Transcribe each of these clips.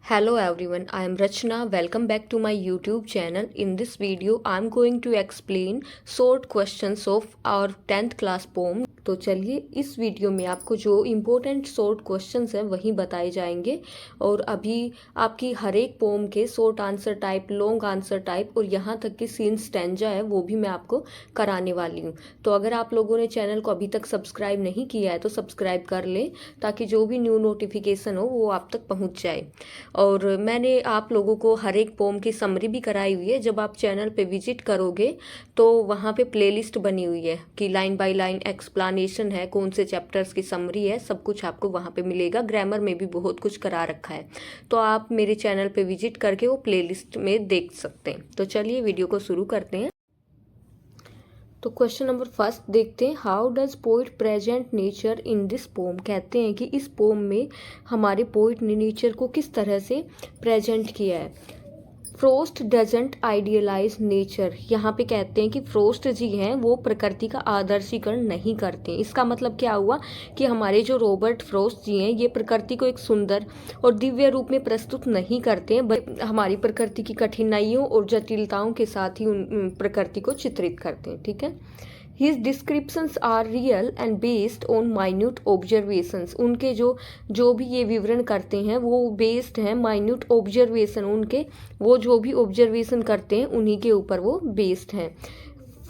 Hello everyone, I am Rachna. Welcome back to my YouTube channel. In this video, I am going to explain short questions of our 10th class poem. तो चलिए इस video में आपको जो important short questions हैं वही बताए जाएंगे और अभी आपकी हर एक पोम के short answer type, long answer type और यहाँ तक कि सीन स्टैंजा है वो भी मैं आपको कराने वाली हूँ। तो अगर आप लोगों ने चैनल को अभी तक सब्सक्राइब नहीं किया है तो सब्सक्राइब कर लें ताकि जो भी न्यू नोटिफिकेशन हो वो आप तक पहुँच जाए। और मैंने आप लोगों को हर एक पोम की समरी भी कराई हुई है। जब आप चैनल पे विजिट करोगे तो वहाँ पे प्लेलिस्ट बनी हुई है कि लाइन बाय लाइन एक्सप्लानेशन है, कौन से चैप्टर्स की समरी है, सब कुछ आपको वहाँ पे मिलेगा। ग्रामर में भी बहुत कुछ करा रखा है, तो आप मेरे चैनल पे विजिट करके वो प्लेलिस्ट में देख सकते हैं। तो चलिए वीडियो को शुरू करते हैं। तो क्वेश्चन नंबर फर्स्ट देखते हैं, how does poet present nature in this pome. कहते हैं कि इस पोम में हमारे पोइट ने नेचर को किस तरह से प्रेजेंट किया है। Frost doesn't idealize nature. यहाँ पे कहते हैं कि फ्रोस्ट जी हैं वो प्रकृति का आदर्शीकरण नहीं करते। इसका मतलब क्या हुआ कि हमारे जो रॉबर्ट फ्रोस्ट जी हैं ये प्रकृति को एक सुंदर और दिव्य रूप में प्रस्तुत नहीं करते हैं, बल्कि हमारी प्रकृति की कठिनाइयों और जटिलताओं के साथ ही उन प्रकृति को चित्रित करते हैं। ठीक है। His descriptions are real and based on minute observations. उनके जो भी ये विवरण करते हैं वो बेस्ड हैं माइन्यूट ऑब्जर्वेशन, उनके वो जो भी ऑब्जर्वेशन करते हैं उन्हीं के ऊपर वो बेस्ड हैं।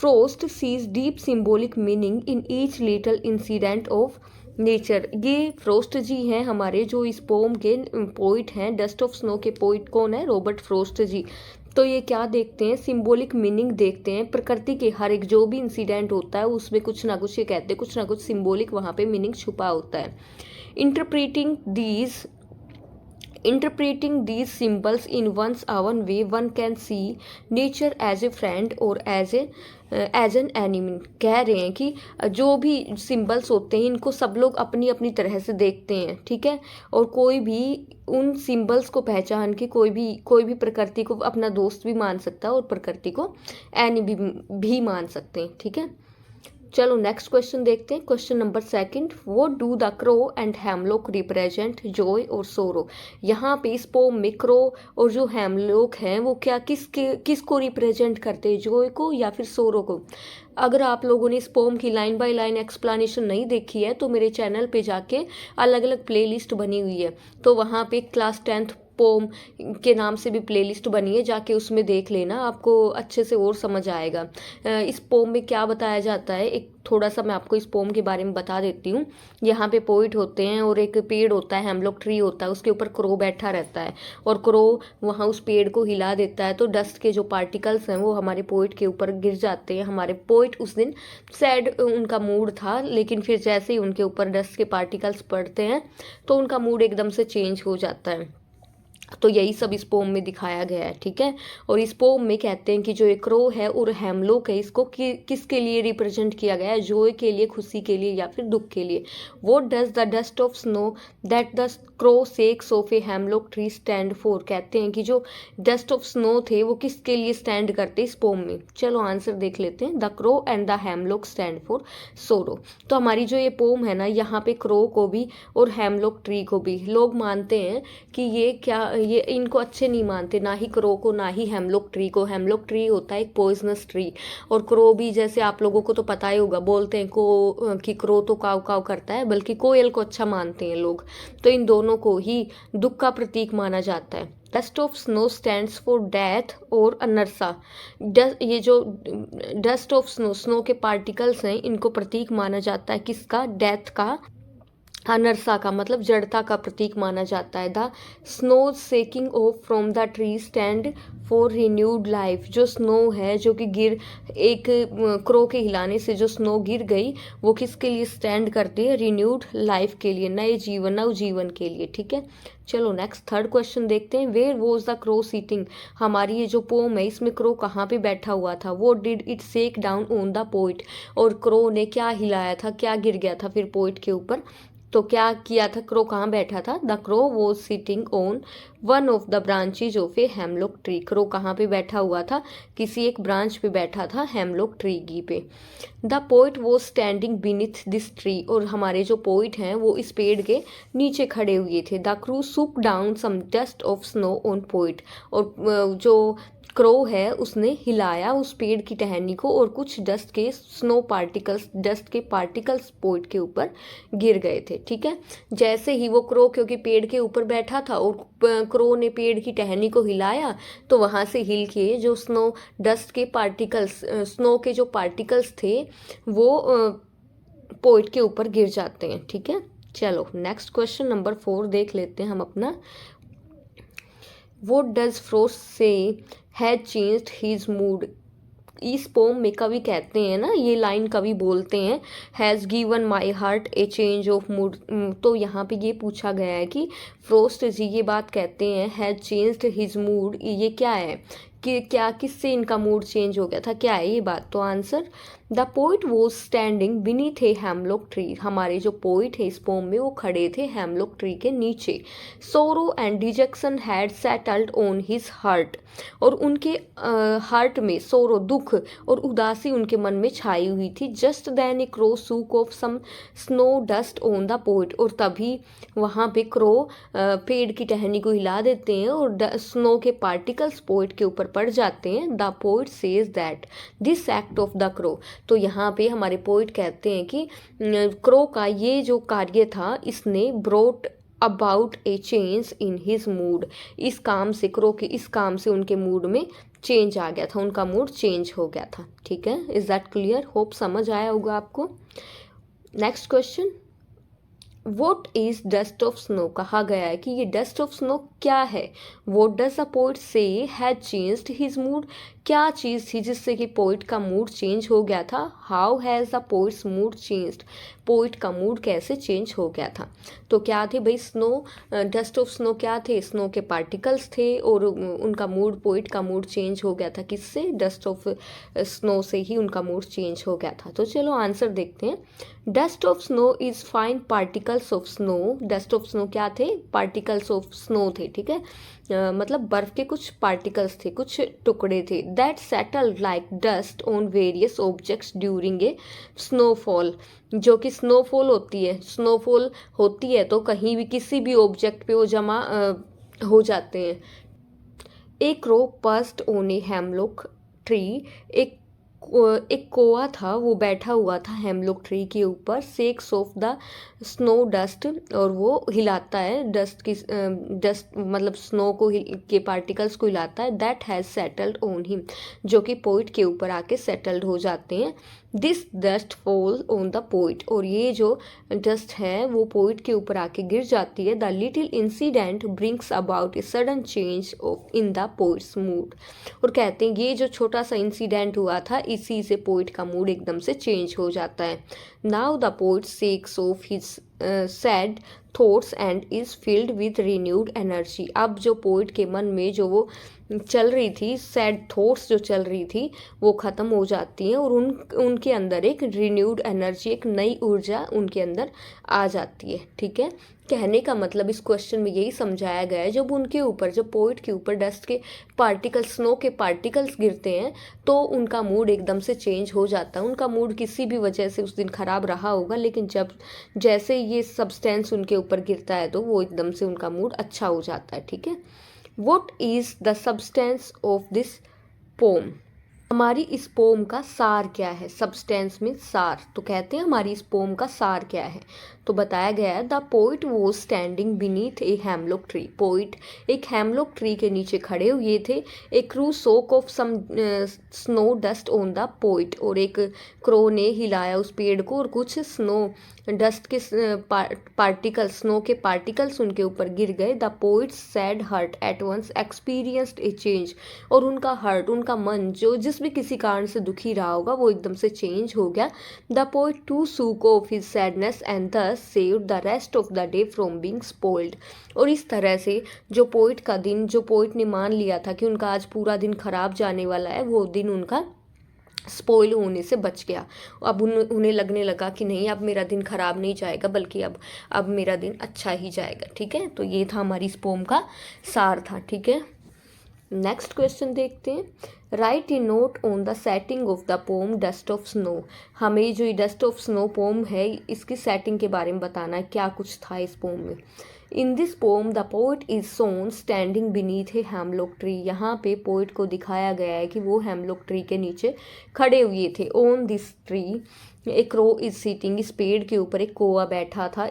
Frost sees deep symbolic meaning in each little incident of nature. ये फ्रोस्ट जी हैं हमारे जो इस पोम के पोइट हैं। डस्ट ऑफ स्नो के पोइट कौन है? Robert Frost ji. तो ये क्या देखते हैं? सिंबॉलिक मीनिंग देखते हैं। प्रकृति के हर एक जो भी इंसिडेंट होता है उसमें कुछ ना कुछ, ये कहते हैं कुछ ना कुछ सिंबॉलिक वहाँ पे मीनिंग छुपा होता है। Interpreting these symbols in one's own way, one can see nature as a friend or as an enemy। कह रहे हैं कि जो भी सिंबल्स होते हैं इनको सब लोग अपनी अपनी तरह से देखते हैं। ठीक है। और कोई भी उन सिंबल्स को पहचान के कोई भी प्रकृति को अपना दोस्त भी मान सकता है और प्रकृति को एनिमी भी मान सकते हैं। ठीक है। चलो नेक्स्ट क्वेश्चन देखते हैं। क्वेश्चन नंबर सेकंड, वो do the crow and hemlock represent Joy और सोरो। यहाँ पे इस पोम में क्रो और जो हेमलॉक हैं वो क्या किसको रिप्रेजेंट करते हैं? जॉय को या फिर सोरो को? अगर आप लोगों ने इस पोम की लाइन बाय लाइन एक्सप्लेनेशन नहीं देखी है तो मेरे चैनल पे जाके अलग अलग प्लेलिस्ट बनी हुई है, तो वहाँ पे क्लास 10th पोम के नाम से भी प्लेलिस्ट बनी है, जाके उसमें देख लेना, आपको अच्छे से और समझ आएगा। इस पोम में क्या बताया जाता है, एक थोड़ा सा मैं आपको इस पोम के बारे में बता देती हूँ। यहाँ पे पोइट होते हैं और एक पेड़ होता है, हेमलॉक ट्री होता है, उसके ऊपर क्रो बैठा रहता है और क्रो वहाँ उस पेड़ को हिला देता है तो डस्ट के जो पार्टिकल्स हैं वो हमारे पोइट के ऊपर गिर जाते हैं। हमारे पोइट उस दिन सैड उनका मूड था, लेकिन फिर जैसे ही उनके ऊपर डस्ट के पार्टिकल्स पड़ते हैं तो उनका मूड एकदम से चेंज हो जाता है। तो यही सब इस पोम में दिखाया गया है। ठीक है। और इस पोम में कहते हैं कि जो एक क्रो है और हेमलॉक है, इसको किसके लिए रिप्रेजेंट किया गया है? जॉय के लिए, खुशी के लिए या फिर दुख के लिए। What does the dust of snow that the crow sex of A hemlock tree stand for. कहते हैं कि जो डस्ट ऑफ स्नो थे वो किसके लिए स्टैंड करते इस पोम में। चलो आंसर देख लेते हैं। The crow and the hemlock stand for सोरो। तो हमारी जो ये पोम है ना, यहाँ पे क्रो को भी और हेमलॉक ट्री को भी लोग मानते हैं कि ये इनको अच्छे नहीं मानते, ना ही क्रो को ना ही हेमलॉक ट्री को। हेमलॉक ट्री होता है एक पॉइजनस ट्री और क्रो भी, जैसे आप लोगों को तो पता ही होगा, बोलते हैं कि क्रो तो काव काव करता है, बल्कि कोयल को अच्छा मानते हैं लोग। तो इन दोनों को ही दुख का प्रतीक माना जाता है। Dust of snow stands for death और अनर्सा। ये जो डस्ट ऑफ स्नो के पार्टिकल्स हैं इनको प्रतीक माना जाता है किसका? डेथ का। अनर्सा का मतलब जड़ता का प्रतीक माना जाता है। The snow shaking off from the tree stand for renewed life. जो स्नो है जो कि एक क्रो के हिलाने से जो स्नो गिर गई वो किसके लिए स्टैंड करती है? रिन्यूड लाइफ के लिए, नए जीवन, नव जीवन के लिए। ठीक है। चलो नेक्स्ट थर्ड क्वेश्चन देखते हैं। Where was the crow sitting. हमारी ये जो पोम है इसमें क्रो कहाँ पे बैठा हुआ था? वो did it shake down on the poet. और क्रो ने क्या हिलाया था, क्या गिर गया था फिर पोइट के ऊपर? तो क्या किया था, क्रो कहाँ बैठा था, the crow was sitting on one of the branches of A hemlock tree. Crow कहाँ पे बैठा हुआ था, किसी एक ब्रांच पे बैठा था हेमलॉक ट्री की पे। The poet was standing beneath this tree, और हमारे जो पोइट हैं वो इस पेड़ के नीचे खड़े हुए थे। The crow shook down some dust of snow on poet, और जो क्रो है उसने हिलाया उस पेड़ की टहनी को, और कुछ डस्ट के स्नो पार्टिकल्स, डस्ट के पार्टिकल्स पोइट के ऊपर गिर गए थे। ठीक है, जैसे ही वो क्रो, क्योंकि पेड़ के ऊपर बैठा था और क्रो ने पेड़ की टहनी को हिलाया, तो वहाँ से हिल के जो स्नो डस्ट के पार्टिकल्स, स्नो के जो पार्टिकल्स थे वो पोइट के ऊपर गिर जाते हैं। ठीक है, चलो नेक्स्ट क्वेश्चन नंबर 4 देख लेते हैं हम अपना। What does Frost say had changed his mood? इस पोम में कवि कहते हैं ना, ये लाइन कवि बोलते हैं, has given my heart A change of mood. तो यहाँ पे ये पूछा गया है कि फ्रोस्ट जी ये बात कहते हैं, हैज़ चेंज्ड हिज मूड, ये क्या है कि क्या किससे इनका मूड चेंज हो गया था, क्या है ये बात। तो answer, the poet was standing beneath a hemlock tree. हमारे जो पोइट है इस पोम में वो खड़े थे हेमलॉक ट्री के नीचे। Sorrow and detection had settled on his heart, और उनके हार्ट में सोरो, दुख और उदासी उनके मन में छाई हुई थी। Just then a crow shook off some snow dust on the poet, और तभी वहाँ पे क्रो पेड़ की टहनी को हिला देते हैं और स्नो के पार्टिकल्स पोइट के ऊपर पड़ जाते हैं। The poet says that this act of the crow, तो यहाँ पे हमारे पोइट कहते हैं कि क्रो का ये जो कार्य था इसने brought about A change in his mood, इस काम से, क्रो के इस काम से उनके मूड में चेंज आ गया था, उनका मूड चेंज हो गया था। ठीक है, इज दैट क्लियर? होप समझ आया होगा आपको। Next question, what is dust of snow? कहा गया है कि ये डस्ट ऑफ स्नो क्या है। वॉट डज द पोइट से हैड चेंज्ड हिज मूड, क्या चीज़ थी जिससे कि पोइट का मूड चेंज हो गया था। How has the poets mood changed, poet का मूड कैसे चेंज हो गया था। तो क्या थे भाई, स्नो, डस्ट ऑफ स्नो क्या थे, स्नो के पार्टिकल्स थे, और उनका मूड, पोइट का मूड चेंज हो गया था किससे, डस्ट ऑफ स्नो से ही उनका मूड चेंज हो गया था। तो चलो आंसर देखते हैं। Dust of snow is fine particles of snow, dust of snow क्या थे, पार्टिकल्स ऑफ स्नो थे। ठीक है, मतलब बर्फ के कुछ पार्टिकल्स थे, कुछ टुकड़े थे। That settled like dust on various objects during a snowfall, जो कि स्नोफॉल होती है, स्नोफॉल होती है तो कहीं भी किसी भी ऑब्जेक्ट पे वो जमा हो जाते हैं। एक crow pursued on A hemlock tree, एक कोआ था वो बैठा हुआ था हेमलॉक ट्री के ऊपर। Sex of the snow dust, और वो हिलाता है डस्ट की, डस्ट मतलब स्नो को के पार्टिकल्स को हिलाता है। That has settled on him, जो कि पोइट के ऊपर आके सेटल्ड हो जाते हैं। This dust fall on the poet, और ये जो डस्ट है वो पोइट के ऊपर आके गिर जाती है। The little incident brings about a sudden change of in the poets mood, और कहते हैं ये जो छोटा सा इंसिडेंट हुआ था इसी से पोइट का मूड एकदम से चेंज हो जाता है। Now the poet sex of his sad thoughts and is filled with renewed energy. अब जो पोइट के मन में जो वो चल रही थी, सैड थॉट्स जो चल रही थी वो ख़त्म हो जाती हैं, और उनके अंदर एक रिन्यूड एनर्जी, एक नई ऊर्जा उनके अंदर आ जाती है। ठीक है, कहने का मतलब इस क्वेश्चन में यही समझाया गया है, जब उनके ऊपर, जब पोइट के ऊपर डस्ट के पार्टिकल्स, स्नो के पार्टिकल्स गिरते हैं तो उनका मूड एकदम से चेंज हो जाता है। उनका मूड किसी भी वजह से उस दिन ख़राब रहा होगा, लेकिन जब जैसे ये सब्सटेंस उनके ऊपर गिरता है तो वो एकदम से उनका मूड अच्छा हो जाता है। ठीक है, what is the substance of this pome? हमारी इस पोम का सार क्या है, सब्सटेंस में सार। तो कहते हैं हमारी इस पोम का सार क्या है, तो बताया गया है the poet was standing beneath a hemlock tree, poet एक हेमलॉक ट्री के नीचे खड़े हुए थे। A crow shook off some snow dust on the poet, और एक क्रो ने हिलाया उस पेड़ को और कुछ स्नो डस्ट के पार्टिकल्स, स्नो के पार्टिकल्स उनके ऊपर गिर गए। The poet sad heart at once experienced a change, और उनका हार्ट, उनका मन जो जिस भी किसी कारण से दुखी रहा होगा वो एकदम से चेंज हो गया। The poet too shook off his sadness and thus saved the rest of the day from being spoiled, और इस तरह से जो पोइट का दिन, जो पोइट ने मान लिया था कि उनका आज पूरा दिन खराब जाने वाला है, वो दिन उनका स्पॉइल होने से बच गया। अब उन्हें लगने लगा कि नहीं, अब मेरा दिन खराब नहीं जाएगा, बल्कि अब मेरा दिन अच्छा ही जाएगा। ठीक है, तो ये था हमारी इस पोम का सार था। ठीक है, नेक्स्ट क्वेश्चन देखते हैं। Right A note on the setting of the pome dust of snow. हमें जो ये डस्ट ऑफ स्नो पोम है, इसकी सेटिंग के बारे में बताना है, क्या कुछ था इस पोम में। In this poem the poet is shown standing beneath a hemlock tree. यहाँ पे पोइट को दिखाया गया है कि वो हेमलॉक ट्री के नीचे खड़े हुए थे। On this tree A crow is seating. इस पेड़ के ऊपर एक कौवा बैठा था।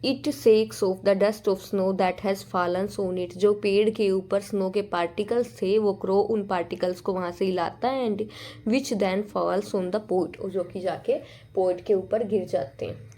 It shakes of the dust of snow that has fallen on it. जो पेड़ के ऊपर स्नो के पार्टिकल्स थे, वो क्रो उन पार्टिकल्स को वहाँ से हिलाता है, and which then falls on the poet, और जो कि जाके पोइट के ऊपर गिर जाते हैं।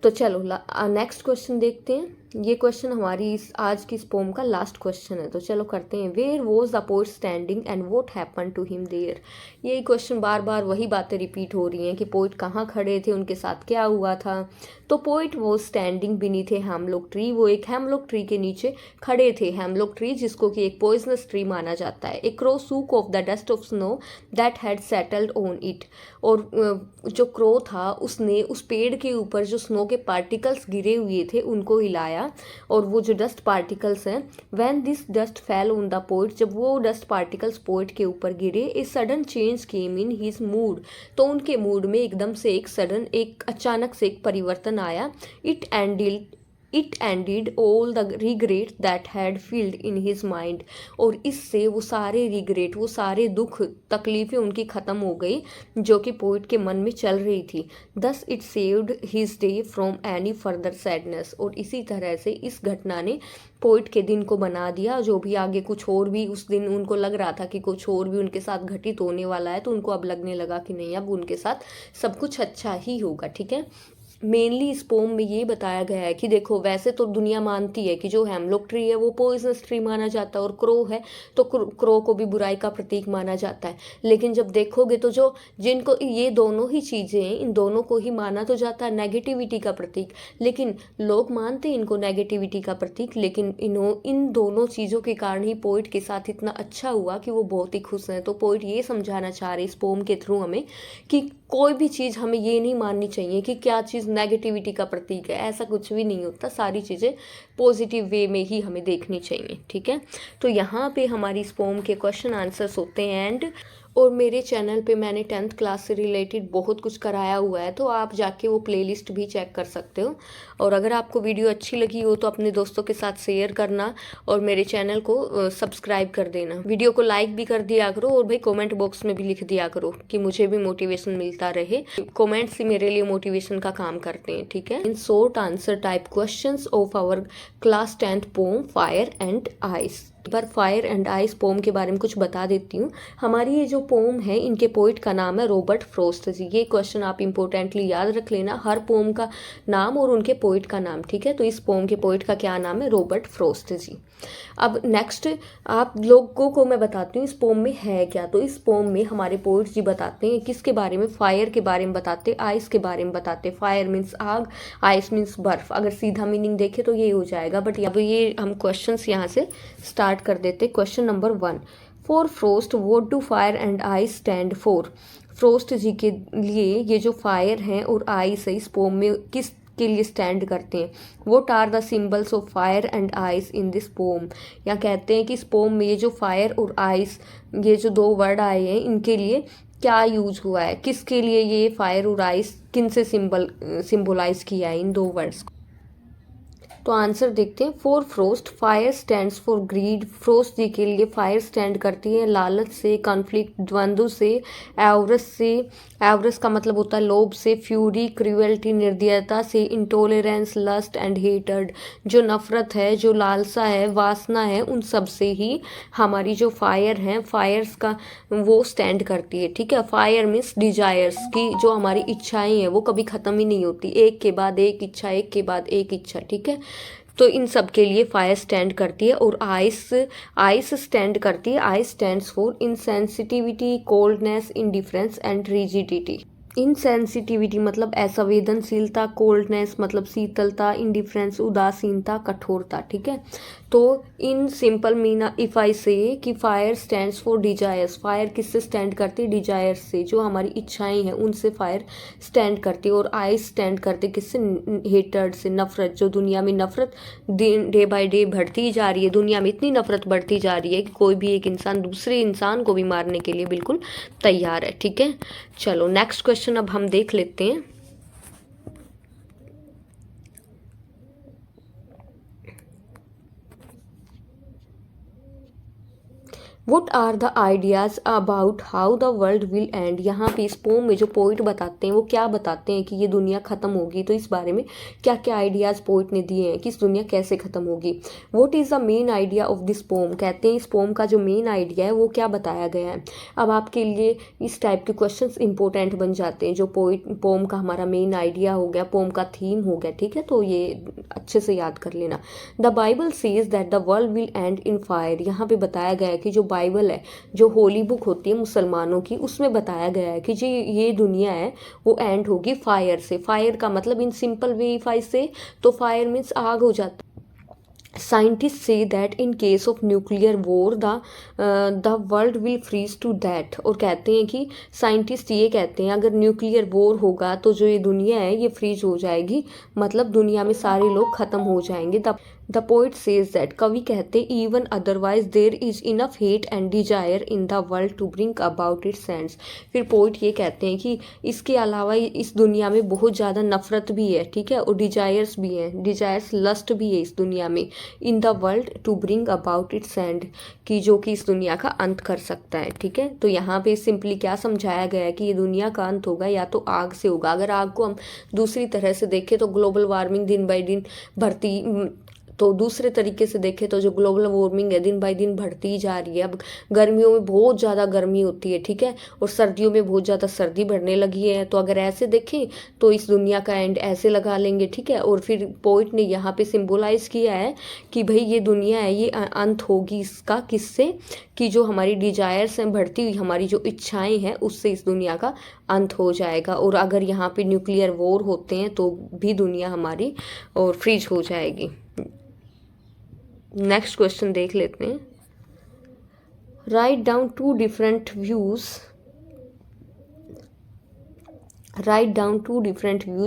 तो चलो नेक्स्ट क्वेश्चन देखते हैं। ये क्वेश्चन हमारी इस आज की इस पोम का लास्ट क्वेश्चन है, तो चलो करते हैं। Where was the poet standing and what happen to him there. ये क्वेश्चन बार बार वही बातें रिपीट हो रही हैं कि पोइट कहाँ खड़े थे, उनके साथ क्या हुआ था। तो poet was standing beneath a hemlock tree. वो एक हेमलॉक ट्री के नीचे खड़े थे। हेमलॉक ट्री जिसको कि एक पॉइजनस ट्री माना जाता है। A crow shook off the dust of snow that had settled on it. और जो क्रो था उसने उस पेड़ के ऊपर जो स्नो के पार्टिकल्स गिरे हुए थे उनको हिलाया, और वो जो डस्ट पार्टिकल्स हैं, when this dust fell on the poet, जब वो डस्ट पार्टिकल्स पोइट के ऊपर गिरे, a sudden change came in his mood. तो उनके मूड में एकदम से एक अचानक से एक परिवर्तन आया। It ended all the regret that had field in his mind. और इससे वो सारे रिग्रेट, वो सारे दुख तकलीफ़ें उनकी ख़त्म हो गई जो कि पोइट के मन में चल रही थी। Thus it saved his day from any further sadness. और इसी तरह से इस घटना ने पोइट के दिन को बना दिया। जो भी आगे कुछ और भी उस दिन उनको लग रहा था कि कुछ और भी उनके साथ घटित होने वाला है, तो उनको अब लगने लगा कि नहीं, अब उनके साथ सब कुछ अच्छा ही होगा। ठीक है, मेनली इस पोम में ये बताया गया है कि देखो, वैसे तो दुनिया मानती है कि जो हेमलॉक ट्री है वो पॉइजनस ट्री माना जाता है, और क्रो है तो क्रो को भी बुराई का प्रतीक माना जाता है। लेकिन जब देखोगे तो जो जिनको ये दोनों ही चीज़ें हैं, इन दोनों को ही माना तो जाता है नेगेटिविटी का प्रतीक, लेकिन लोग मानते हैं इनको नेगेटिविटी का प्रतीक। लेकिन इन दोनों चीज़ों के कारण ही पोइट के साथ इतना अच्छा हुआ कि वो बहुत ही खुश हैं। तो पोइट ये समझाना चाह रहे इस पोम के थ्रू हमें कि कोई भी चीज़ हमें ये नहीं माननी चाहिए कि क्या चीज़ नेगेटिविटी का प्रतीक है। ऐसा कुछ भी नहीं होता, सारी चीज़ें पॉजिटिव वे में ही हमें देखनी चाहिए। ठीक है, तो यहाँ पे हमारी इस पोम के क्वेश्चन आंसर्स होते हैं एंड। और मेरे चैनल पे मैंने 10th क्लास से रिलेटेड बहुत कुछ कराया हुआ है, तो आप जाके वो प्लेलिस्ट भी चेक कर सकते हो। और अगर आपको वीडियो अच्छी लगी हो तो अपने दोस्तों के साथ शेयर करना, और मेरे चैनल को सब्सक्राइब कर देना। वीडियो को लाइक भी कर दिया करो, और भाई कमेंट बॉक्स में भी लिख दिया करो कि मुझे भी मोटिवेशन मिलता रहे। कमेंट्स ही मेरे लिए मोटिवेशन का काम करते हैं। ठीक है, in short answer type questions of our class 10th poem fire and ice. पर फायर एंड आइस पोम के बारे में कुछ बता देती हूँ। हमारी ये जो पोम है, इनके पोइट का नाम है रॉबर्ट फ्रॉस्ट जी। ये क्वेश्चन आप इंपॉर्टेंटली याद रख लेना, हर पोम का नाम और उनके पोइट का नाम। ठीक है, तो इस पोम के पोइट का क्या नाम है? रॉबर्ट फ्रॉस्ट जी। अब नेक्स्ट आप लोगों को मैं बताती हूँ इस पोम में है क्या। तो इस पोम में हमारे पोइट जी बताते हैं किसके बारे में? फायर के बारे में बताते, आइस के बारे में बताते। फायर मीन्स आग, आइस मीन्स बर्फ। अगर सीधा मीनिंग देखे तो ये हो जाएगा, बट अब ये हम क्वेश्चंस यहाँ से स्टार्ट कर देते। Question number 1, for Frost what do fire and ice stand for. Frost ji के लिए ये जो फायर है और आइस है, इस पोम में किस के लिए स्टैंड करते हैं? What are the symbols of fire and ice in this poem. या कहते हैं कि इस पोम में ये जो फायर और आइस, ये जो दो वर्ड आए हैं, इनके लिए क्या यूज हुआ है, किसके लिए ये फायर और आइस किन से सिंबलाइज किया है इन दो वर्ड्स को। तो आंसर देखते हैं। For Frost fire stands for greed. Frost ji के लिए फायर स्टैंड करती है लालच से, कॉन्फ्लिक्ट द्वंद्व से, एवरेस से, एवरेस का मतलब होता है लोभ से, फ्यूरी क्रूएल्टी निर्दयता से, इंटॉलरेंस लस्ट एंड हेटर्ड जो नफरत है, जो लालसा है, वासना है, उन सब से ही हमारी जो फायर है, फायर्स का वो स्टैंड करती है। ठीक है, फायर मीन्स डिजायर्स की जो हमारी इच्छाएं हैं वो कभी ख़त्म ही नहीं होती, एक के बाद एक इच्छा, एक के बाद एक इच्छा। ठीक है, तो इन सब के लिए फायर स्टैंड करती है। और आइस स्टैंड करती है, ice stands for insensitivity, coldness, indifference and rigidity. Insensitivity मतलब असंवेदनशीलता, कोल्डनेस मतलब शीतलता, इंडिफरेंस उदासीनता, कठोरता। ठीक है, तो in simple Meena if I से कि fire stands for desires, fire किससे स्टैंड करती है, डिजायर्स से, जो हमारी इच्छाएं हैं उनसे फायर स्टैंड करती है। और आइस स्टैंड करते किससे, हेटर्ड से, नफरत, जो दुनिया में नफरत डे बाय डे बढ़ती जा रही है, दुनिया में इतनी नफरत बढ़ती जा रही है कि कोई भी एक इंसान दूसरे इंसान को भी मारने के लिए बिल्कुल तैयार है। ठीक है, चलो नेक्स्ट क्वेश्चन अब हम देख लेते हैं। What are the ideas about how the world will end. यहाँ पे इस पोम में जो पोइट बताते हैं वो क्या बताते हैं कि ये दुनिया ख़त्म होगी, तो इस बारे में क्या क्या आइडियाज़ पोइट ने दिए हैं कि इस दुनिया कैसे ख़त्म होगी। What is the main idea of this pome, कहते हैं इस पोम का जो मेन आइडिया है वो क्या बताया गया है। अब आपके लिए इस टाइप के क्वेश्चन इंपॉर्टेंट बन जाते हैं, जो पोम का हमारा मेन आइडिया हो गया, पोम का थीम हो गया। ठीक है, तो ये अच्छे से याद कर लेना। The Bible says that the world will end in fire. यहाँ पे बताया गया है कि जो बाइबल है, जो होली बुक होती है मुसलमानों की, उसमें बताया गया है कि जी ये दुनिया है वो एंड होगी फायर से। फायर का मतलब in simple way if I से, तो फायर मीन्स आग हो जाता। Scientist say that in case of nuclear war the world will freeze to that. और कहते हैं कि साइंटिस्ट ये कहते हैं अगर न्यूक्लियर वॉर होगा तो जो ये दुनिया है ये फ्रीज हो जाएगी, मतलब दुनिया में सारे लोग ख़त्म हो जाएंगे। द पोइट सेज दैट, कवि कहते even otherwise there is enough hate and desire in the world to bring about its ends. फिर पोइट ये कहते हैं कि इसके अलावा इस दुनिया में बहुत ज़्यादा नफरत भी है, ठीक है, और डिजायर्स भी हैं, डिजायर्स लस्ट भी है इस दुनिया में, in the world to bring about its end, कि जो कि इस दुनिया का अंत कर सकता है। ठीक है, तो यहाँ पे सिंपली क्या समझाया गया है कि ये दुनिया का अंत होगा या तो आग से होगा। अगर आग को हम दूसरी तरह से देखें तो ग्लोबल वार्मिंग दिन बाई दिन बढ़ती, तो दूसरे तरीके से देखें तो जो ग्लोबल वार्मिंग है दिन बाय दिन बढ़ती ही जा रही है। अब गर्मियों में बहुत ज़्यादा गर्मी होती है, ठीक है, और सर्दियों में बहुत ज़्यादा सर्दी बढ़ने लगी है। तो अगर ऐसे देखें तो इस दुनिया का एंड ऐसे लगा लेंगे। ठीक है, और फिर पोइट ने यहाँ पे सिंबलाइज किया है कि भाई ये दुनिया है ये अंत होगी इसका, किससे, कि जो हमारी डिजायर्स हैं, बढ़ती हुई हमारी जो इच्छाएं हैं, उससे इस दुनिया का अंत हो जाएगा। और अगर यहाँ पे न्यूक्लियर वॉर होते हैं तो भी दुनिया हमारी और फ्रीज हो जाएगी। नेक्स्ट क्वेश्चन देख लेते हैं। Write down two different views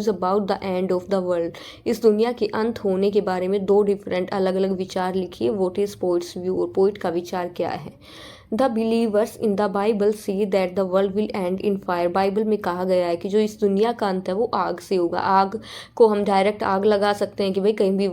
about the end of the world. इस दुनिया के अंत होने के बारे में दो डिफरेंट अलग अलग विचार लिखिए। व्हाट इज पोइट्स व्यू, और पोइट का विचार क्या है। The believers in the Bible see that the world will end in fire. Bible में कहा गया है कि जो इस दुनिया का अंत है वो आग से होगा। आग को हम डायरेक्ट आग लगा सकते हैं कि भाई कहीं भी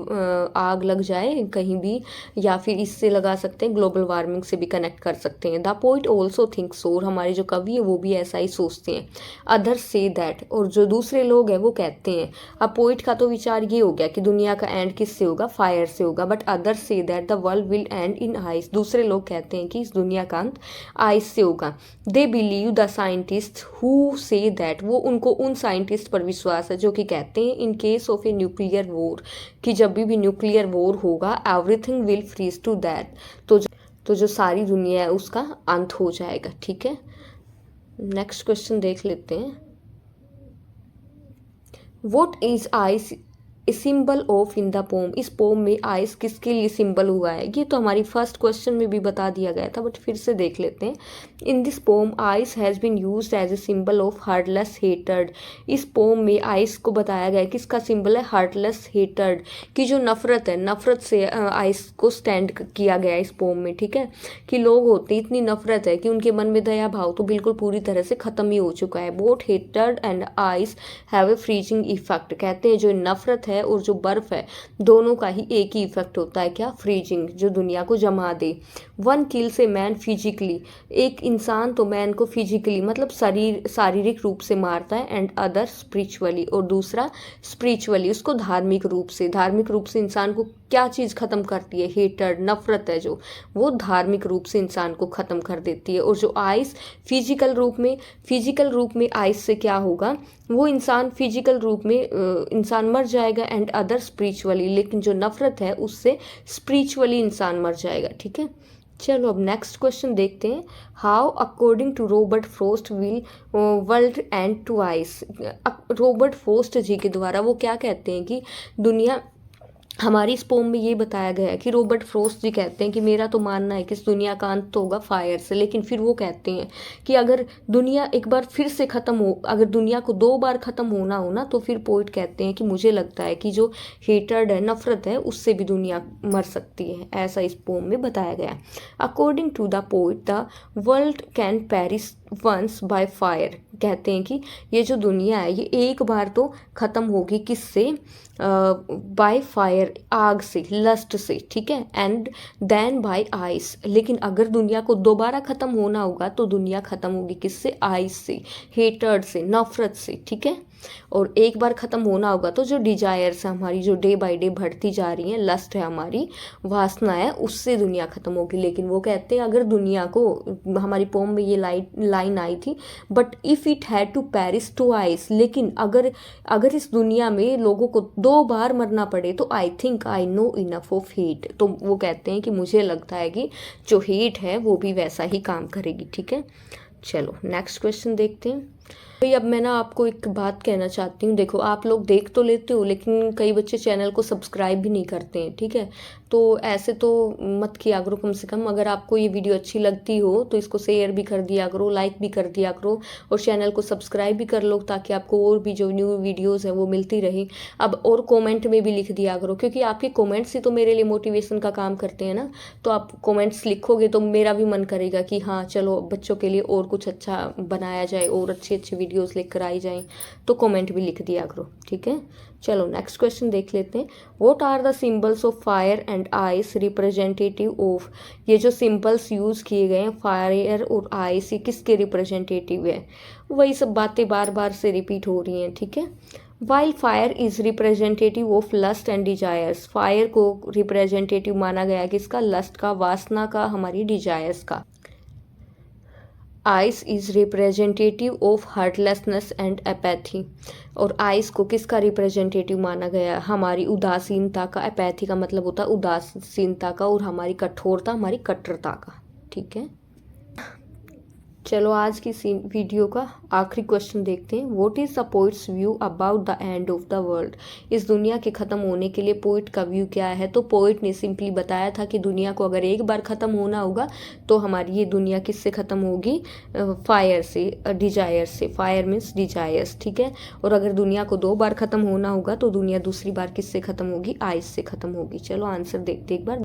आग लग जाए कहीं भी, या फिर इससे लगा सकते हैं, ग्लोबल वार्मिंग से भी कनेक्ट कर सकते हैं। द पोइट ऑल्सो थिंक्स सो, और हमारे जो कवि है वो भी ऐसा ही सोचते हैं। अदर्स से दैट, और जो दूसरे लोग हैं वो कहते हैं। अब पोइट का तो विचार ये हो गया कि दुनिया का एंड किससे होगा, फायर से होगा, but others say that the world will end in ice. दूसरे लोग कहते हैं कि इस दुनिया का अंत आइस से होगा। They believe the scientist who say that, वो उनको उन साइंटिस्ट पर विश्वास है जो कि कहते हैं in case of a nuclear war, कि जब भी न्यूक्लियर वॉर होगा everything will freeze to that, तो जो सारी दुनिया है उसका अंत हो जाएगा। ठीक है, नेक्स्ट क्वेश्चन देख लेते हैं। What is ice symbol of in the pome. इस पोम में आइस किसके लिए सिंबल हुआ है, ये तो हमारी फर्स्ट क्वेश्चन में भी बता दिया गया था, बट फिर से देख लेते हैं। In this poem ice has been used as a symbol of heartless hatred. इस पोम में आइस को बताया गया है कि इसका सिंबल है हार्टलेस हेटर्ड, कि जो नफरत है, नफरत से आइस को स्टैंड किया गया है इस पोम में। ठीक है, कि लोग होते इतनी नफरत है कि उनके मन में दया भाव तो बिल्कुल पूरी तरह से ख़त्म ही हो चुका है। Both hatred and ice have a freezing effect. कहते हैं जो नफरत है और जो बर्फ है दोनों का ही एक ही इफेक्ट होता है, क्या, फ्रीजिंग, जो दुनिया को जमा दे। One kills a man physically, एक इंसान तो मैन को फिजिकली मतलब शारीरिक रूप से मारता है, एंड अदर स्पिरिचुअली, और दूसरा स्पिरिचुअली, उसको धार्मिक रूप से इंसान को क्या चीज़ ख़त्म करती है, हेटर्ड, नफरत है जो, वो धार्मिक रूप से इंसान को ख़त्म कर देती है। और जो आइस फिजिकल रूप में आइस से क्या होगा, वो इंसान फिजिकल रूप में इंसान मर जाएगा, एंड अदर स्पिरिचुअली, लेकिन जो नफरत है उससे स्पिरिचुअली इंसान मर जाएगा। ठीक है, चलो अब नेक्स्ट क्वेश्चन देखते हैं। How according to Robert Frost will world end to ice. Robert Frost ji के द्वारा वो क्या कहते हैं कि दुनिया हमारी इस पोम में ये बताया गया है कि रॉबर्ट फ्रॉस्ट जी कहते हैं कि मेरा तो मानना है कि इस दुनिया का अंत तो होगा फायर से, लेकिन फिर वो कहते हैं कि अगर दुनिया एक बार फिर से ख़त्म हो, अगर दुनिया को 2 बार ख़त्म होना हो ना, तो फिर पोइट कहते हैं कि मुझे लगता है कि जो हेटर्ड है, नफरत है, उससे भी दुनिया मर सकती है। ऐसा इस पोम में बताया गया है। According to the poet the world can perish once by fire. कहते हैं कि ये जो दुनिया है ये एक बार तो ख़त्म होगी, किससे? बाय फायर, आग से, लस्ट से, ठीक है, एंड देन बाय आइस। लेकिन अगर दुनिया को दोबारा ख़त्म होना होगा तो दुनिया ख़त्म होगी किससे? आइस से, हेटर्ड से, नफरत से, ठीक है। और एक बार ख़त्म होना होगा तो जो डिजायर्स है हमारी, जो डे बाय डे बढ़ती जा रही हैं, लस्ट है हमारी, वासना है, उससे दुनिया ख़त्म होगी। लेकिन वो कहते हैं अगर दुनिया को, हमारी पोम में ये लाइन आई थी, but if it had to perish twice, लेकिन अगर इस दुनिया में लोगों को 2 बार मरना पड़े तो I think I know enough of hate. तो वो कहते हैं कि मुझे लगता है कि जो हेट है वो भी वैसा ही काम करेगी, ठीक है। चलो नेक्स्ट क्वेश्चन देखते हैं। भाई अब मैं ना आपको एक बात कहना चाहती हूँ। देखो, आप लोग देख तो लेते हो, लेकिन कई बच्चे चैनल को सब्सक्राइब भी नहीं करते हैं, ठीक है। तो ऐसे तो मत किया करो, कम से कम अगर आपको ये वीडियो अच्छी लगती हो तो इसको शेयर भी कर दिया करो, लाइक भी कर दिया करो, और चैनल को सब्सक्राइब भी कर लो, ताकि आपको और भी जो न्यू वीडियोज़ है वो मिलती रहे। अब और कॉमेंट में भी लिख दिया करो, क्योंकि आपके कॉमेंट्स ही तो मेरे लिए मोटिवेशन का काम करते हैं ना। तो आप कॉमेंट्स लिखोगे तो मेरा भी मन करेगा कि हाँ चलो बच्चों के लिए और कुछ अच्छा बनाया जाए, और अच्छी अच्छी वीडियोस लेकर आई जाएं। तो कमेंट भी लिख दिया करो, ठीक है। चलो नेक्स्ट क्वेश्चन देख लेते हैं। What are the symbols of fire and ice representative of? ये जो सिंबल्स यूज़ किए गए हैं फायर और आइस, ये किसके रिप्रेजेंटेटिव है? वही सब बातें बार बार से रिपीट हो रही हैं, ठीक है। While fire is representative of lust and desires, fire को रिप्रेजेंटेटिव माना गया किसका? लस्ट का, वासना का, हमारी डिजायर्स का। Ice is representative of heartlessness and apathy, और आइस को किसका रिप्रेजेंटेटिव माना गया? हमारी उदासीनता का। एपैथी का मतलब होता है उदासीनता का, और हमारी कठोरता, हमारी कट्टरता का, ठीक है। चलो आज की वीडियो का आखिरी क्वेश्चन देखते हैं। What is the poets view about the end of the world? इस दुनिया के ख़त्म होने के लिए पोइट का व्यू क्या है? तो पोइट ने सिंपली बताया था कि दुनिया को अगर एक बार ख़त्म होना होगा तो हमारी ये दुनिया किससे ख़त्म होगी? फायर से, डिजायर से। फायर मीन्स डिजायर्स, ठीक है। और अगर दुनिया को 2 बार ख़त्म होना होगा तो दुनिया दूसरी बार किससे ख़त्म होगी? आइस से ख़त्म होगी। चलो आंसर देखते एक बार।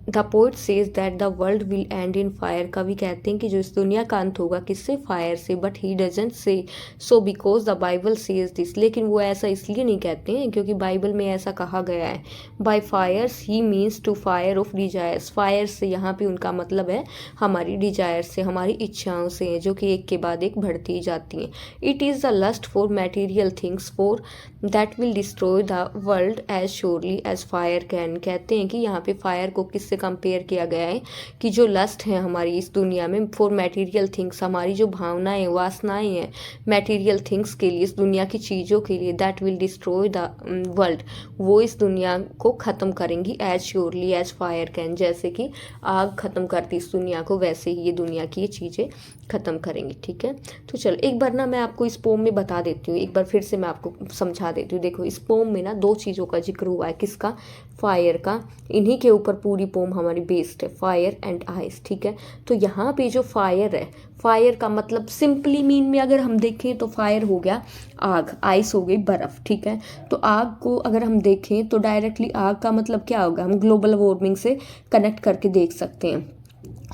The poet says that the world will end in fire, कवि कहते हैं कि जो इस दुनिया का अंत होगा किससे? फायर से। But he doesn't say so because the Bible says this, लेकिन वो ऐसा इसलिए नहीं कहते हैं क्योंकि बाइबल में ऐसा कहा गया है। By fires he means to fire of desires, fire से यहाँ पे उनका मतलब है हमारी डिजायर से, हमारी इच्छाओं से, जो कि एक के बाद एक बढ़ती जाती हैं। It is the lust for material things for that will destroy the world as surely as fire can. कहते हैं कि यहाँ पे फायर को किससे कंपेयर किया गया है कि जो लस्ट है हमारी इस दुनिया में फॉर मटेरियल थिंग्स, हमारी जो भावनाएं, वासनाएं हैं मटेरियल थिंग्स के लिए, इस दुनिया की चीज़ों के लिए, that will destroy the world, वो इस दुनिया को ख़त्म करेंगी as surely as fire can, जैसे कि आग ख़त्म करती इस दुनिया को, वैसे ही ये दुनिया की ये चीज़ें ख़त्म करेंगी, ठीक है। तो चलो एक बार ना मैं आपको इस पोम में बता देती हूँ, एक बार फिर से मैं आपको समझा देती हूँ। देखो इस पोम में ना 2 चीज़ों का जिक्र हुआ है, किसका? फायर का। इन्हीं के ऊपर पूरी पोम हमारी बेस्ड है, फायर एंड आइस, ठीक है। तो यहाँ पे जो फायर है, फायर का मतलब सिंपली मीन में अगर हम देखें तो फायर हो गया आग, आइस हो गई बर्फ़, ठीक है। तो आग को अगर हम देखें तो डायरेक्टली आग का मतलब क्या होगा? हम ग्लोबल वार्मिंग से कनेक्ट करके देख सकते हैं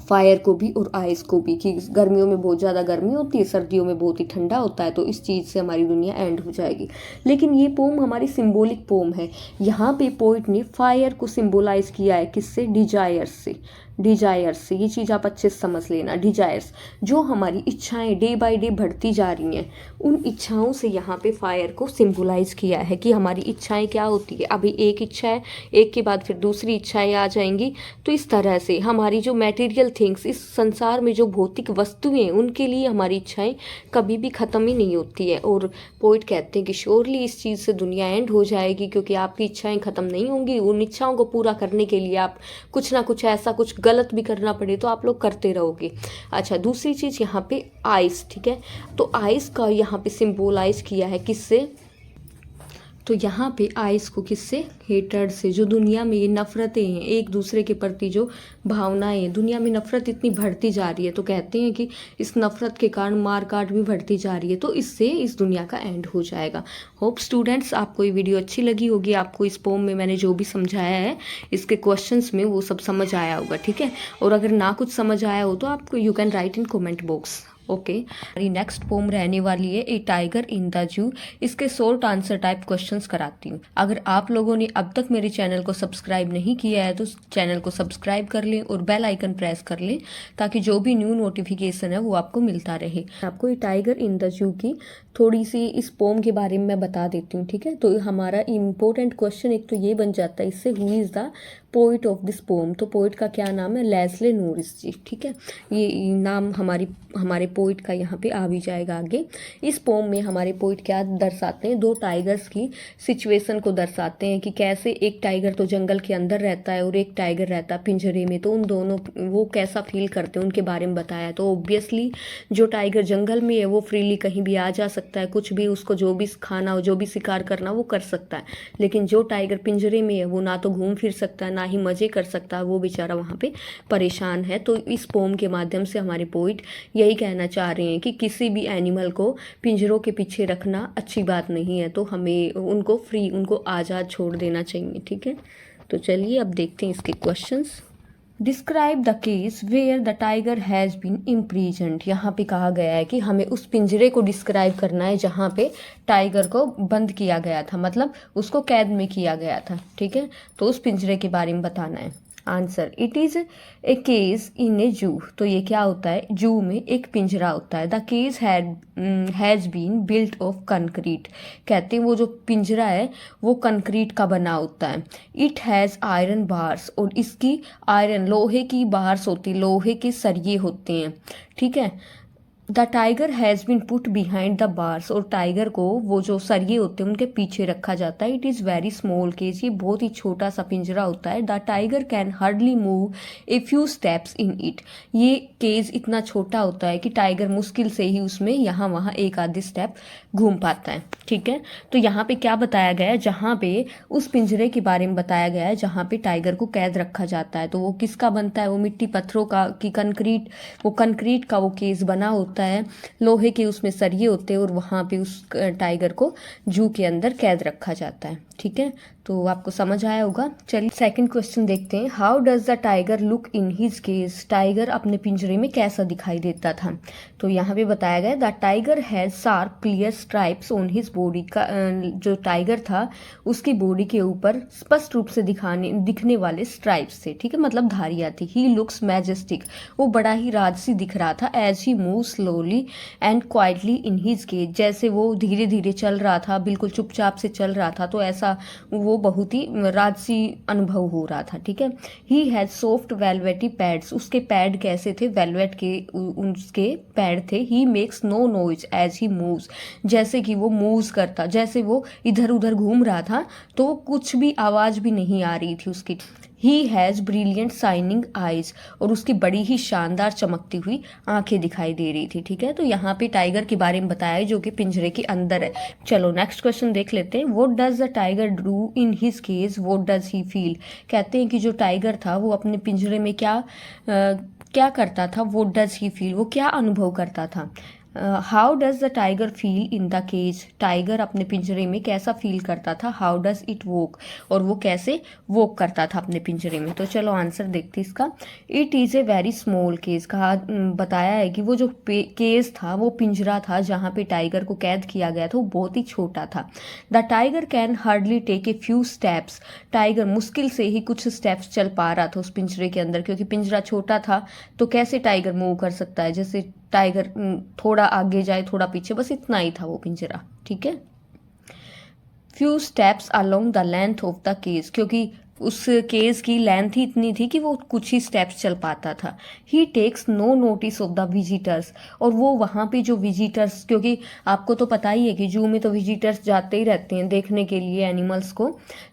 फायर को भी और आइस को भी, कि गर्मियों में बहुत ज़्यादा गर्मी होती है, सर्दियों में बहुत ही ठंडा होता है, तो इस चीज़ से हमारी दुनिया एंड हो जाएगी। लेकिन ये पोम हमारी सिंबॉलिक पोम है। यहाँ पे पोइट ने फायर को सिंबलाइज किया है किससे? डिजायर्स से। डिजायर्स से, ये चीज़ आप अच्छे से समझ लेना। डिजायर्स जो हमारी इच्छाएं डे बाय डे बढ़ती जा रही हैं, उन इच्छाओं से यहाँ पे फायर को सिंबलाइज किया है कि हमारी इच्छाएं क्या होती है। अभी एक इच्छा है, एक के बाद फिर दूसरी इच्छाएं आ जाएंगी। तो इस तरह से हमारी जो मटेरियल थिंग्स, इस संसार में जो भौतिक वस्तुएं हैं, उनके लिए हमारी इच्छाएं कभी भी ख़त्म ही नहीं होती है। और पोइट कहते हैं कि श्योरली इस चीज़ से दुनिया एंड हो जाएगी, क्योंकि आपकी इच्छाएं ख़त्म नहीं होंगी। उन इच्छाओं को पूरा करने के लिए आप कुछ ना कुछ ऐसा कुछ गलत भी करना पड़े तो आप लोग करते रहोगे। अच्छा, दूसरी चीज़ यहाँ पे आइस, ठीक है। तो आइस का यहाँ पे सिंबलाइज किया है किससे? तो यहाँ पे आइस को किससे, हेटर्ड से, जो दुनिया में ये नफ़रतें हैं, एक दूसरे के प्रति जो भावनाएं हैं, दुनिया में नफ़रत इतनी बढ़ती जा रही है, तो कहते हैं कि इस नफ़रत के कारण मार काट भी बढ़ती जा रही है, तो इससे इस दुनिया का एंड हो जाएगा। होप स्टूडेंट्स आपको ये वीडियो अच्छी लगी होगी, आपको इस पोम में मैंने जो भी समझाया है इसके क्वेश्चंस में वो सब समझ आया होगा, ठीक है। और अगर ना कुछ समझ आया हो तो आप you can write in comment box. Okay, हमारी नेक्स्ट पोम रहने वाली है ए टाइगर इन द जू। इसके शॉर्ट आंसर टाइप क्वेश्चंस कराती हूँ। अगर आप लोगों ने अब तक मेरे चैनल को सब्सक्राइब नहीं किया है तो चैनल को सब्सक्राइब कर लें और बेल आइकन प्रेस कर लें, ताकि जो भी न्यू नोटिफिकेशन है वो आपको मिलता रहे। आपको ए टाइगर इन द जू की थोड़ी सी इस पोम के बारे में मैं बता देती हूँ, ठीक है। तो हमारा इम्पोर्टेंट क्वेश्चन एक तो ये बन जाता है इससे, who is the poet of this pome. तो पोइट का क्या नाम है, लेस्ले नोरिस जी, ठीक है। ये नाम हमारे पोइट का यहाँ पे आ भी जाएगा आगे। इस पोम में हमारे पोइट क्या दर्शाते हैं, दो टाइगर्स की सिचुएशन को दर्शाते हैं कि कैसे एक टाइगर तो जंगल के अंदर रहता है और एक टाइगर रहता है पिंजरे में, तो उन दोनों वो कैसा फील करते हैं उनके बारे में बताया। तो ऑब्वियसली जो टाइगर जंगल में है वो फ्रीली कहीं भी आ जा सकता है, कुछ भी उसको जो भी खाना हो, जो भी शिकार करना वो कर सकता है। लेकिन जो टाइगर पिंजरे में है वो ना तो घूम फिर सकता है, ना ही मज़े कर सकता है, वो बेचारा वहाँ पे परेशान है। तो इस पोम के माध्यम से हमारे पोइट यही कहना चाह रहे हैं कि किसी भी एनिमल को पिंजरों के पीछे रखना अच्छी बात नहीं है, तो हमें उनको फ्री, उनको आज़ाद छोड़ देना चाहिए, ठीक है। तो चलिए अब देखते हैं इसके questions. Describe the cage where the tiger has been imprisoned. यहाँ पे कहा गया है कि हमें उस पिंजरे को डिस्क्राइब करना है जहाँ पे टाइगर को बंद किया गया था, मतलब उसको कैद में किया गया था, ठीक है। तो उस पिंजरे के बारे में बताना है। Answer, it is a cage in a zoo. तो ये क्या होता है, जू में एक पिंजरा होता है। The cage has been built of concrete. कहते हैं वो जो पिंजरा है वो कंक्रीट का बना होता है। इट हैज़ आयरन बार्स, और इसकी आयरन, लोहे की बार्स होती, लोहे के सरिये होते हैं, ठीक है। The tiger has been put behind the bars, और टाइगर को वो जो सरिये होते हैं उनके पीछे रखा जाता है। It is very small cage, ये बहुत ही छोटा सा पिंजरा होता है। The tiger can hardly move a few steps in it. ये केज इतना छोटा होता है कि टाइगर मुश्किल से ही उसमें यहाँ वहाँ एक आधे स्टेप घूम पाता है, ठीक है। तो यहाँ पे क्या बताया गया है, जहाँ पे उस पिंजरे के बारे में बताया गया है जहाँ पे टाइगर को कैद रखा जाता है। तो वो किसका बनता है, वो मिट्टी पत्थरों का, की कंक्रीट, वो कंक्रीट का वो केज बना होता है, लोहे के उसमें सरिये होते हैं, और वहाँ पे उस टाइगर को जू के अंदर कैद रखा जाता है, ठीक है। तो आपको समझ आया होगा। चलिए सेकंड क्वेश्चन देखते हैं। How does the tiger look in his cage. Tiger अपने पिंजरे में कैसा दिखाई देता था। तो यहाँ पे बताया गया the tiger has sharp clear stripes on his body. का जो टाइगर था उसकी बॉडी के ऊपर स्पष्ट रूप से दिखने वाले स्ट्राइप्स थे, ठीक है, मतलब धारियाँ थी। ही लुक्स मैजेस्टिक, वो बड़ा ही राजसी दिख रहा था। As he move slowly and quietly in his cage, जैसे वो धीरे धीरे चल रहा था, बिल्कुल चुपचाप से चल रहा था, तो ऐसा वो बहुत ही राजसी अनुभव हो रहा था, ठीक है। He has soft velvety pads, उसके पैड कैसे थे, वेलवेट के उसके पैड थे। He makes no noise as he moves, जैसे कि वो मूव्स करता, जैसे वो इधर उधर घूम रहा था तो कुछ भी आवाज़ भी नहीं आ रही थी उसकी। He has brilliant shining eyes, और उसकी बड़ी ही शानदार चमकती हुई आंखें दिखाई दे रही थी, ठीक है। तो यहाँ पे टाइगर के बारे में बताया है जो कि पिंजरे के अंदर है। चलो नेक्स्ट क्वेश्चन देख लेते हैं। What does the tiger do in his cage, what does he feel. कहते हैं कि जो टाइगर था वो अपने पिंजरे में क्या करता था, व्हाट डज ही फील, वो क्या अनुभव करता था। How does the tiger feel in the cage, tiger अपने पिंजरे में कैसा फील करता था। हाउ डज इट वॉक, और वो कैसे वॉक करता था अपने पिंजरे में। तो चलो आंसर देखते इसका। It is a very small cage, कहा बताया है कि वो जो केज था, वो पिंजरा था जहाँ पे टाइगर को कैद किया गया था, वो बहुत ही छोटा था। The tiger can hardly take a few steps, tiger मुश्किल से ही कुछ स्टेप्स चल पा रहा था उस पिंजरे के अंदर, क्योंकि पिंजरा छोटा था तो कैसे टाइगर मूव कर सकता है, जैसे टाइगर थोड़ा आगे जाए थोड़ा पीछे, बस इतना ही था वो पिंजरा, ठीक है। Few steps along the length of the cage, क्योंकि उस केज की लेंथ ही इतनी थी कि वो कुछ ही स्टेप्स चल पाता था। He takes no notice of the visitors, और वो वहाँ पे जो विजिटर्स, क्योंकि आपको तो पता ही है कि जू में तो विजिटर्स जाते ही रहते हैं देखने के लिए एनिमल्स को,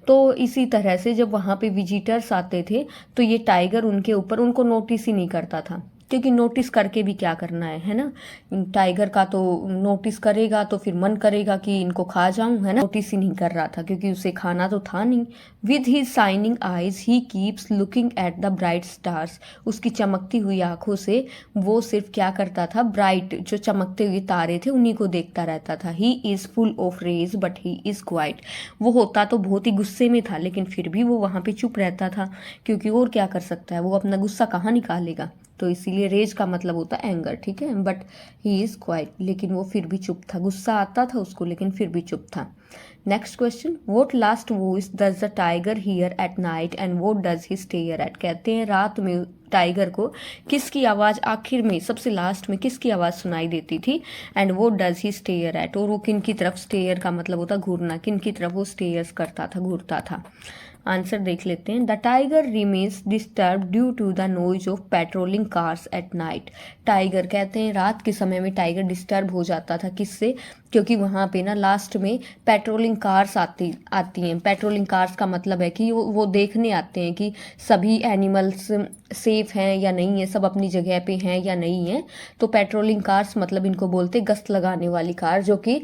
तो इसी तरह से जब वहाँ पे विजिटर्स आते थे तो ये टाइगर उनके ऊपर, उनको नोटिस ही नहीं करता था। क्योंकि नोटिस करके भी क्या करना है ना। टाइगर का तो नोटिस करेगा तो फिर मन करेगा कि इनको खा जाऊं, है ना। नोटिस ही नहीं कर रहा था क्योंकि उसे खाना तो था नहीं। With his shining eyes he keeps looking at the bright stars, उसकी चमकती हुई आंखों से वो सिर्फ क्या करता था, ब्राइट जो चमकते हुए तारे थे उन्हीं को देखता रहता था। He is full of rage but he is quiet, वो होता तो बहुत ही गुस्से में था लेकिन फिर भी वो वहां पे चुप रहता था, क्योंकि और क्या कर सकता है, वो अपना गुस्सा कहाँ निकालेगा। तो इसीलिए रेज का मतलब होता है एंगर, ठीक है। बट ही इज क्वाइट, लेकिन वो फिर भी चुप था, गुस्सा आता था उसको लेकिन फिर भी चुप था। Next question, what last voice does the tiger here at night and what does he stare eight. कहते हैं रात में टाइगर को किसकी आवाज़, आखिर में सबसे लास्ट में किसकी आवाज़ सुनाई देती थी, एंड वो डज ही स्टेयर एट, और वो किन की तरफ, स्टेयर का मतलब होता घूरना, किन की तरफ वो स्टेयर्स करता था, घूरता था। आंसर देख लेते हैं। The tiger remains disturb due to the noise of patrolling cars at night. Tiger कहते हैं रात के समय में टाइगर डिस्टर्ब हो जाता था, किससे, क्योंकि वहाँ पे ना लास्ट में पेट्रोलिंग कार्स आती हैं। पेट्रोलिंग कार्स का मतलब है कि वो देखने आते हैं कि सभी एनिमल्स सेफ हैं या नहीं है, सब अपनी जगह पे हैं या नहीं है। तो पेट्रोलिंग कार्स मतलब इनको बोलते गश्त लगाने वाली कार, जो कि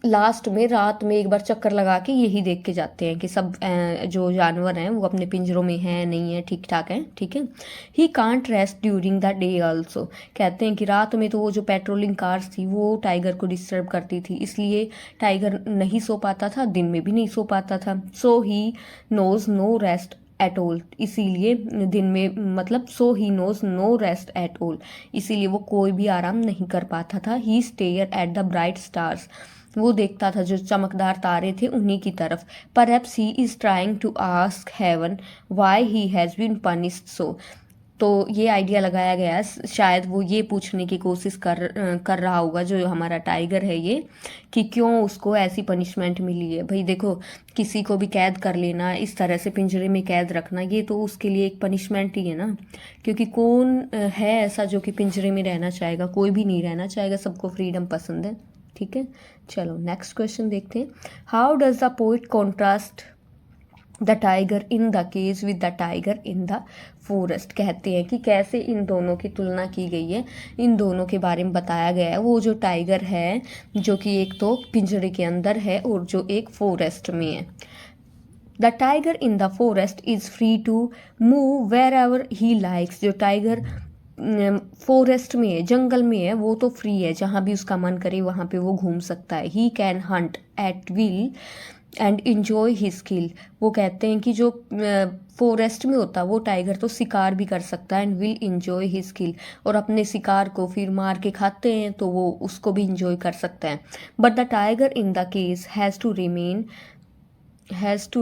लास्ट में रात में एक बार चक्कर लगा के यही देख के जाते हैं कि सब जो जानवर हैं वो अपने पिंजरों में हैं नहीं है, ठीक ठाक हैं, ठीक है। He can't rest during the day also, कहते हैं कि रात में तो वो जो पेट्रोलिंग कार्स थी वो टाइगर को डिस्टर्ब करती थी, इसलिए टाइगर नहीं सो पाता था, दिन में भी नहीं सो पाता था। So he knows no rest at all, इसीलिए दिन में मतलब so he knows no rest at all, इसीलिए वो कोई भी आराम नहीं कर पाता था। He stare at the bright stars, वो देखता था जो चमकदार तारे थे उन्हीं की तरफ। Perhaps he is trying to ask heaven why he has been punished so, तो ये आइडिया लगाया गया है, शायद वो ये पूछने की कोशिश कर रहा होगा जो हमारा टाइगर है ये, कि क्यों उसको ऐसी पनिशमेंट मिली है। भाई देखो, किसी को भी कैद कर लेना, इस तरह से पिंजरे में कैद रखना, ये तो उसके लिए एक पनिशमेंट ही है ना, क्योंकि कौन है ऐसा जो कि पिंजरे में रहना चाहेगा, कोई भी नहीं रहना चाहेगा, सबको फ्रीडम पसंद है, ठीक है। चलो नेक्स्ट क्वेश्चन देखते हैं। How does the poet contrast the tiger in the cage with the tiger in the forest, कहते हैं कि कैसे इन दोनों की तुलना की गई है, इन दोनों के बारे में बताया गया है। वो जो टाइगर है जो कि एक तो पिंजरे के अंदर है और जो एक फॉरेस्ट में है। The tiger in the forest is free to move wherever he likes, जो टाइगर फॉरेस्ट में है, जंगल में है, वो तो फ्री है, जहाँ भी उसका मन करे वहाँ पे वो घूम सकता है। He can hunt at will and enjoy his skill, वो कहते हैं कि जो फॉरेस्ट में होता है वो टाइगर तो शिकार भी कर सकता है, and will enjoy his skill, और अपने शिकार को फिर मार के खाते हैं तो वो उसको भी इंजॉय कर सकता है। But the tiger in the cage has to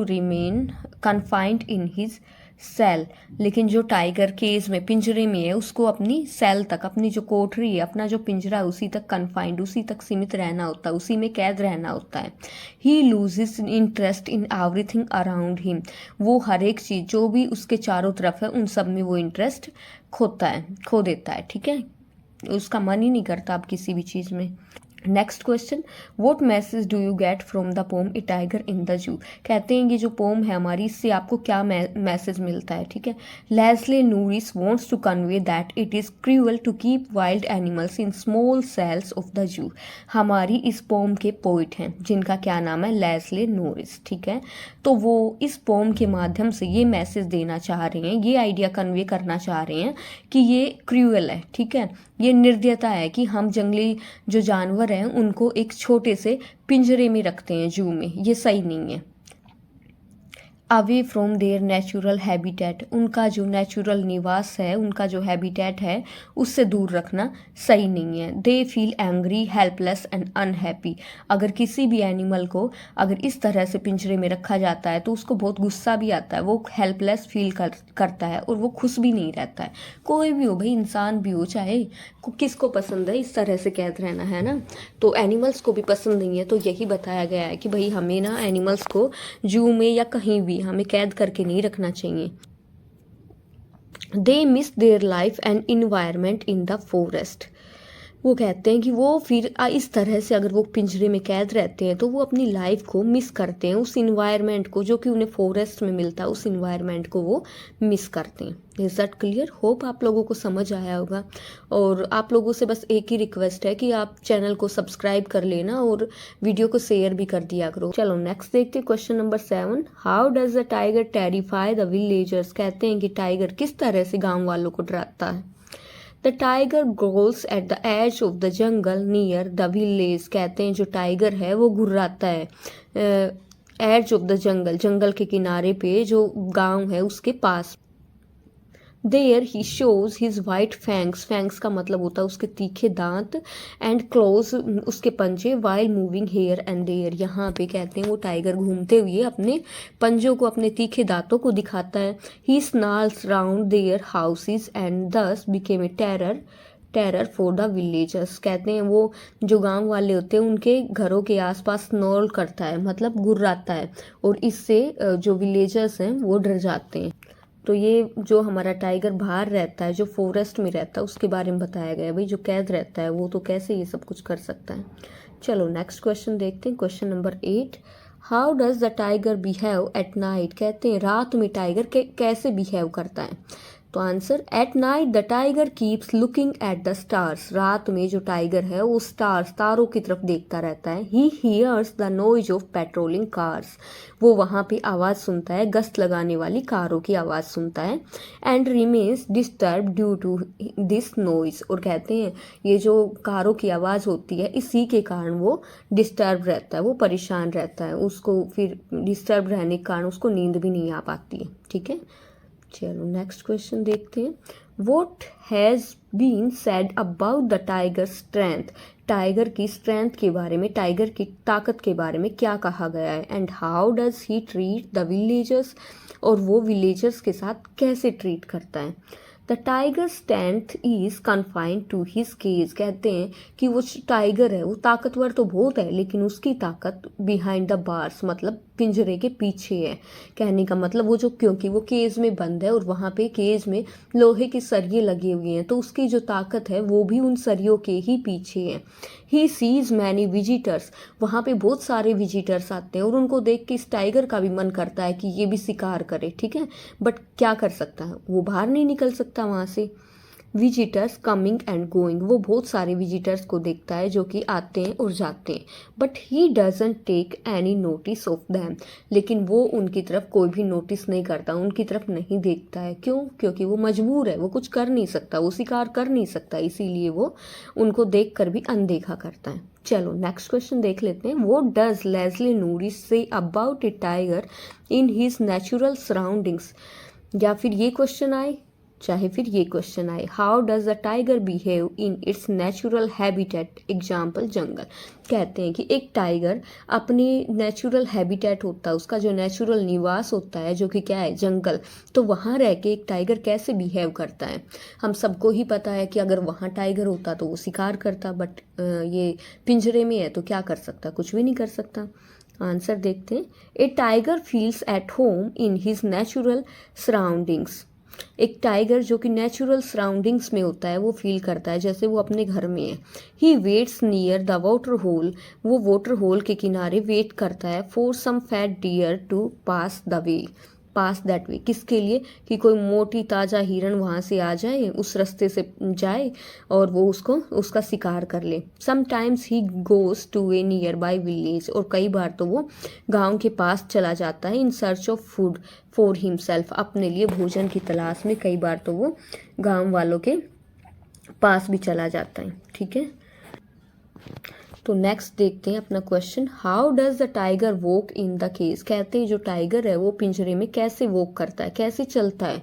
remain confined in his cell, लेकिन जो टाइगर केज में पिंजरे में है उसको अपनी सेल तक, अपनी जो कोठरी है, अपना जो पिंजरा है उसी तक कन्फाइंड, उसी तक सीमित रहना होता है, उसी में कैद रहना होता है। ही loses interest in everything around him, वो हर एक चीज़ जो भी उसके चारों तरफ है उन सब में वो इंटरेस्ट खो देता है, ठीक है, उसका मन ही नहीं करता अब किसी भी चीज़ में। Next question, what message do you get from the pome A tiger in the zoo, कहते हैं ये जो पोम है हमारी, इससे आपको क्या मैसेज मिलता है, ठीक है। Leslie Norris wants to convey that it is cruel to keep wild animals in small cells of the zoo, हमारी इस पोम के पोइट हैं जिनका क्या नाम है, लेस्ले नूरिस, ठीक है। तो वो इस पोम के माध्यम से ये मैसेज देना चाह रहे हैं, ये आइडिया कन्वे करना चाह रहे हैं कि ये क्रूअल है, ठीक है, ये निर्दयता है कि हम जंगली जो जानवर हैं उनको एक छोटे से पिंजरे में रखते हैं जू में, ये सही नहीं है। Away from there natural habitat, उनका जो नेचुरल निवास है, उनका जो हैबिटेट है उससे दूर रखना सही नहीं है। They feel angry, helpless and unhappy, अगर किसी भी एनिमल को अगर इस तरह से पिंजरे में रखा जाता है तो उसको बहुत गुस्सा भी आता है, वो हेल्पलेस फील करता है और वो खुश भी नहीं रहता है। कोई भी हो भाई, इंसान भी हो, चाहे किसको पसंद है इस तरह से कैद रहना, है ना। तो एनिमल्स को भी पसंद नहीं है, तो यही बताया गया है कि भाई हमें ना एनिमल्स को जू में या कहीं भी हमें कैद करके नहीं रखना चाहिए। They miss their life and environment in the forest, वो कहते हैं कि वो फिर इस तरह से अगर वो पिंजरे में कैद रहते हैं तो वो अपनी लाइफ को मिस करते हैं, उस इन्वायरमेंट को जो कि उन्हें फॉरेस्ट में मिलता है, उस इन्वायरमेंट को वो मिस करते हैं। Is that clear? होप आप लोगों को समझ आया होगा। और आप लोगों से बस एक ही रिक्वेस्ट है कि आप चैनल को सब्सक्राइब कर लेना और वीडियो को शेयर भी कर दिया करो। चलो नेक्स्ट देखते हैं question number 7। How does the tiger terrify the villagers? कहते हैं कि टाइगर किस तरह से गाँव वालों को डराता है। The tiger growls at the edge of the jungle near the village. कहते हैं जो टाइगर है वो घुर्राता है एज ऑफ द जंगल, जंगल के किनारे पे जो गांव है उसके पास। There he shows his white fangs, fangs का मतलब होता है उसके तीखे दांत, एंड क्लोज उसके पंजे, while moving here and there. यहाँ पे कहते हैं वो टाइगर घूमते हुए अपने पंजों को, अपने तीखे दांतों को दिखाता है। ही स्नार्ल्स राउंड देयर हाउसेज एंड दस became a terror for the villagers. कहते हैं वो जो गांव वाले होते हैं उनके घरों के आसपास स्नॉर्ल करता है, मतलब गुर्राता है, और इससे जो विलेजर्स हैं वो डर जाते हैं। तो ये जो हमारा टाइगर बाहर रहता है, जो फॉरेस्ट में रहता है, उसके बारे में बताया गया है। भाई जो कैद रहता है वो तो कैसे ये सब कुछ कर सकता है। चलो नेक्स्ट क्वेश्चन देखते हैं, question number 8। How does the tiger behave at night? कहते हैं रात में टाइगर कैसे बिहेव करता है। तो answer, at night the tiger keeps looking at the stars. रात में जो टाइगर है वो स्टार्स, तारों की तरफ देखता रहता है। He hears the noise of patrolling cars. वो वहाँ पे आवाज़ सुनता है, गश्त लगाने वाली कारों की आवाज़ सुनता है। And remains disturb due to this noise. और कहते हैं ये जो कारों की आवाज़ होती है इसी के कारण वो डिस्टर्ब रहता है, वो परेशान रहता है, उसको फिर डिस्टर्ब रहने के कारण उसको नींद भी नहीं आ पाती है। ठीक है, चलो नेक्स्ट क्वेश्चन देखते हैं। What has been said about the tiger strength? Tiger की स्ट्रेंथ के बारे में, टाइगर की ताकत के बारे में क्या कहा गया है। And how does he treat the villagers? और वो विलेजर्स के साथ कैसे ट्रीट करता है। The tiger strength is confined to his cage. कहते हैं कि वो टाइगर है वो ताकतवर तो बहुत है लेकिन उसकी ताकत बिहाइंड द बार्स, मतलब पिंजरे के पीछे है। कहने का मतलब वो जो, क्योंकि वो केज में बंद है और वहाँ पे केज में लोहे के सरिये लगे हुए हैं तो उसकी जो ताकत है वो भी उन सरियों के ही पीछे है। He sees many visitors. वहाँ पे बहुत सारे विजिटर्स आते हैं और उनको देख के इस टाइगर का भी मन करता है कि ये भी शिकार करे। ठीक है, बट क्या कर सकता है, वो बाहर नहीं निकल सकता वहाँ से। विजिटर्स कमिंग एंड गोइंग, वो बहुत सारे विजिटर्स को देखता है जो कि आते हैं और जाते हैं। But he doesn't take any notice of them. लेकिन वो उनकी तरफ कोई भी नोटिस नहीं करता, उनकी तरफ नहीं देखता है। क्यों? क्योंकि वो मजबूर है, वो कुछ कर नहीं सकता, वो शिकार कर नहीं सकता, इसीलिए वो उनको देख कर भी अनदेखा करता है। चलो नेक्स्ट क्वेश्चन देख लेते हैं। What does Leslie Norris say about a tiger in his natural surroundings? या फिर ये क्वेश्चन आए चाहे फिर ये क्वेश्चन आए, how does the tiger behave in its natural habitat, example जंगल। कहते हैं कि एक टाइगर अपनी नेचुरल हैबिटेट होता है, उसका जो नेचुरल निवास होता है जो कि क्या है, जंगल, तो वहाँ रह के एक टाइगर कैसे बिहेव करता है। हम सबको ही पता है कि अगर वहाँ टाइगर होता तो वो शिकार करता, बट ये पिंजरे में है तो क्या कर सकता, कुछ भी नहीं कर सकता। आंसर देखते हैं। A tiger feels at home in his natural surroundings. एक टाइगर जो कि नेचुरल सराउंडिंग्स में होता है वो फील करता है जैसे वो अपने घर में है। He waits near the water hole, वो वाटर होल के किनारे वेट करता है for some fat deer to pass the way, pass that way. किसके लिए? कि कोई मोटी ताज़ा हिरन वहाँ से आ जाए, उस रास्ते से जाए और वो उसका शिकार कर ले। Sometimes he goes to a nearby village, और कई बार तो वो गांव के पास चला जाता है in search of food for himself, अपने लिए भोजन की तलाश में कई बार तो वो गांव वालों के पास भी चला जाता है। ठीक है, तो नेक्स्ट देखते हैं अपना question. How does the tiger walk in the cage? कहते हैं जो टाइगर है वो पिंजरे में कैसे वॉक करता है, कैसे चलता है।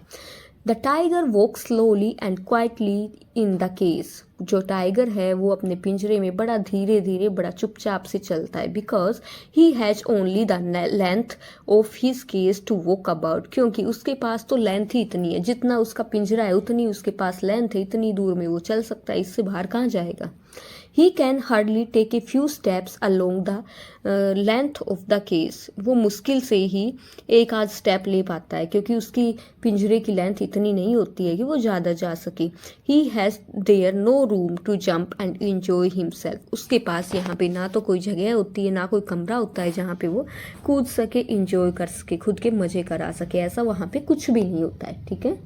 The tiger walk slowly and quietly in the cage. जो टाइगर है वो अपने पिंजरे में बड़ा धीरे धीरे, बड़ा चुपचाप से चलता है। Because he has only the length of his cage to walk about, क्योंकि उसके पास तो लेंथ ही इतनी है, जितना उसका पिंजरा है उतनी उसके पास लेंथ है, इतनी दूर में वो चल सकता है, इससे बाहर कहाँ जाएगा। He can hardly take a few steps along the length of the cage. वो मुश्किल से ही एक आध स्टेप ले पाता है क्योंकि उसकी पिंजरे की लेंथ इतनी नहीं होती है कि वो ज़्यादा जा सके। He has there no room to jump and enjoy himself. उसके पास यहाँ पे ना तो कोई जगह होती है, ना कोई कमरा होता है जहाँ पे वो कूद सके, इंजॉय कर सके, खुद के मज़े करा सके, ऐसा वहाँ पे कुछ भी नहीं होता है। ठीक है,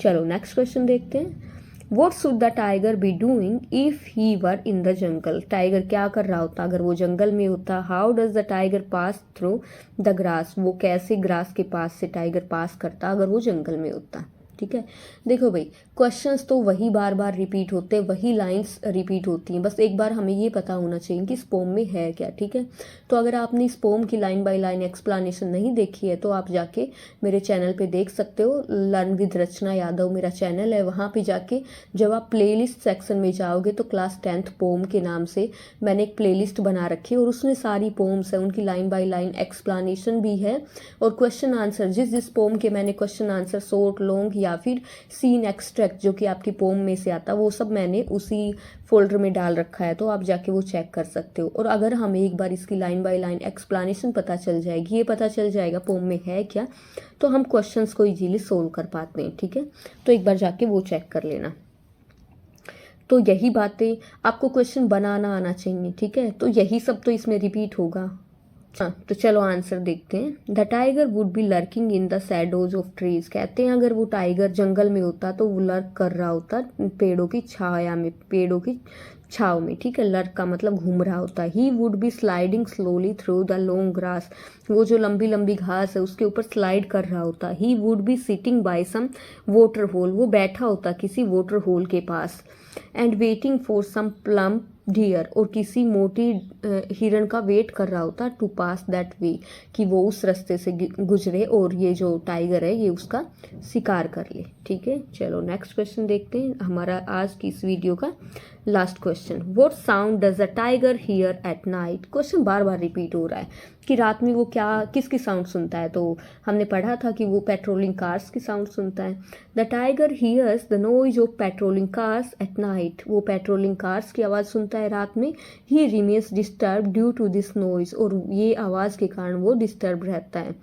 चलो नेक्स्ट क्वेश्चन देखते हैं। What should the tiger be doing if he were in the jungle. Tiger क्या कर रहा होता अगर वो जंगल में होता। How does the tiger pass through the grass. वो कैसे ग्रास के पास से टाइगर पास करता अगर वो जंगल में होता। ठीक है, देखो भाई क्वेश्चंस तो वही बार बार रिपीट होते हैं, वही लाइंस रिपीट होती हैं, बस एक बार हमें ये पता होना चाहिए कि इस पोम में है क्या। ठीक है, तो अगर आपने इस पोम की लाइन बाय लाइन एक्सप्लेनेशन नहीं देखी है तो आप जाके मेरे चैनल पे देख सकते हो। लर्न विद रचना यादव मेरा चैनल है, वहाँ पे जाके जब आप प्लेलिस्ट सेक्शन में जाओगे तो क्लास 10th पोम के नाम से मैंने एक प्लेलिस्ट बना रखी है और उसमें सारी पोम्स है, उनकी लाइन बाय लाइन एक्सप्लेनेशन भी है और क्वेश्चन आंसर जिस जिस पोम के मैंने क्वेश्चन आंसर शॉर्ट लॉन्ग या फिर सीन एक्सट्रैक्ट जो कि आपकी पोम में से आता वो सब मैंने उसी फोल्डर में डाल रखा है, तो आप जाके वो चेक कर सकते हो। और अगर हमें एक बार इसकी लाइन बाय लाइन एक्सप्लेनेशन पता चल जाएगी, ये पता चल जाएगा पोम में है क्या, तो हम क्वेश्चंस को इजीली सोल्व कर पाते हैं। ठीक है, तो एक बार जाके वो चेक कर लेना। तो यही बातें आपको क्वेश्चन बनाना आना चाहिए। ठीक है, तो यही सब तो इसमें रिपीट होगा। हाँ, तो चलो आंसर देखते हैं। The tiger would be lurking in the shadows of trees. कहते हैं अगर वो टाइगर जंगल में होता तो वो लर्क कर रहा होता पेड़ों की छाया में, पेड़ों की छाव में। ठीक है, लर्क का मतलब घूम रहा होता। He would B sliding slowly through the long grass. वो जो लंबी लंबी घास है उसके ऊपर स्लाइड कर रहा होता। He would be sitting by some water hole. वो बैठा होता किसी वाटर होल के पास। And waiting for some plump deer. और किसी मोटी हिरण का वेट कर रहा होता टू पास दैट वे, कि वो उस रास्ते से गुजरे और ये जो टाइगर है ये उसका शिकार कर ले। ठीक है, चलो नेक्स्ट क्वेश्चन देखते हैं, हमारा आज की इस वीडियो का last question. What sound does a tiger here at night. Question बार बार रिपीट हो रहा है कि रात में वो क्या किसकी साउंड सुनता है, तो हमने पढ़ा था कि वो पेट्रोलिंग कार्स की साउंड सुनता है। The tiger hears the noise of patrolling cars at night. वो पेट्रोलिंग कार्स की आवाज़ सुनता है रात में। He remains disturb due to this noise. और ये आवाज़ के कारण वो डिस्टर्ब रहता है।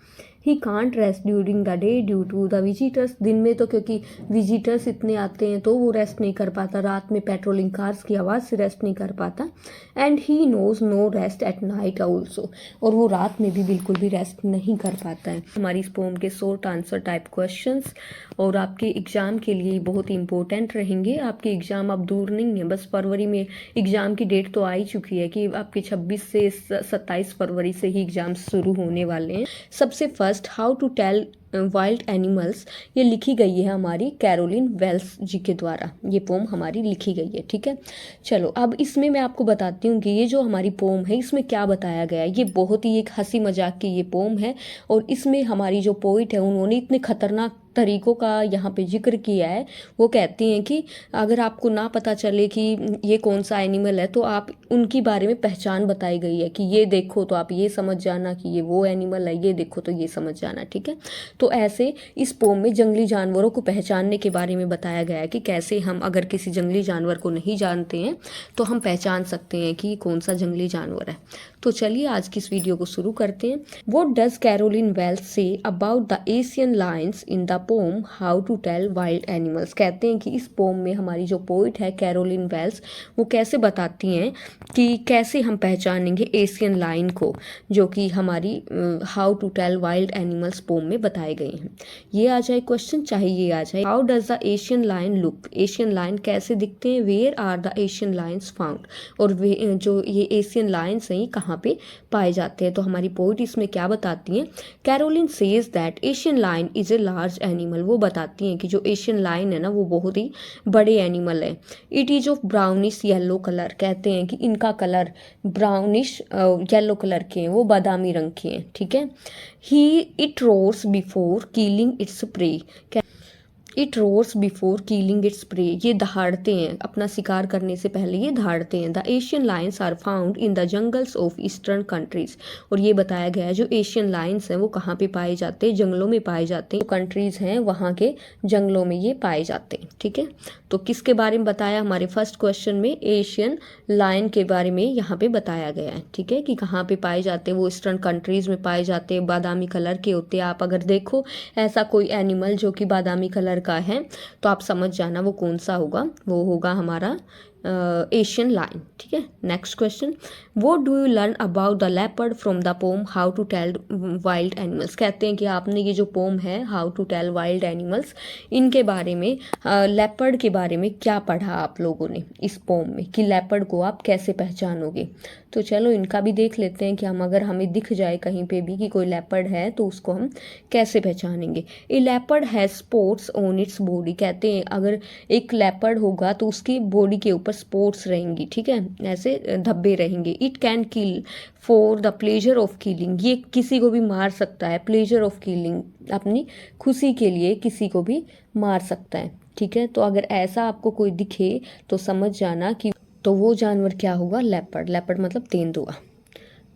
He can't rest during the day due to the visitors. दिन में तो क्योंकि विजिटर्स इतने आते हैं तो वो रेस्ट नहीं कर पाता, रात में पेट्रोलिंग कार्स की आवाज़ से रेस्ट नहीं कर पाता। And he knows no rest at night also. और वो रात में भी बिल्कुल भी रेस्ट नहीं कर पाता है। हमारी इस पोम के शॉर्ट आंसर टाइप क्वेश्चंस और आपके एग्ज़ाम के लिए बहुत इंपॉर्टेंट रहेंगे। आपके एग्ज़ाम अब दूर नहीं है, बस फरवरी में एग्ज़ाम की डेट तो आ ही चुकी है कि आपके 26 से 27 फरवरी से ही एग्ज़ाम शुरू होने वाले हैं। सबसे first how to tell wild animals, ये लिखी गई है हमारी कैरोलिन वेल्स जी के द्वारा। ये पोम हमारी लिखी गई है। ठीक है, चलो अब इसमें मैं आपको बताती हूँ कि ये जो हमारी पोम है इसमें क्या बताया गया है। ये बहुत ही एक हंसी मजाक की ये पोम है और इसमें हमारी जो पोइट है उन्होंने इतने खतरनाक तरीकों का यहाँ पे जिक्र किया है। वो कहती हैं कि अगर आपको ना पता चले कि ये कौन सा एनिमल है तो आप उनकी बारे में पहचान बताई गई है कि ये देखो तो आप ये समझ जाना कि ये वो एनिमल है, ये देखो तो ये समझ जाना। ठीक है, तो ऐसे इस पोम में जंगली जानवरों को पहचानने के बारे में बताया गया है कि कैसे हम अगर किसी जंगली जानवर को नहीं जानते हैं तो हम पहचान सकते हैं कि कौन सा जंगली जानवर है। तो चलिए आज की इस वीडियो को शुरू करते हैं। What does Carolyn Wells say about the Asian lions in the poem how to tell wild animals. कहते हैं कि इस पोम में हमारी जो पोइट है कैरोलिन वेल्स वो कैसे बताती हैं कि कैसे हम पहचानेंगे एशियन लायन को, जो कि हमारी how to tell wild animals poem में बताए गए हैं। ये आ जाए क्वेश्चन, चाहे ये आ जाए। How does the Asian lion look. Asian lion कैसे दिखते हैं। Where are the Asian lions found. और जो ये एशियन लायंस हैं कहाँ पे पाए जाते हैं। तो हमारी पोइट इसमें क्या बताती हैं। Carolyn says that Asian lion is a large animal. वो बताती हैं कि जो एशियन लायन है ना वो बहुत ही बड़े एनिमल है। It is of brownish yellow colour. कहते हैं कि इनका कलर ब्राउनिश येलो कलर के हैं, वो बादामी रंग के हैं। ठीक है, he it roars before killing its prey. It roars before killing its prey. ये दहाड़ते हैं, अपना शिकार करने से पहले ये दहाड़ते हैं। The Asian lions are found in the jungles of eastern countries. और ये बताया गया है जो एशियन लायंस हैं वो कहाँ पे पाए जाते हैं, जंगलों में पाए जाते हैं। कंट्रीज हैं वहाँ के जंगलों में ये पाए जाते हैं। ठीक है, तो किसके बारे में बताया, हमारे फर्स्ट क्वेश्चन में एशियन लायन के बारे में यहाँ पे बताया गया है। ठीक है, कि कहाँ पे पाए जाते हैं, वो ईस्टर्न कंट्रीज में पाए जाते हैं, बादामी कलर के होते हैं। आप अगर देखो ऐसा कोई एनिमल जो कि बादामी कलर का है तो आप समझ जाना वो कौन सा होगा, वो होगा हमारा एशियन लाइन। ठीक है, next question, what do you learn about the leopard from the poem how to tell wild animals. कहते हैं कि आपने ये जो पोम है how to tell wild animals, इनके बारे में लेपर्ड के बारे में क्या पढ़ा आप लोगों ने इस पोम में, कि लेपर्ड को आप कैसे पहचानोगे। तो चलो इनका भी देख लेते हैं कि हम अगर हमें दिख जाए कहीं पे भी कि कोई लेपर्ड है तो उसको हम कैसे पहचानेंगे। A leopard has spots on its body. कहते हैं अगर एक लेपर्ड होगा तो उसकी बॉडी के ऊपर स्पॉट्स रहेंगी, ठीक है, ऐसे धब्बे रहेंगे। It can kill for the pleasure of killing. ये किसी को भी मार सकता है, प्लेजर ऑफ किलिंग, अपनी खुशी के लिए किसी को भी मार सकता है। ठीक है, तो अगर ऐसा आपको कोई दिखे तो समझ जाना कि तो वो जानवर क्या होगा, लेपर्ड। लेपर्ड मतलब तेंदुआ।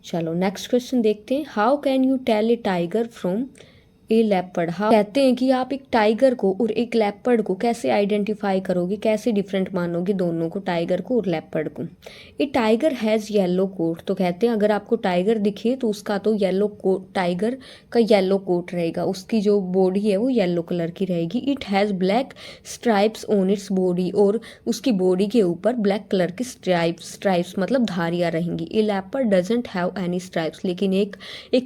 चलो नेक्स्ट क्वेश्चन देखते हैं, how can you tell a tiger from a leopard. हाँ, कहते हैं कि आप एक टाइगर को और एक लेपर्ड को कैसे आइडेंटिफाई करोगे, कैसे डिफरेंट मानोगे दोनों को, टाइगर को और लेपर्ड को। ए टाइगर हैज़ येलो कोट। तो कहते हैं अगर आपको टाइगर दिखे तो उसका तो येलो कोट, टाइगर का येलो कोट रहेगा, उसकी जो बॉडी है वो येलो कलर की रहेगी। It has black stripes on its body, और उसकी बॉडी के ऊपर ब्लैक कलर की स्ट्राइप्स मतलब धारियाँ रहेंगी। A leopard doesn't have any stripes. लेकिन एक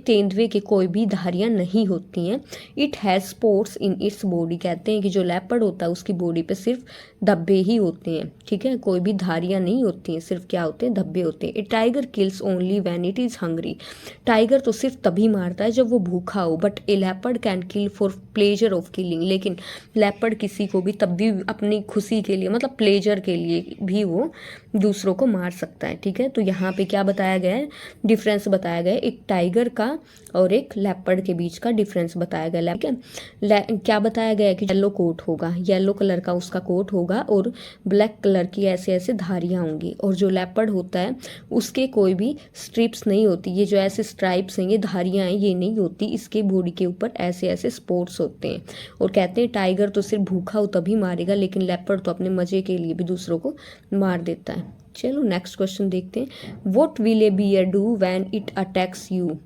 तेंदुए के कोई भी धारियाँ नहीं होती हैं। It has spots in its body. कहते हैं कि जो लेपर्ड होता है उसकी बॉडी पे सिर्फ धब्बे ही होते हैं, ठीक है, कोई भी धारियाँ नहीं होती हैं, सिर्फ क्या होते हैं, धब्बे होते हैं। A tiger kills only when it is hungry. Tiger तो सिर्फ तभी मारता है जब वो भूखा हो, but a leopard can kill for pleasure of killing. लेकिन लेपर्ड किसी को भी तब भी अपनी खुशी के लिए, मतलब प्लेजर के लिए भी वो दूसरों को मार सकता है। ठीक है, तो यहाँ पे क्या बताया गया है, डिफरेंस बताया गया है एक टाइगर का और एक लेपर्ड के बीच का डिफरेंस बताया गया। ठीक है, क्या बताया गया है कि येलो कोट होगा, येलो कलर का उसका कोट होगा और ब्लैक कलर की ऐसे ऐसे धारियाँ होंगी। और जो लेपर्ड होता है उसके कोई भी स्ट्रिप्स नहीं होती, ये जो ऐसे स्ट्राइप्स हैं, ये धारियाँ हैं, ये नहीं होती, इसके बॉडी के ऊपर ऐसे ऐसे स्पॉट्स होते हैं। और कहते हैं टाइगर तो सिर्फ भूखा हो तभी मारेगा, लेकिन लेपर्ड तो अपने मजे के लिए भी दूसरों को मार देता है। चलो नेक्स्ट क्वेश्चन देखते हैं, what will a bear do when it attacks you.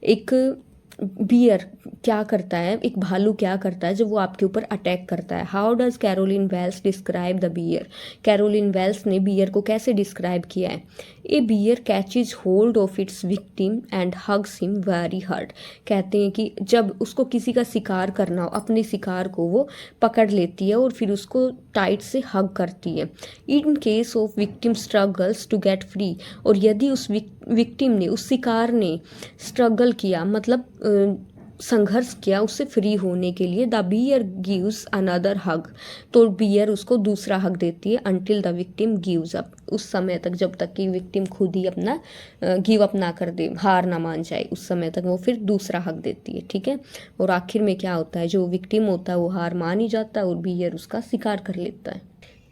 एक बियर क्या करता है, एक भालू क्या करता है जब वो आपके ऊपर अटैक करता है। How does Carolyn Wells describe the bear. Carolyn Wells ने बियर को कैसे डिस्क्राइब किया है। A bear catches hold of its victim and hugs him very hard. कहते हैं कि जब उसको किसी का शिकार करना हो, अपने शिकार को वो पकड़ लेती है और फिर उसको टाइट से हग करती है। In case of victim struggles to get free. और यदि उस विक्टिम ने, उस शिकार ने स्ट्रगल किया, मतलब संघर्ष किया उससे फ्री होने के लिए, द बियर गिव्स अनदर हग। तो बियर उसको दूसरा हग देती है, until the victim gives up. उस समय तक, जब तक कि विक्टिम खुद ही अपना गिव अप ना कर दे, हार ना मान जाए, उस समय तक वो फिर दूसरा हग देती है। ठीक है, और आखिर में क्या होता है, जो विक्टिम होता है वो हार मान ही जाता है और बियर उसका शिकार कर लेता है।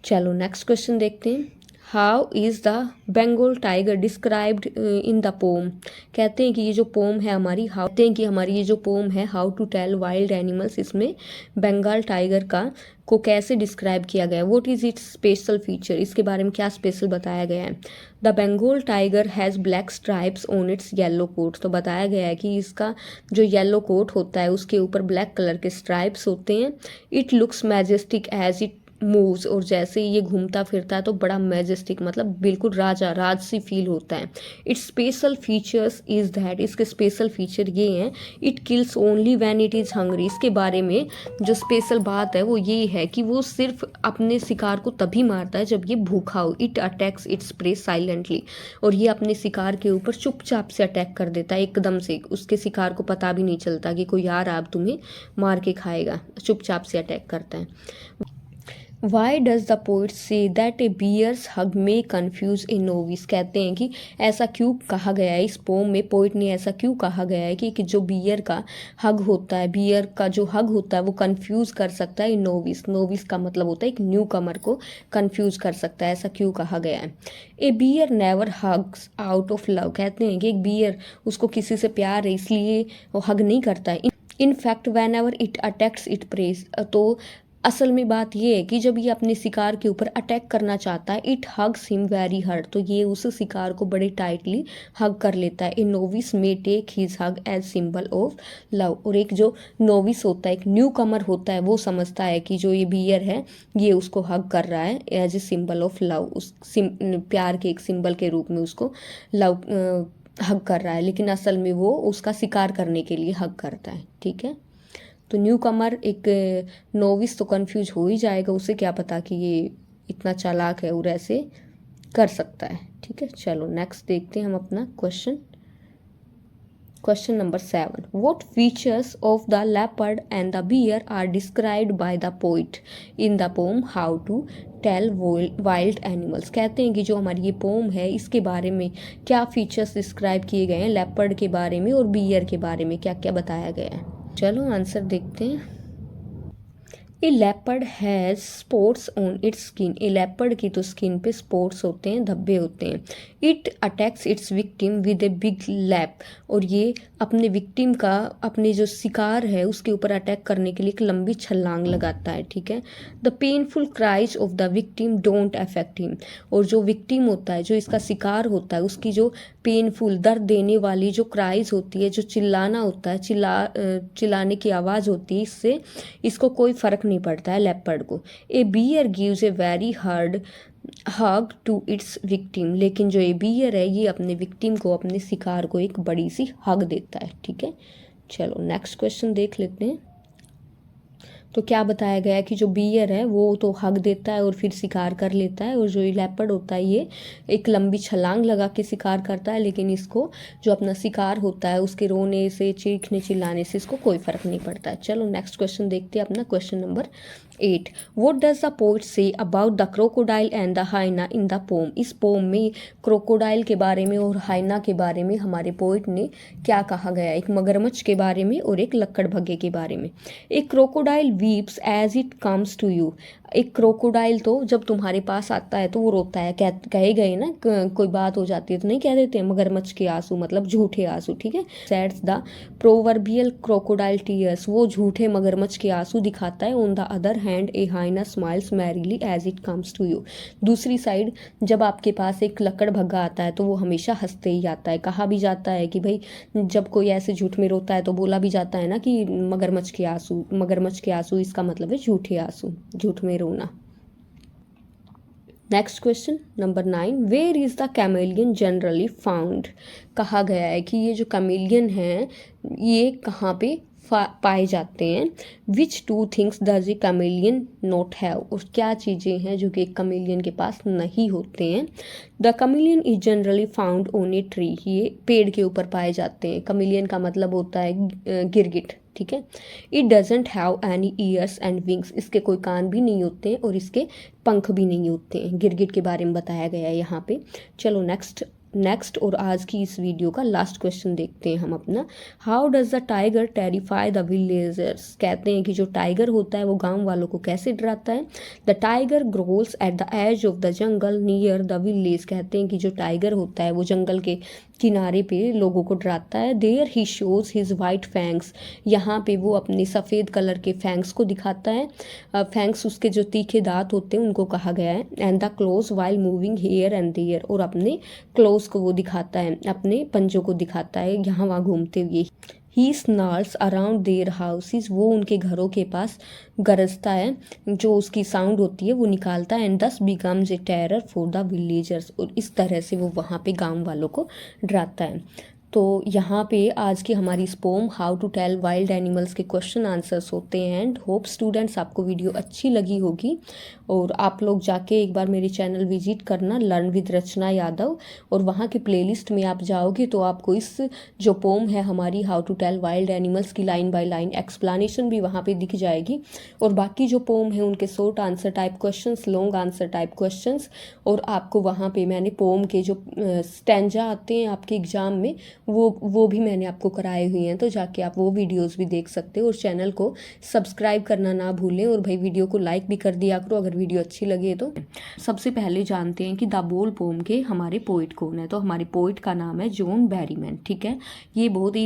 चलो नेक्स्ट क्वेश्चन देखते हैं, how is the Bengal tiger described in the poem. कहते हैं कि ये जो पोम है हमारी, कहते हैं कि हमारी ये जो पोम है how to tell wild animals, इसमें बंगाल टाइगर का को कैसे डिस्क्राइब किया गया है। What is its special feature, इसके बारे में क्या स्पेशल बताया गया है। The Bengal tiger has black stripes on its yellow coat. तो बताया गया है कि इसका जो येलो कोट होता है उसके ऊपर ब्लैक कलर के स्ट्राइप्स होते हैं। It looks majestic as it moves. और जैसे ये घूमता फिरता है तो बड़ा मैजेस्टिक, मतलब बिल्कुल राजा राजसी फील होता है। It's special features is that, इसके स्पेशल फीचर ये हैं, it kills only when it is hungry. इसके बारे में जो स्पेशल बात है वो ये है कि वो सिर्फ अपने शिकार को तभी मारता है जब ये भूखा हो। It attacks its prey silently. और ये अपने शिकार के ऊपर चुपचाप से अटैक कर देता है, एकदम से, उसके शिकार को पता भी नहीं चलता कि कोई आ रहा अब तुम्हें मार के खाएगा, चुपचाप से अटैक करता है। Why does the poet say that a bear's hug may confuse a novice. कहते हैं कि ऐसा क्यों कहा गया है, इस पोम में पोइट ने ऐसा क्यों कहा गया है कि जो बियर का हग होता है, बियर का जो हग होता है वो कन्फ्यूज कर सकता है नोविस। नोविस का मतलब होता है एक न्यू कमर को कन्फ्यूज कर सकता है, ऐसा क्यों कहा गया है। A bear never hugs out of love. कहते हैं कि एक बियर, उसको किसी से प्यार है इसलिए वो हग नहीं करता है। In fact van ever it attacks it praise, तो असल में बात ये है कि जब ये अपने शिकार के ऊपर अटैक करना चाहता है, it hugs him very hard, तो ये उस शिकार को बड़े टाइटली हग कर लेता है। A novice may take his hug as symbol of love, और एक जो नोविस होता है, एक न्यू कमर होता है, वो समझता है कि जो ये बियर है ये उसको हग कर रहा है as a symbol of love, उस प्यार के एक सिंबल के रूप में उसको लव हग कर रहा है, लेकिन असल में वो उसका शिकार करने के लिए हग करता है। ठीक है, तो न्यू कमर एक नोविस तो कंफ्यूज हो ही जाएगा, उसे क्या पता कि ये इतना चालाक है और ऐसे कर सकता है। ठीक है, चलो नेक्स्ट देखते हैं हम अपना question number 7। What features of the leopard and the bear are described by the poet in the poem How to Tell Wild Animals? कहते हैं कि जो हमारी ये पोम है इसके बारे में क्या फीचर्स डिस्क्राइब किए गए हैं, लेपर्ड के बारे में और बियर के बारे में क्या क्या बताया गया है। चलो आंसर देखते हैं। A leopard has spots on its skin, a leopard की तो स्किन पे स्पॉट्स होते हैं, धब्बे होते हैं। It attacks it's victim with a big lap, और ये अपने विक्टिम का, अपने जो शिकार है उसके ऊपर अटैक करने के लिए एक लंबी छलांग लगाता है। ठीक है, the painful cries of the victim don't affect him, और जो विक्टिम होता है, जो इसका शिकार होता है, उसकी जो पेनफुल, दर्द देने वाली जो क्राइज होती है, जो चिल्लाना होता है, चिल्लाने की आवाज़ होती है, इससे इसको कोई फ़र्क नहीं पड़ता है लेपर्ड को। A bear gives a very hard hug to its victim, लेकिन जो ये बियर है ये अपने विक्टिम को, अपने शिकार को एक बड़ी सी हग देता है। ठीक है, चलो नेक्स्ट क्वेश्चन देख लेते हैं। तो क्या बताया गया है कि जो बियर है वो तो हग देता है और फिर शिकार कर लेता है, और जो ये लेपर्ड होता है ये एक लंबी छलांग लगा के शिकार करता है, लेकिन इसको जो अपना शिकार होता है उसके रोने से, चीखने चिल्लाने से इसको कोई फर्क नहीं पड़ता है। चलो नेक्स्ट क्वेश्चन देखते हैं, अपना question number 8। What does the poet say about the crocodile and the hyena in the poem? इस पोम में क्रोकोडाइल के बारे में और हाइना के बारे में हमारे पोइट ने क्या कहा गया, एक मगरमच्छ के बारे में और एक लक्कड़भगे के बारे में। एक crocodile weeps as it comes to you, एक क्रोकोडाइल तो जब तुम्हारे पास आता है तो वो रोता है, कहे गए ना, कोई बात हो जाती है तो नहीं कह देते मगरमच्छ के आंसू, मतलब झूठे आंसू। ठीक है, sheds the proverbial crocodile tears, वो झूठे मगरमच्छ के आंसू दिखाता है। On the other hand a hyena smiles merrily as it comes to you, दूसरी साइड जब आपके पास एक लक्कड़भग्गा आता है तो वो हमेशा हंसते ही आता है। कहा भी जाता है कि भाई जब कोई ऐसे झूठ में रोता है तो बोला भी जाता है ना कि मगरमच्छ के आंसू, इसका मतलब है झूठे आंसू, झूठ में रोना। Next question number 9। Where is the chameleon generally found? कहा गया है कि ये जो कैमेलियन है ये कहाँ पे पाए जाते हैं। Which two things does a chameleon not have, और क्या चीज़ें हैं जो कि एक कैमेलियन के पास नहीं होते हैं। The chameleon is generally found on a tree, ये पेड़ के ऊपर पाए जाते हैं। कैमेलियन का मतलब होता है गिरगिट। ठीक है, it doesn't have any years and wings, इसके कोई कान भी नहीं होते हैं और इसके पंख भी नहीं होते हैं। गिरगिट के बारे में बताया गया है यहाँ पे। चलो नेक्स्ट और आज की इस वीडियो का लास्ट क्वेश्चन देखते हैं हम अपना। How does the tiger terrify the villagers? कहते हैं कि जो टाइगर होता है वो गांव वालों को कैसे डराता है। The tiger growls at the edge of the jungle near the village, कहते हैं कि जो टाइगर होता है वो जंगल के किनारे पे लोगों को डराता है। There he shows his white fangs, यहाँ पे वो अपने सफ़ेद कलर के फैंग्स को दिखाता है। फैंग्स उसके जो तीखे दांत होते हैं उनको कहा गया है। And the claws while moving here and there, और अपने क्लोज को वो दिखाता है, अपने पंजों को दिखाता है यहाँ वहाँ घूमते हुए। ही स्नार्स अराउंड देयर हाउसेस, वो उनके घरों के पास गरजता है, जो उसकी साउंड होती है वो निकालता है। एंड दस becomes a terror for the villagers, और इस तरह से वो वहाँ पे गांव वालों को डराता है। तो यहाँ पे आज की हमारी इस poem how to tell wild animals के क्वेश्चन आंसर्स होते हैं। एंड होप स्टूडेंट्स आपको वीडियो अच्छी लगी होगी, और आप लोग जाके एक बार मेरे चैनल विजिट करना, लर्न विद रचना यादव, और वहाँ के प्लेलिस्ट में आप जाओगे तो आपको इस जो पोम है हमारी how to tell wild animals की लाइन बाय लाइन एक्सप्लेनेशन भी वहाँ पे दिख जाएगी। और बाकी जो पोम है उनके short answer type questions, long answer type questions, और आपको वहाँ पे मैंने पोम के जो स्टैंजा आते हैं आपके एग्जाम में वो भी मैंने आपको कराए हुए हैं, तो जाके आप वो वीडियोस भी देख सकते हो। और चैनल को सब्सक्राइब करना ना भूलें, और भाई वीडियो को लाइक भी कर दिया करो अगर वीडियो अच्छी लगे तो। सबसे पहले जानते हैं कि द बोल पोम के हमारे पोइट कौन है। तो हमारे पोइट का नाम है जॉन बैरीमैन, ठीक है। ये बहुत ही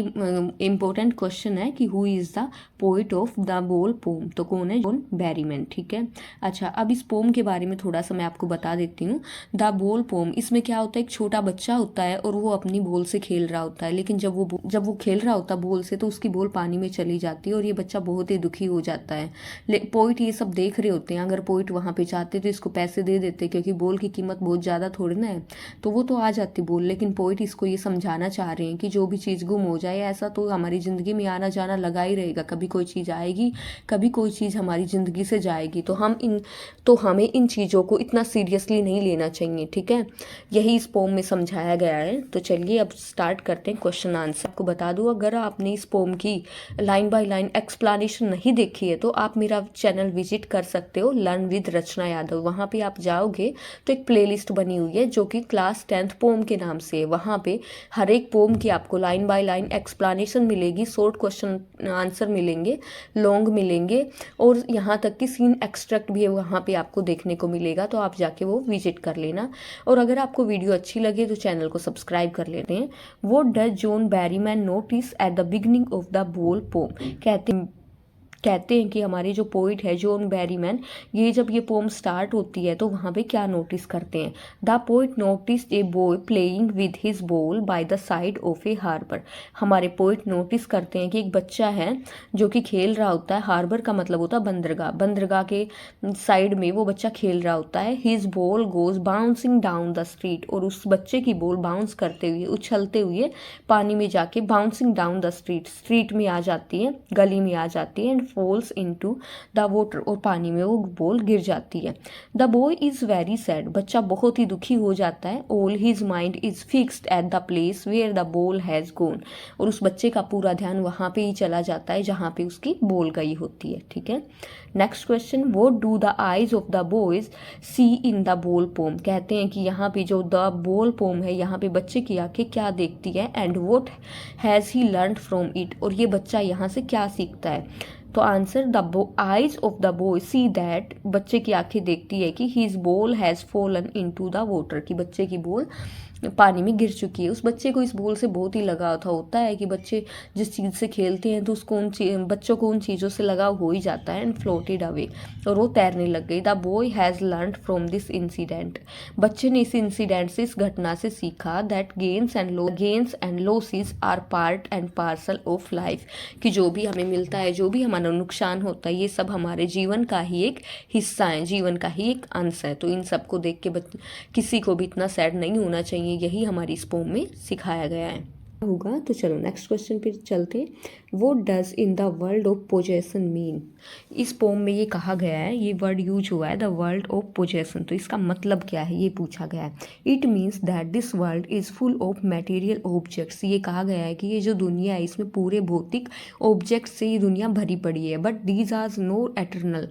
इम्पोर्टेंट क्वेश्चन है कि who is the poet of the बोल पोम, तो कौन है, जॉन बैरीमैन, ठीक है। अच्छा, अब इस पोम के बारे में थोड़ा सा मैं आपको बता देती हूँ। द बोल पोम, इसमें क्या होता है, एक छोटा बच्चा होता है और वो अपनी बॉल से खेल रहा होता है, लेकिन जब वो खेल रहा होता है बॉल से, तो उसकी बॉल पानी में चली जाती है और ये बच्चा बहुत ही दुखी हो जाता है। पोइट ये सब देख रहे होते हैं, अगर पोइट वहाँ पे चाहते तो इसको पैसे दे देते, क्योंकि बॉल की कीमत बहुत ज़्यादा थोड़ी ना है, तो वो तो आ जाती बॉल। लेकिन पोइट इसको ये समझाना चाह रहे हैं कि जो भी चीज़ गुम हो जाए, ऐसा तो हमारी ज़िंदगी में आना जाना लगा ही रहेगा, कभी कोई चीज़ आएगी, कभी कोई चीज़ हमारी ज़िंदगी से जाएगी, तो हमें इन चीज़ों को इतना सीरियसली नहीं लेना चाहिए, ठीक है। यही इस पोम में समझाया गया है। तो चलिए अब स्टार्ट करते हैं क्वेश्चन आंसर। आपको बता दूं, अगर आपने इस पोम की लाइन बाय लाइन एक्सप्लेनेशन नहीं देखी है तो आप मेरा चैनल विजिट कर सकते हो, लर्न विद रचना यादव। वहाँ पे आप जाओगे तो एक प्लेलिस्ट बनी हुई है जो कि क्लास 10th पोम के नाम से है। वहाँ पे हर एक पोम की आपको लाइन बाय लाइन एक्सप्लेनेशन मिलेगी, शॉर्ट क्वेश्चन आंसर मिलेंगे, लॉन्ग मिलेंगे, और यहाँ तक कि सीन एक्सट्रैक्ट भी वहाँ पे आपको देखने को मिलेगा। तो आप जाके वो विजिट कर लेना। और अगर आपको वीडियो अच्छी लगे तो चैनल को सब्सक्राइब कर लेते हैं। What does John Berryman notice at the beginning of the बोल पोम, कहते हैं कि हमारे जो पोइट है जॉन बैरीमैन, ये जब ये पोम स्टार्ट होती है तो वहाँ पे क्या नोटिस करते हैं। The poet notice a boy playing with his ball by the side of a harbour. हमारे पोइट नोटिस करते हैं कि एक बच्चा है जो कि खेल रहा होता है, हार्बर का मतलब होता है बंदरगाह, बंदरगाह के साइड में वो बच्चा खेल रहा होता है। His ball goes bouncing down the street, और उस बच्चे की बॉल बाउंस करते हुए, उछलते हुए पानी में जाके बाउंसिंग डाउन द स्ट्रीट में आ जाती है, गली में आ जाती है, and falls into the water, और पानी में वो बॉल गिर जाती है। The boy is very sad, बच्चा बहुत ही दुखी हो जाता है। All his mind is fixed at the place where the ball has gone, और उस बच्चे का पूरा ध्यान वहाँ पे ही चला जाता है जहाँ पे उसकी बॉल गई होती है, ठीक है। Next question, what do the eyes of the boy's see in the ball poem. कहते हैं कि यहाँ पे जो द बॉल पोम है, यहाँ पे बच्चे की आंखें क्या देखती है, and what has he learned from it, और ये बच्चा यहाँ से क्या सीखता है। तो answer, the eyes of the boy see that, बच्चे की आंखें देखती है कि his ball has fallen into the water, कि बच्चे की बॉल पानी में गिर चुकी है। उस बच्चे को इस बॉल से बहुत ही लगाव था। होता है कि बच्चे जिस चीज़ से खेलते हैं तो उसको बच्चों को उन चीज़ों से लगाव हो ही जाता है, एंड फ्लोटेड अवे, और वो तैरने लग गई। The boy has learned from this incident, बच्चे ने इस इंसिडेंट से, इस घटना से सीखा, that gains and losses are part and parcel of life, कि जो भी हमें मिलता है, जो भी हमारा नुकसान होता है, ये सब हमारे जीवन का ही एक हिस्सा है, जीवन का ही एक अंश है। तो इन सब को देख के किसी को भी इतना सैड नहीं होना चाहिए, यही हमारी इस पोम में सिखाया गया है होगा। तो चलो नेक्स्ट क्वेश्चन पे चलते हैं। What does in the world of possession mean. इस पोम में ये कहा गया है, ये वर्ड यूज हुआ है, द वर्ल्ड ऑफ पोजेशन, तो इसका मतलब क्या है ये पूछा गया है। It means that this world is full of material objects, ये कहा गया है कि ये जो दुनिया है इसमें पूरे भौतिक ऑब्जेक्ट से ये दुनिया भरी पड़ी है। But these are no eternal,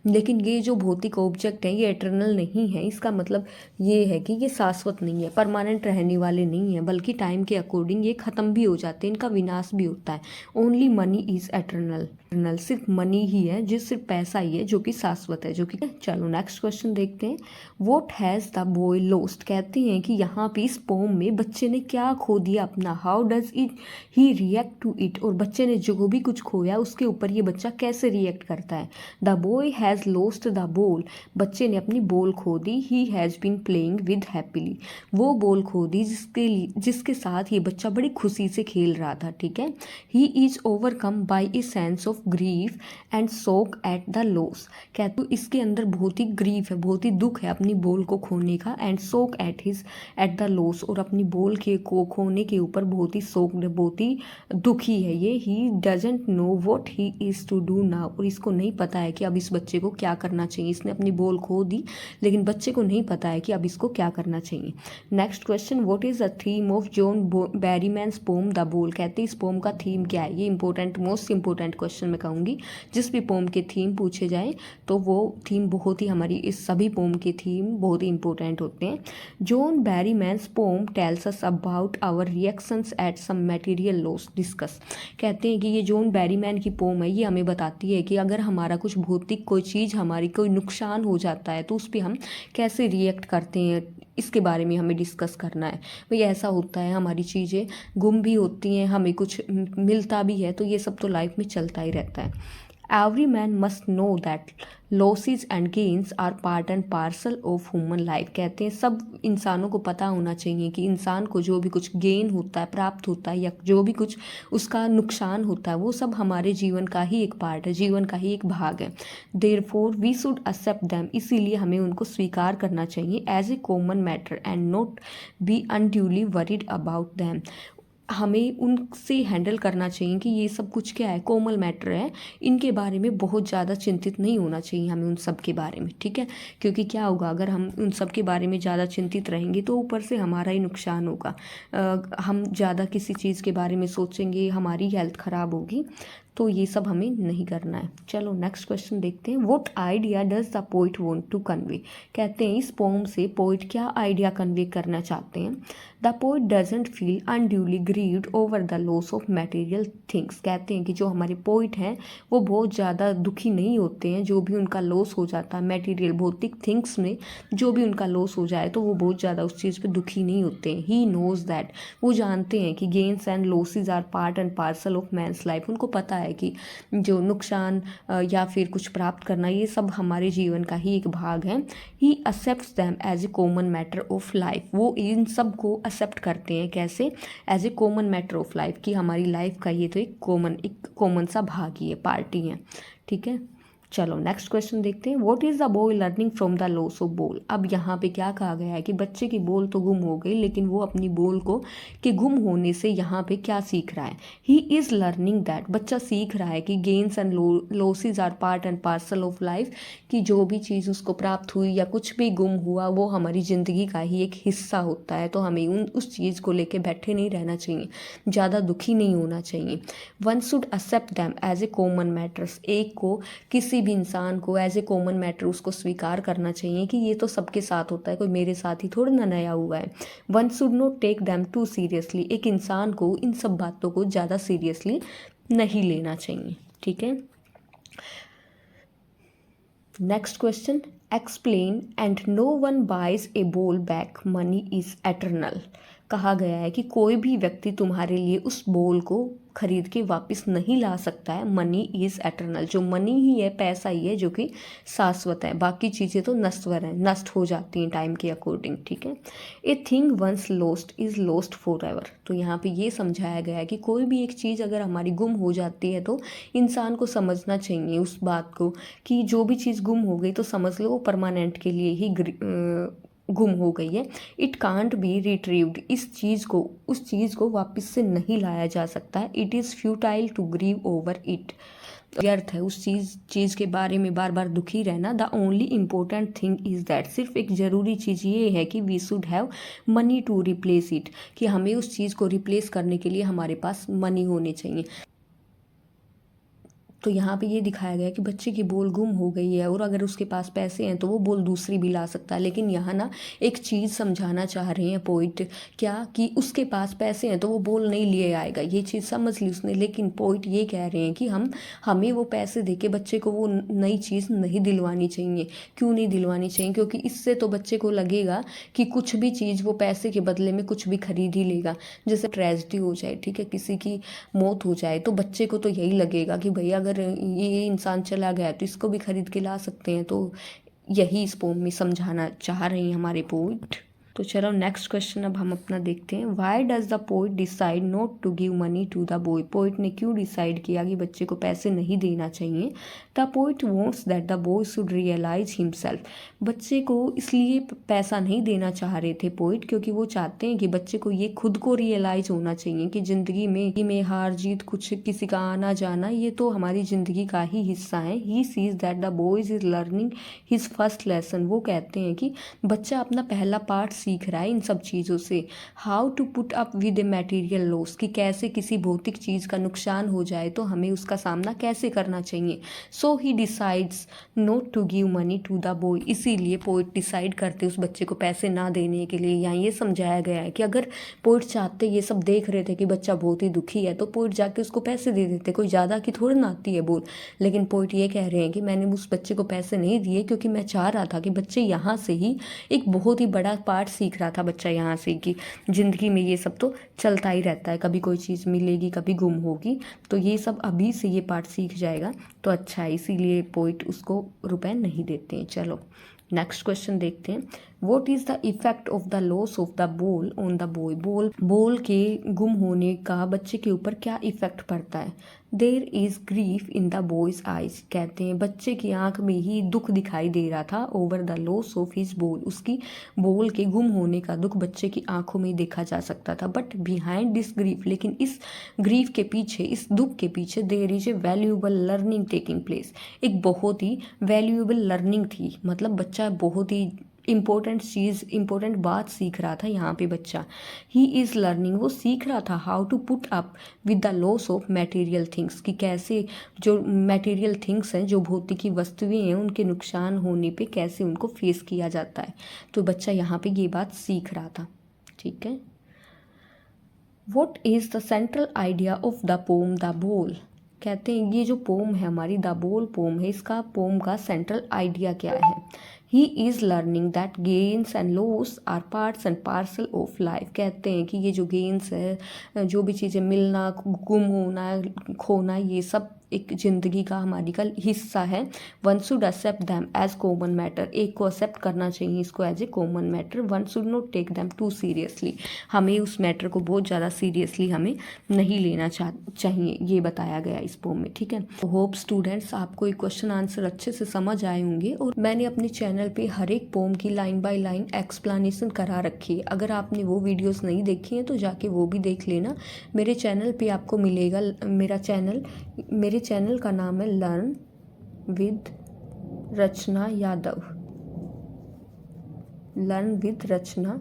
लेकिन ये जो भौतिक ऑब्जेक्ट हैं ये एटर्नल नहीं है। इसका मतलब ये है कि ये शाश्वत नहीं है, परमानेंट रहने वाले नहीं है, बल्कि टाइम के अकॉर्डिंग ये ख़त्म भी हो जाते हैं, इनका विनाश भी होता है। ओनली मनी इज एटर्नल, सिर्फ मनी ही है, जिस सिर्फ पैसा ही है जो कि शाश्वत है, जो कि। चलो नेक्स्ट क्वेश्चन देखते हैं। What has the boy lost, कहते हैं कि यहाँ पे इस पोम में बच्चे ने क्या खो दिया अपना। How does it he react to it, और बच्चे ने जो भी कुछ खोया उसके ऊपर ये बच्चा कैसे रिएक्ट करता है। The boy has lost the ball, बच्चे ने अपनी बॉल खो दी। He has been playing with happily, वो बॉल खो दी जिसके साथ ये बच्चा बड़ी खुशी से खेल रहा था, ठीक है। He is overcome by a sense of grief and शोक एट द लॉस, कहते इसके अंदर बहुत ही ग्रीफ है, बहुत ही दुख है अपनी बॉल को खोने का, एंड शोक एट द लॉस, और अपनी बॉल के को खोने के ऊपर बहुत ही शोक, बहुत ही दुखी है ये। He doesn't know what he is to do now, और इसको नहीं पता है कि अब इस बच्चे को क्या करना चाहिए। इसने अपनी बॉल खो दी लेकिन बच्चे को नहीं पता है कि अब इसको क्या करना चाहिए। Next question, what is the theme of John Berryman's poem the ball, कहते हैं इस पोम का थीम क्या है। ये important, most important question question मैं कहूँगी, जिस भी पोम के थीम पूछे जाए तो वो थीम बहुत ही हमारी इस सभी पोम के थीम बहुत ही इंपॉर्टेंट होते हैं। John Berryman's poem tells us about our reactions at some material loss discuss. कहते हैं कि ये जॉन बैरीमैन की पोम है, ये हमें बताती है कि अगर हमारा कुछ भौतिक कोई चीज़ हमारी कोई नुकसान हो जाता है तो उस पर हम कैसे रिएक्ट करते हैं, इसके बारे में हमें डिस्कस करना है। भाई ऐसा होता है, हमारी चीज़ें गुम भी होती हैं, हमें कुछ मिलता भी है, तो ये सब तो लाइफ में चलता ही रहता है। Every man must know that losses and gains are part and parcel of human life. कहते हैं सब इंसानों को पता होना चाहिए कि इंसान को जो भी कुछ गेन होता है, प्राप्त होता है, या जो भी कुछ उसका नुकसान होता है, वो सब हमारे जीवन का ही एक पार्ट है, जीवन का ही एक भाग है। Therefore we should accept them, इसीलिए हमें उनको स्वीकार करना चाहिए as a common matter and not be unduly worried about them. हमें उनसे हैंडल करना चाहिए कि ये सब कुछ क्या है, कोमल मैटर है, इनके बारे में बहुत ज़्यादा चिंतित नहीं होना चाहिए हमें उन सब के बारे में, ठीक है। क्योंकि क्या होगा, अगर हम उन सब के बारे में ज़्यादा चिंतित रहेंगे तो ऊपर से हमारा ही नुकसान होगा। हम ज़्यादा किसी चीज़ के बारे में सोचेंगे, हमारी हेल्थ ख़राब होगी, तो ये सब हमें नहीं करना है। चलो नेक्स्ट क्वेश्चन देखते हैं। What idea does the poet want to convey. कहते हैं इस पोम से पोइट क्या आइडिया कन्वे करना चाहते हैं। The poet doesn't feel unduly grieved over the loss of material things. कहते हैं कि जो हमारे पोइट हैं वो बहुत ज़्यादा दुखी नहीं होते हैं, जो भी उनका लॉस हो जाता है मटेरियल भौतिक थिंग्स में, जो भी उनका लॉस हो जाए तो वो बहुत ज़्यादा उस चीज़ पे दुखी नहीं होते हैं। ही नोज़ दैट, वो जानते हैं कि gains and losses are part and parcel of man's life. उनको पता है कि जो नुकसान या फिर कुछ प्राप्त करना, ये सब हमारे जीवन का ही एक भाग है। He accepts them as a common matter of life. वो इन सब को एक्सेप्ट करते हैं कैसे, as a common matter of life, कि हमारी लाइफ का ये तो एक कॉमन सा भाग ही है, पार्टी है, ठीक है। चलो नेक्स्ट क्वेश्चन देखते हैं। What is the boy learning from the loss of ball. अब यहाँ पे क्या कहा गया है कि बच्चे की बॉल तो गुम हो गई, लेकिन वो अपनी बॉल को के गुम होने से यहाँ पे क्या सीख रहा है। ही इज़ लर्निंग दैट, बच्चा सीख रहा है कि gains and losses are part and parcel of life, कि जो भी चीज़ उसको प्राप्त हुई या कुछ भी गुम हुआ वो हमारी ज़िंदगी का ही एक हिस्सा होता है। तो हमें उस चीज़ को लेके बैठे नहीं रहना चाहिए, ज़्यादा दुखी नहीं होना चाहिए। One should accept them as a common matters. एक को, किसी भी इंसान को एज ए कॉमन मैटर उसको स्वीकार करना चाहिए कि ये तो सबके साथ होता है, कोई मेरे साथ ही थोड़ा ना नया हुआ है। One should not take them too seriously. एक इंसान को इन सब बातों को ज़्यादा सीरियसली नहीं लेना चाहिए, ठीक है। Next question, explain and no one buys a ball back, money is eternal. कहा गया है कि कोई भी व्यक्ति तुम्हारे लिए उस बॉल को खरीद के वापस नहीं ला सकता है। मनी इज़ एटर्नल, जो मनी ही है, पैसा ही है जो कि शाश्वत है, बाकी चीज़ें तो नश्वर हैं, नष्ट हो जाती हैं टाइम के अकॉर्डिंग, ठीक है। A thing once lost is lost forever. तो यहाँ पे ये समझाया गया है कि कोई भी एक चीज़ अगर हमारी गुम हो जाती है तो इंसान को समझना चाहिए उस बात को कि जो भी चीज़ गुम हो गई तो समझ लो वो परमानेंट के लिए ही गुम हो गई है। इट कांट बी रिट्रीव्ड, इस चीज़ को, उस चीज़ को वापस से नहीं लाया जा सकता है। It is futile to grieve over it, व्यर्थ है उस चीज़ के बारे में बार बार दुखी रहना। The only important thing is that, सिर्फ एक ज़रूरी चीज़ ये है कि we should have money to replace it, कि हमें उस चीज़ को रिप्लेस करने के लिए हमारे पास मनी होने चाहिए। तो यहाँ पे ये दिखाया गया है कि बच्चे की बॉल गुम हो गई है और अगर उसके पास पैसे हैं तो वो बॉल दूसरी भी ला सकता है। लेकिन यहाँ ना एक चीज़ समझाना चाह रहे हैं पोइट, क्या कि उसके पास पैसे हैं तो वो बॉल नहीं लिए आएगा, ये चीज़ समझ ली उसने। लेकिन पोइट ये कह रहे हैं कि हमें वो पैसे दे के बच्चे को वो नई चीज़ नहीं दिलवानी चाहिए। क्यों नहीं दिलवानी चाहिए? क्योंकि इससे तो बच्चे को लगेगा कि कुछ भी चीज़ वो पैसे के बदले में कुछ भी खरीद ही लेगा। जैसे ट्रेजेडी हो जाए, ठीक है, किसी की मौत हो जाए तो बच्चे को तो यही लगेगा कि भैया अगर ये इंसान चला गया तो इसको भी खरीद के ला सकते हैं। तो यही इस पोम में समझाना चाह रहे हैं हमारे पोइट। तो चलो नेक्स्ट क्वेश्चन अब हम अपना देखते हैं। Why does the poet decide not to give money to the boy. Poet ने क्यों डिसाइड किया कि बच्चे को पैसे नहीं देना चाहिए। The poet wants that the boy should realise himself. बच्चे को इसलिए पैसा नहीं देना चाह रहे थे पोइट, क्योंकि वो चाहते हैं कि बच्चे को ये खुद को रियलाइज होना चाहिए कि ज़िंदगी में हार जीत, कुछ किसी का आना जाना, ये तो हमारी ज़िंदगी का ही हिस्सा है। He sees that the boys is learning his first lesson. वो कहते हैं कि बच्चा अपना पहला पाठ सीख रहा है इन सब चीज़ों से। How to put up with a material loss, कि कैसे किसी भौतिक चीज़ का नुकसान हो जाए तो हमें उसका सामना कैसे करना चाहिए। So he decides not to give money to the boy, इसीलिए पोइट डिसाइड करते उस बच्चे को पैसे ना देने के लिए। यहाँ ये समझाया गया है कि अगर पोइट चाहते, ये सब देख रहे थे कि बच्चा बहुत ही दुखी है, तो पोइट जाके उसको पैसे दे देते, कोई ज़्यादा की थोड़ी ना आती है बोल। लेकिन पोइट ये कह रहे हैं कि मैंने उस बच्चे को पैसे नहीं दिए क्योंकि मैं चाह रहा था कि बच्चे यहाँ से ही एक बहुत ही बड़ा पार्ट सीख रहा था बच्चा यहाँ से, कि ज़िंदगी में ये सब तो चलता ही रहता है, कभी कोई चीज़ मिलेगी कभी गुम होगी, तो ये सब अभी से ये पार्ट सीख जाएगा तो अच्छा है, इसीलिए पोइट उसको रुपए नहीं देते हैं। चलो नेक्स्ट क्वेश्चन देखते हैं। What is the effect of the loss of the ball on the boy, ball के गुम होने का बच्चे के ऊपर क्या इफेक्ट पड़ता है। There is grief in the boy's eyes, कहते हैं बच्चे की आंख में ही दुख दिखाई दे रहा था। Over the loss of his ball, उसकी बॉल के गुम होने का दुख बच्चे की आंखों में देखा जा सकता था। बट बिहाइंड दिस ग्रीफ, लेकिन इस ग्रीफ के पीछे, इस दुख के पीछे there is a valuable learning taking place, एक बहुत ही वैल्यूएबल लर्निंग थी, मतलब बच्चा बहुत ही इंपॉर्टेंट बात सीख रहा था यहाँ पे बच्चा। ही इज़ लर्निंग, वो सीख रहा था how to put up with the loss of material things, कि कैसे जो मटेरियल थिंग्स हैं, जो भौतिकी वस्तुएं हैं, उनके नुकसान होने पे कैसे उनको फेस किया जाता है। तो बच्चा यहाँ पे ये बात सीख रहा था। ठीक है। What is the central idea of the poem the ball, कहते हैं ये जो पोम है हमारी द बॉल पोम है, इसका पोम का सेंट्रल आइडिया क्या है। He is learning that gains and loss are parts and parcel of life, कहते हैं कि ये जो गेन्स है, जो भी चीज़ें मिलना, गुम होना, खोना, ये सब एक ज़िंदगी का हमारी का हिस्सा है। One should accept them as common matter, एक को एक्सेप्ट करना चाहिए इसको as a common matter. One should not take them too seriously, हमें उस मैटर को बहुत ज़्यादा सीरियसली हमें नहीं लेना चाहिए, ये बताया गया इस पोम में। ठीक है। होप स्टूडेंट्स आपको ये क्वेश्चन आंसर अच्छे से समझ आए होंगे, और मैंने अपने चैनल पे हर एक पोम की लाइन बाय लाइन एक्सप्लेनेशन करा रखी है। अगर आपने वो वीडियोस नहीं देखी हैं तो जाके वो भी देख लेना। मेरे चैनल पे आपको मिलेगा, मेरे चैनल का नाम है learn with Rachna Yadav, learn with Rachna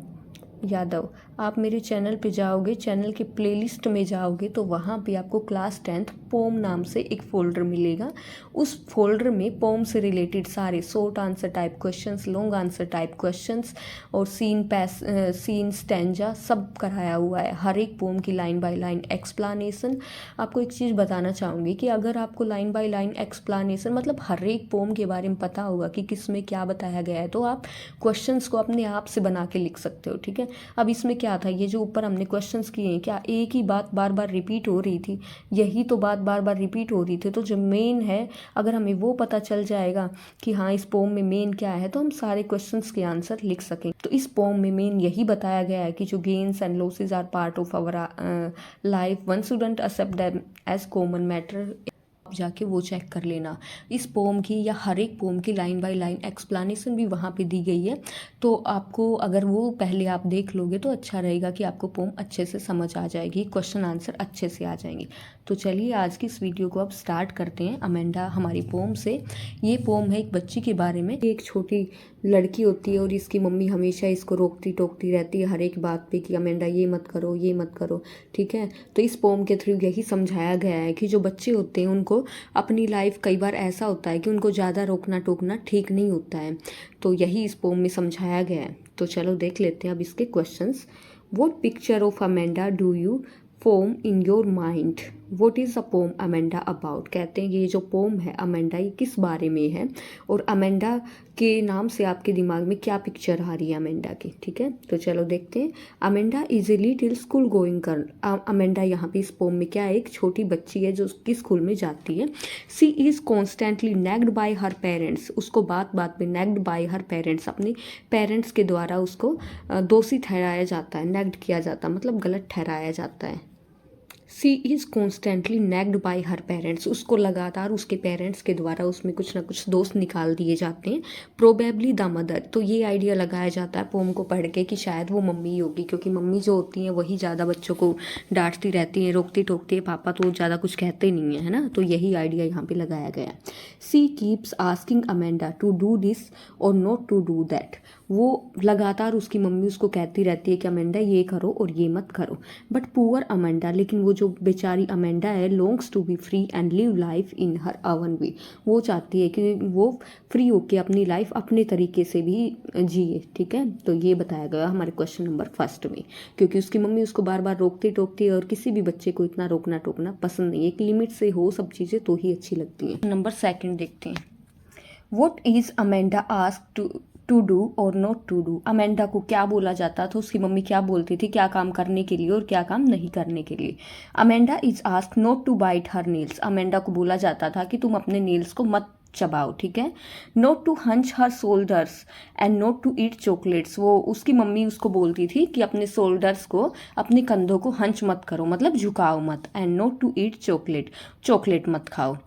Yadav. आप मेरे चैनल पे जाओगे, चैनल के प्लेलिस्ट में जाओगे तो वहाँ पे आपको क्लास 10th पोम नाम से एक फ़ोल्डर मिलेगा। उस फोल्डर में पोम से रिलेटेड सारे short answer type questions, long answer type questions और सीन स्टैंजा सब कराया हुआ है। हर एक पोम की लाइन बाय लाइन एक्सप्लानेशन। आपको एक चीज़ बताना चाहूँगी कि अगर आपको लाइन बाय लाइन एक्सप्लानेशन, मतलब हर एक पोम के बारे में पता होगा कि किस में क्या बताया गया है, तो आप क्वेश्चंस को अपने आप से बना के लिख सकते हो। ठीक है। अब इसमें क्या था, ये जो ऊपर हमने क्वेश्चंस किए हैं, क्या एक ही बात बार बार रिपीट हो रही थी, यही तो बात बार बार रिपीट हो रही थी। तो जो मेन है, अगर हमें वो पता चल जाएगा कि हाँ इस पोम में मेन क्या है, तो हम सारे क्वेश्चंस के आंसर लिख सकें। तो इस पोम में मेन यही बताया गया है कि जो gains and losses are part of our life, one shouldn't accept them as common matter. जाके वो चेक कर लेना। इस पोम की या हर एक पोम की लाइन बाय लाइन एक्सप्लेनेशन भी वहाँ पे दी गई है, तो आपको अगर वो पहले आप देख लोगे तो अच्छा रहेगा कि आपको पोम अच्छे से समझ आ जाएगी, क्वेश्चन आंसर अच्छे से आ जाएंगे। तो चलिए आज की इस वीडियो को अब स्टार्ट करते हैं अमेंडा हमारी पोम से। ये पोम है एक बच्ची के बारे में। एक छोटी लड़की होती है और इसकी मम्मी हमेशा इसको रोकती टोकती रहती है हर एक बात पे कि अमेंडा ये मत करो, ये मत करो। ठीक है। तो इस पोम के थ्रू यही समझाया गया है कि जो बच्चे होते हैं उनको अपनी लाइफ, कई बार ऐसा होता है कि उनको ज़्यादा रोकना टोकना ठीक नहीं होता है, तो यही इस पोम में समझाया गया है। तो चलो देख लेते हैं अब इसके questions. What picture of Amanda do you poem in your mind, what is a poem Amanda about. कहते हैं ये जो पोम है अमेंडा, ये किस बारे में है, और अमेंडा के नाम से आपके दिमाग में क्या पिक्चर आ रही है अमेंडा की। ठीक है। तो चलो देखते हैं। Amanda is a little school going girl. Amanda यहाँ पे इस पोम में क्या है, एक छोटी बच्ची है जो उसकी स्कूल में जाती है। She is constantly nagged by her parents, उसको बात बात में नेग्ड बाय हर पेरेंट्स, अपने पेरेंट्स के द्वारा उसको दोषी ठहराया जाता है, नेग्ड किया जाता है, मतलब गलत ठहराया जाता है। She is constantly nagged by her parents, उसको लगातार उसके पेरेंट्स के द्वारा उसमें कुछ ना कुछ दोष निकाल दिए जाते हैं। प्रोबेबली द मदर, तो ये आइडिया लगाया जाता है पोम को पढ़ के कि शायद वो मम्मी ही होगी, क्योंकि मम्मी जो होती हैं वही ज़्यादा बच्चों को डांटती रहती हैं, रोकती टोकती है, पापा तो ज़्यादा कुछ कहते नहीं है ना। तो यही आइडिया यहाँ पे लगाया गया। She keeps asking Amanda to do this और नॉट टू डू दैट, वो लगातार उसकी मम्मी उसको कहती रहती है कि अमेंडा ये करो और ये मत करो, बट पुअर अमेंडा, लेकिन वो जो बेचारी अमेंडा है, longs to be free and live life in her own way, वो चाहती है कि वो फ्री होके अपनी लाइफ अपने तरीके से भी जिए। ठीक है, तो ये बताया गया हमारे क्वेश्चन नंबर फर्स्ट में, क्योंकि उसकी मम्मी उसको बार बार रोकती टोकती है और किसी भी बच्चे को इतना रोकना टोकना पसंद नहीं है। एक लिमिट से हो सब चीज़ें तो ही अच्छी लगती हैं। नंबर सेकंड देखते हैं, what is Amanda asked to do और नॉट टू डू। अमेंडा को क्या बोला जाता था, उसकी मम्मी क्या बोलती थी क्या काम करने के लिए और क्या काम नहीं करने के लिए। Amanda is asked not to bite her nails. Amanda को बोला जाता था कि तुम अपने नेल्स को मत चबाओ। ठीक है, not to hunch her shoulders and not to eat chocolates. वो उसकी मम्मी उसको बोलती थी कि अपने शोल्डर्स को, अपने कंधों को हंच मत करो, मतलब झुकाओ मत, and not to eat chocolate, chocolate मत खाओ।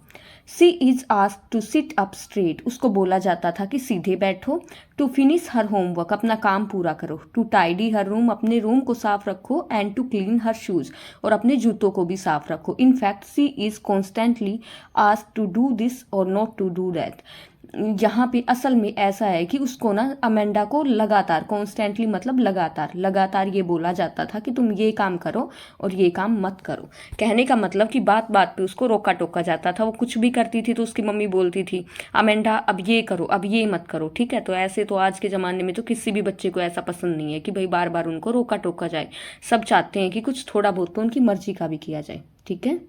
She is asked to sit up straight. उसको बोला जाता था कि सीधे बैठो। टू फिनिश हर होमवर्क, अपना काम पूरा करो। टू टाइडी हर रूम, अपने रूम को साफ रखो। And to clean her shoes, और अपने जूतों को भी साफ रखो। In fact she is constantly asked to do this और नॉट टू डू दैट। यहाँ पे असल में ऐसा है कि उसको ना, अमेंडा को लगातार, कॉन्स्टेंटली मतलब लगातार, लगातार ये बोला जाता था कि तुम ये काम करो और ये काम मत करो। कहने का मतलब कि बात बात पे उसको रोका टोका जाता था। वो कुछ भी करती थी तो उसकी मम्मी बोलती थी अमेंडा अब ये करो, अब ये मत करो। ठीक है, तो ऐसे तो आज के ज़माने में तो किसी भी बच्चे को ऐसा पसंद नहीं है कि भाई बार बार उनको रोका टोका जाए। सब चाहते हैं कि कुछ थोड़ा बहुत तो उनकी मर्जी का भी किया जाए। ठीक है,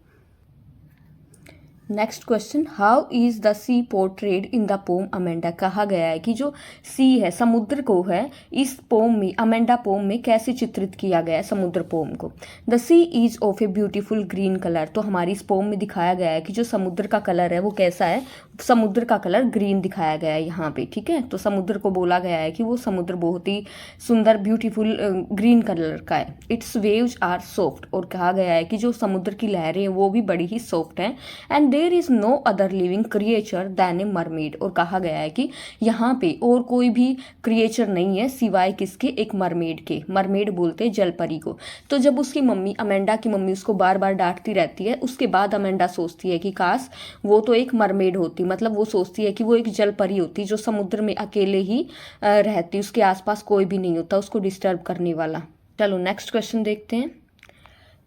next question, how is the sea portrayed in the poem Amanda. कहा गया है कि जो सी है, समुद्र को है, इस पोम में, अमेंडा पोम में कैसे चित्रित किया गया है समुद्र पोम को। The sea is of a beautiful green colour. तो हमारी इस पोम में दिखाया गया है कि जो समुद्र का कलर है वो कैसा है, समुद्र का कलर ग्रीन दिखाया गया है यहाँ पे। ठीक है, तो समुद्र को बोला गया है कि वो समुद्र बहुत ही सुंदर ब्यूटीफुल ग्रीन कलर का है। इट्स वेव्स आर सॉफ्ट, और कहा गया है कि जो समुद्र की लहरें हैं वो भी बड़ी ही सॉफ्ट हैं। And there is no other living creature than a mermaid. और कहा गया है कि यहाँ पे और कोई भी क्रिएचर नहीं है सिवाय किसके, एक मरमेड के। मरमेड बोलते हैं जलपरी को। तो जब उसकी मम्मी, अमेंडा की मम्मी उसको बार बार डांटती रहती है, उसके बाद अमेंडा सोचती है कि काश वो तो एक मरमेड होती, मतलब वो सोचती है कि वो एक जलपरी होती जो समुद्र में अकेले ही रहती, उसके आसपास कोई भी नहीं होता उसको डिस्टर्ब करने वाला। चलो नेक्स्ट क्वेश्चन देखते हैं,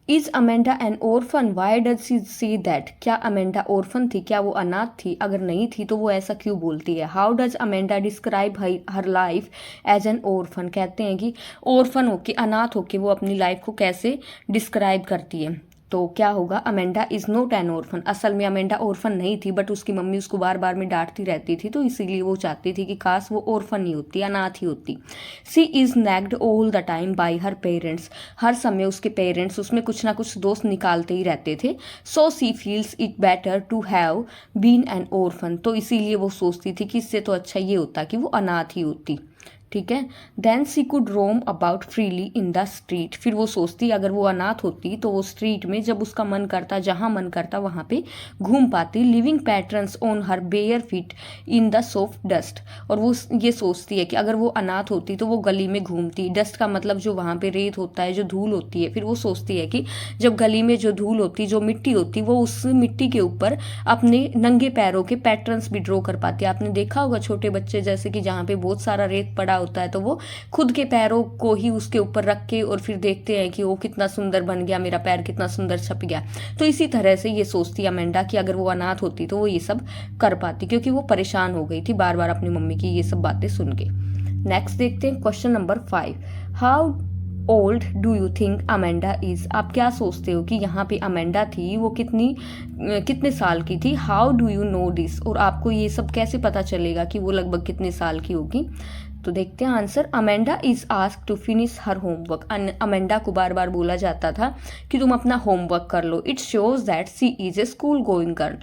is Amanda an orphan, why does she say that. क्या अमेंडा ओरफन थी, क्या वो अनाथ थी, अगर नहीं थी तो वो ऐसा क्यों बोलती है। How does Amanda describe her life as an orphan. कहते हैं कि ओरफन होके, अनाथ होके वो अपनी लाइफ को कैसे डिस्क्राइब करती है। तो क्या होगा, Amanda is not an orphan. असल में अमेंडा ओरफन नहीं थी, बट उसकी मम्मी उसको बार बार में डांटती रहती थी, तो इसीलिए वो चाहती थी कि काश वो ओरफन ही होती, अनाथ ही होती। She is nagged all the time by her parents. हर समय उसके पेरेंट्स उसमें कुछ ना कुछ दोस्त निकालते ही रहते थे। So she feels it better to have been an orphan. तो इसीलिए वो सोचती थी कि इससे तो अच्छा ये होता कि वो अनाथ ही होती। ठीक है, then she could roam about freely in the street. फिर वो सोचती अगर वो अनाथ होती तो वो स्ट्रीट में जब उसका मन करता, जहाँ मन करता वहाँ पे घूम पाती। Living patterns on her bare feet in the soft dust. और वो ये सोचती है कि अगर वो अनाथ होती तो वो गली में घूमती। डस्ट का मतलब जो वहाँ पे रेत होता है, जो धूल होती है। फिर वो सोचती है कि जब गली में जो धूल होती, जो मिट्टी होती, वो उस मिट्टी के ऊपर अपने नंगे पैरों के पैटर्न्स भी ड्रॉ कर पाती है। आपने देखा होगा छोटे बच्चे जैसे कि जहाँ पे बहुत सारा रेत पड़ा होता है तो वो खुद के पैरों को ही उसके ऊपर रख के और फिर देखते हैं कि वो कितना सुंदर बन गया, मेरा पैर कितना सुंदर छप गया। तो इसी तरह से ये सोचती है अमेंडा कि अगर वो अनाथ होती तो वो ये सब कर पाती, क्योंकि वो परेशान हो गई थी बार बार अपनी मम्मी की ये सब बातें सुन के। नेक्स्ट देखते हैं question number 5, how old do you think Amanda is. आप क्या सोचते हो कि यहाँ पे अमेंडा थी वो कितने साल की थी। How do you know this, और आपको ये सब कैसे पता चलेगा कि वो लगभग कितने साल की होगी। तो देखते हैं answer, Amanda is asked to finish her homework. Amanda को बार बार बोला जाता था कि तुम अपना होमवर्क कर लो। It shows that she is a school going girl.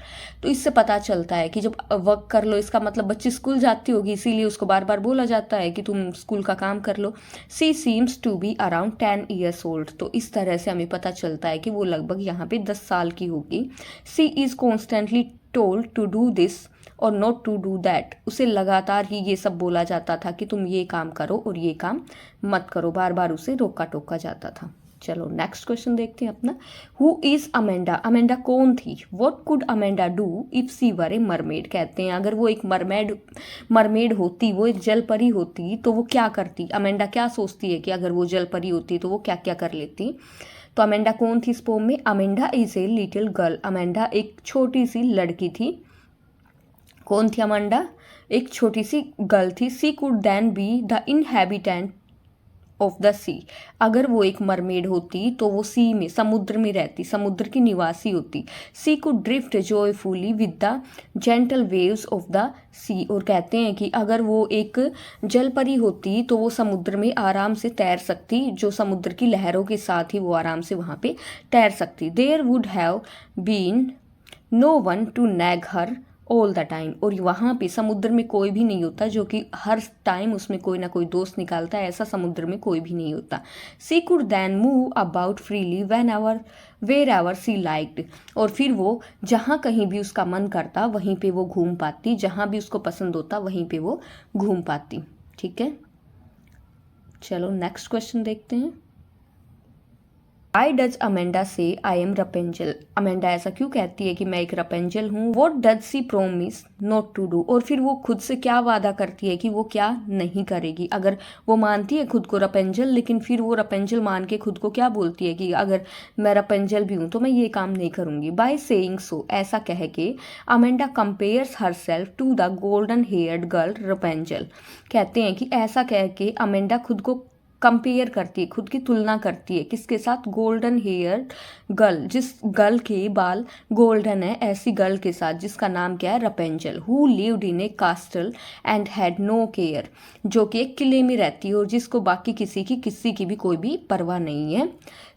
तो इससे पता चलता है कि जब वर्क कर लो इसका मतलब बच्ची स्कूल जाती होगी, इसीलिए उसको बार बार बोला जाता है कि तुम स्कूल का काम कर लो। She seems to be around 10 years old. तो इस तरह से हमें पता चलता है कि वो लगभग यहाँ पे 10 साल की होगी। She is constantly told to do this और नॉट टू डू दैट। उसे लगातार ही ये सब बोला जाता था कि तुम ये काम करो और ये काम मत करो, बार बार उसे रोका टोका जाता था। चलो नेक्स्ट क्वेश्चन देखते हैं अपना। हु इज अमेंडा, अमेंडा कौन थी। What could Amanda do if she were a mermaid, कहते हैं अगर वो एक मरमेड होती, वो एक जल परी होती तो वो क्या करती। अमेंडा क्या सोचती है कि अगर वो जल परी होती तो वो क्या क्या कर लेती। तो अमेंडा कौन थी इस पोम में। Amanda is a little girl, Amanda एक छोटी सी लड़की थी। कौन थी अमेंडा, एक छोटी सी गर्ल थी। She could then be the inhabitant of the sea, अगर वो एक मरमेड होती तो वो सी में, समुद्र में रहती, समुद्र की निवासी होती। She could drift joyfully with the gentle waves of the sea, और कहते हैं कि अगर वो एक जलपरी होती तो वो समुद्र में आराम से तैर सकती, जो समुद्र की लहरों के साथ ही वो आराम से वहाँ पे तैर सकती। There would have been no one to nag her all the time, और वहाँ पे समुद्र में कोई भी नहीं होता जो कि हर टाइम उसमें कोई ना कोई दोस्त निकालता है, ऐसा समुद्र में कोई भी नहीं होता। She could then move about freely whenever wherever she liked, और फिर वो जहाँ कहीं भी उसका मन करता वहीं पे वो घूम पाती, जहाँ भी उसको पसंद होता वहीं पे वो घूम पाती। ठीक है, चलो नेक्स्ट क्वेश्चन देखते हैं। Why does Amanda say I am Rapunzel? Amanda ऐसा क्यों कहती है कि मैं एक रपेंजल हूँ। What does she promise not to do? और फिर वो खुद से क्या वादा करती है कि वो क्या नहीं करेगी। अगर वो मानती है खुद को रपेंजल, लेकिन फिर वो रपेंजल मान के खुद को क्या बोलती है कि अगर मैं रपेंजल भी हूँ तो मैं ये काम नहीं करूँगी। By saying so, ऐसा कह के Amanda compares herself to the golden haired girl Rapunzel, कहते हैं कि ऐसा कह के अमेंडा खुद को कंपेयर करती है, खुद की तुलना करती है किसके साथ। गोल्डन हेयर गर्ल, जिस गर्ल के बाल गोल्डन है, ऐसी गर्ल के साथ जिसका नाम क्या है, Rapunzel. Who lived in a castle and had no care, जो कि एक किले में रहती है और जिसको बाकी किसी की भी कोई भी परवाह नहीं है।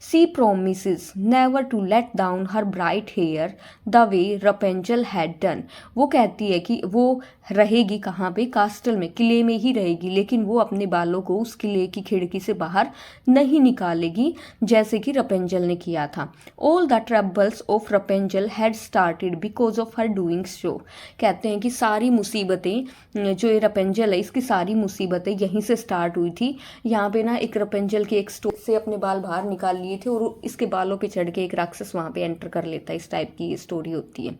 She promises never to let down her bright hair the way Rapunzel had done, वो कहती है कि वो रहेगी कहाँ पे, कास्टल में, किले में ही रहेगी, लेकिन वो अपने बालों को उस किले की खिड़की से बाहर नहीं निकालेगी जैसे कि रपेंजल ने किया था। All the troubles of Rapunzel had started because of her doing so, कहते हैं कि सारी मुसीबतें, जो ये रपेंजल है इसकी सारी मुसीबतें यहीं से स्टार्ट हुई थी। यहाँ पे ना एक रपेंजल के एक स्टोर से अपने बाल बाहर निकाल लिए थे और इसके बालों पे चढ़ के एक राक्षस वहाँ पे एंटर कर लेता है, इस टाइप की ये स्टोरी होती है।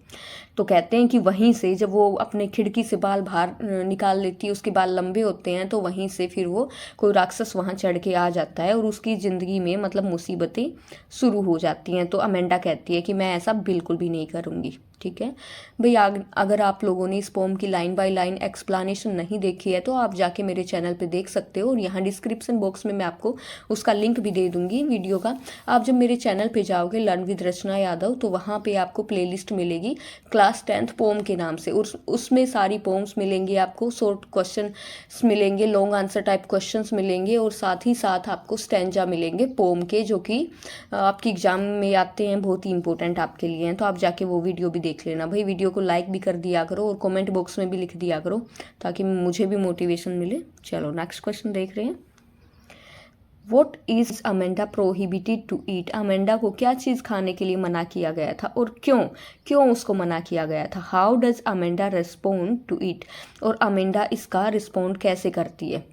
तो कहते हैं कि वहीं से जब वो अपने खिड़की से बाल बाहर निकाल लेती है, उसके बाल लंबे होते हैं, तो वहीं से फिर वो कोई राक्षस वहाँ चढ़ के आ जाता है और उसकी ज़िंदगी में मतलब मुसीबतें शुरू हो जाती हैं। तो अमेंडा कहती है कि मैं ऐसा बिल्कुल भी नहीं करूँगी। ठीक है भाई, अगर आप लोगों ने इस पोम की लाइन बाय लाइन एक्सप्लेनेशन नहीं देखी है तो आप जाके मेरे चैनल पे देख सकते हो, और यहाँ डिस्क्रिप्शन बॉक्स में मैं आपको उसका लिंक भी दे दूँगी वीडियो का। आप जब मेरे चैनल पे जाओगे लर्न विद रचना यादव, तो वहाँ पे आपको प्लेलिस्ट मिलेगी क्लास 10th पोम के नाम से, उसमें सारी पोम्स मिलेंगी आपको, शॉर्ट क्वेश्चन मिलेंगे, लॉन्ग आंसर टाइप क्वेश्चन मिलेंगे, और साथ ही साथ आपको स्टैंजा मिलेंगे पोम के, जो कि आपकी एग्जाम में आते हैं, बहुत ही इंपॉर्टेंट आपके लिए हैं। तो आप जाके वो वीडियो भी देख लेना भाई। वीडियो को लाइक भी कर दिया करो और कमेंट बॉक्स में भी लिख दिया करो ताकि मुझे भी मोटिवेशन मिले। चलो नेक्स्ट क्वेश्चन देख रहे हैं। What is Amanda prohibited to eat, Amanda को क्या चीज़ खाने के लिए मना किया गया था और क्यों उसको मना किया गया था। How does Amanda respond to eat, और अमेंडा इसका रिस्पोंड कैसे करती है।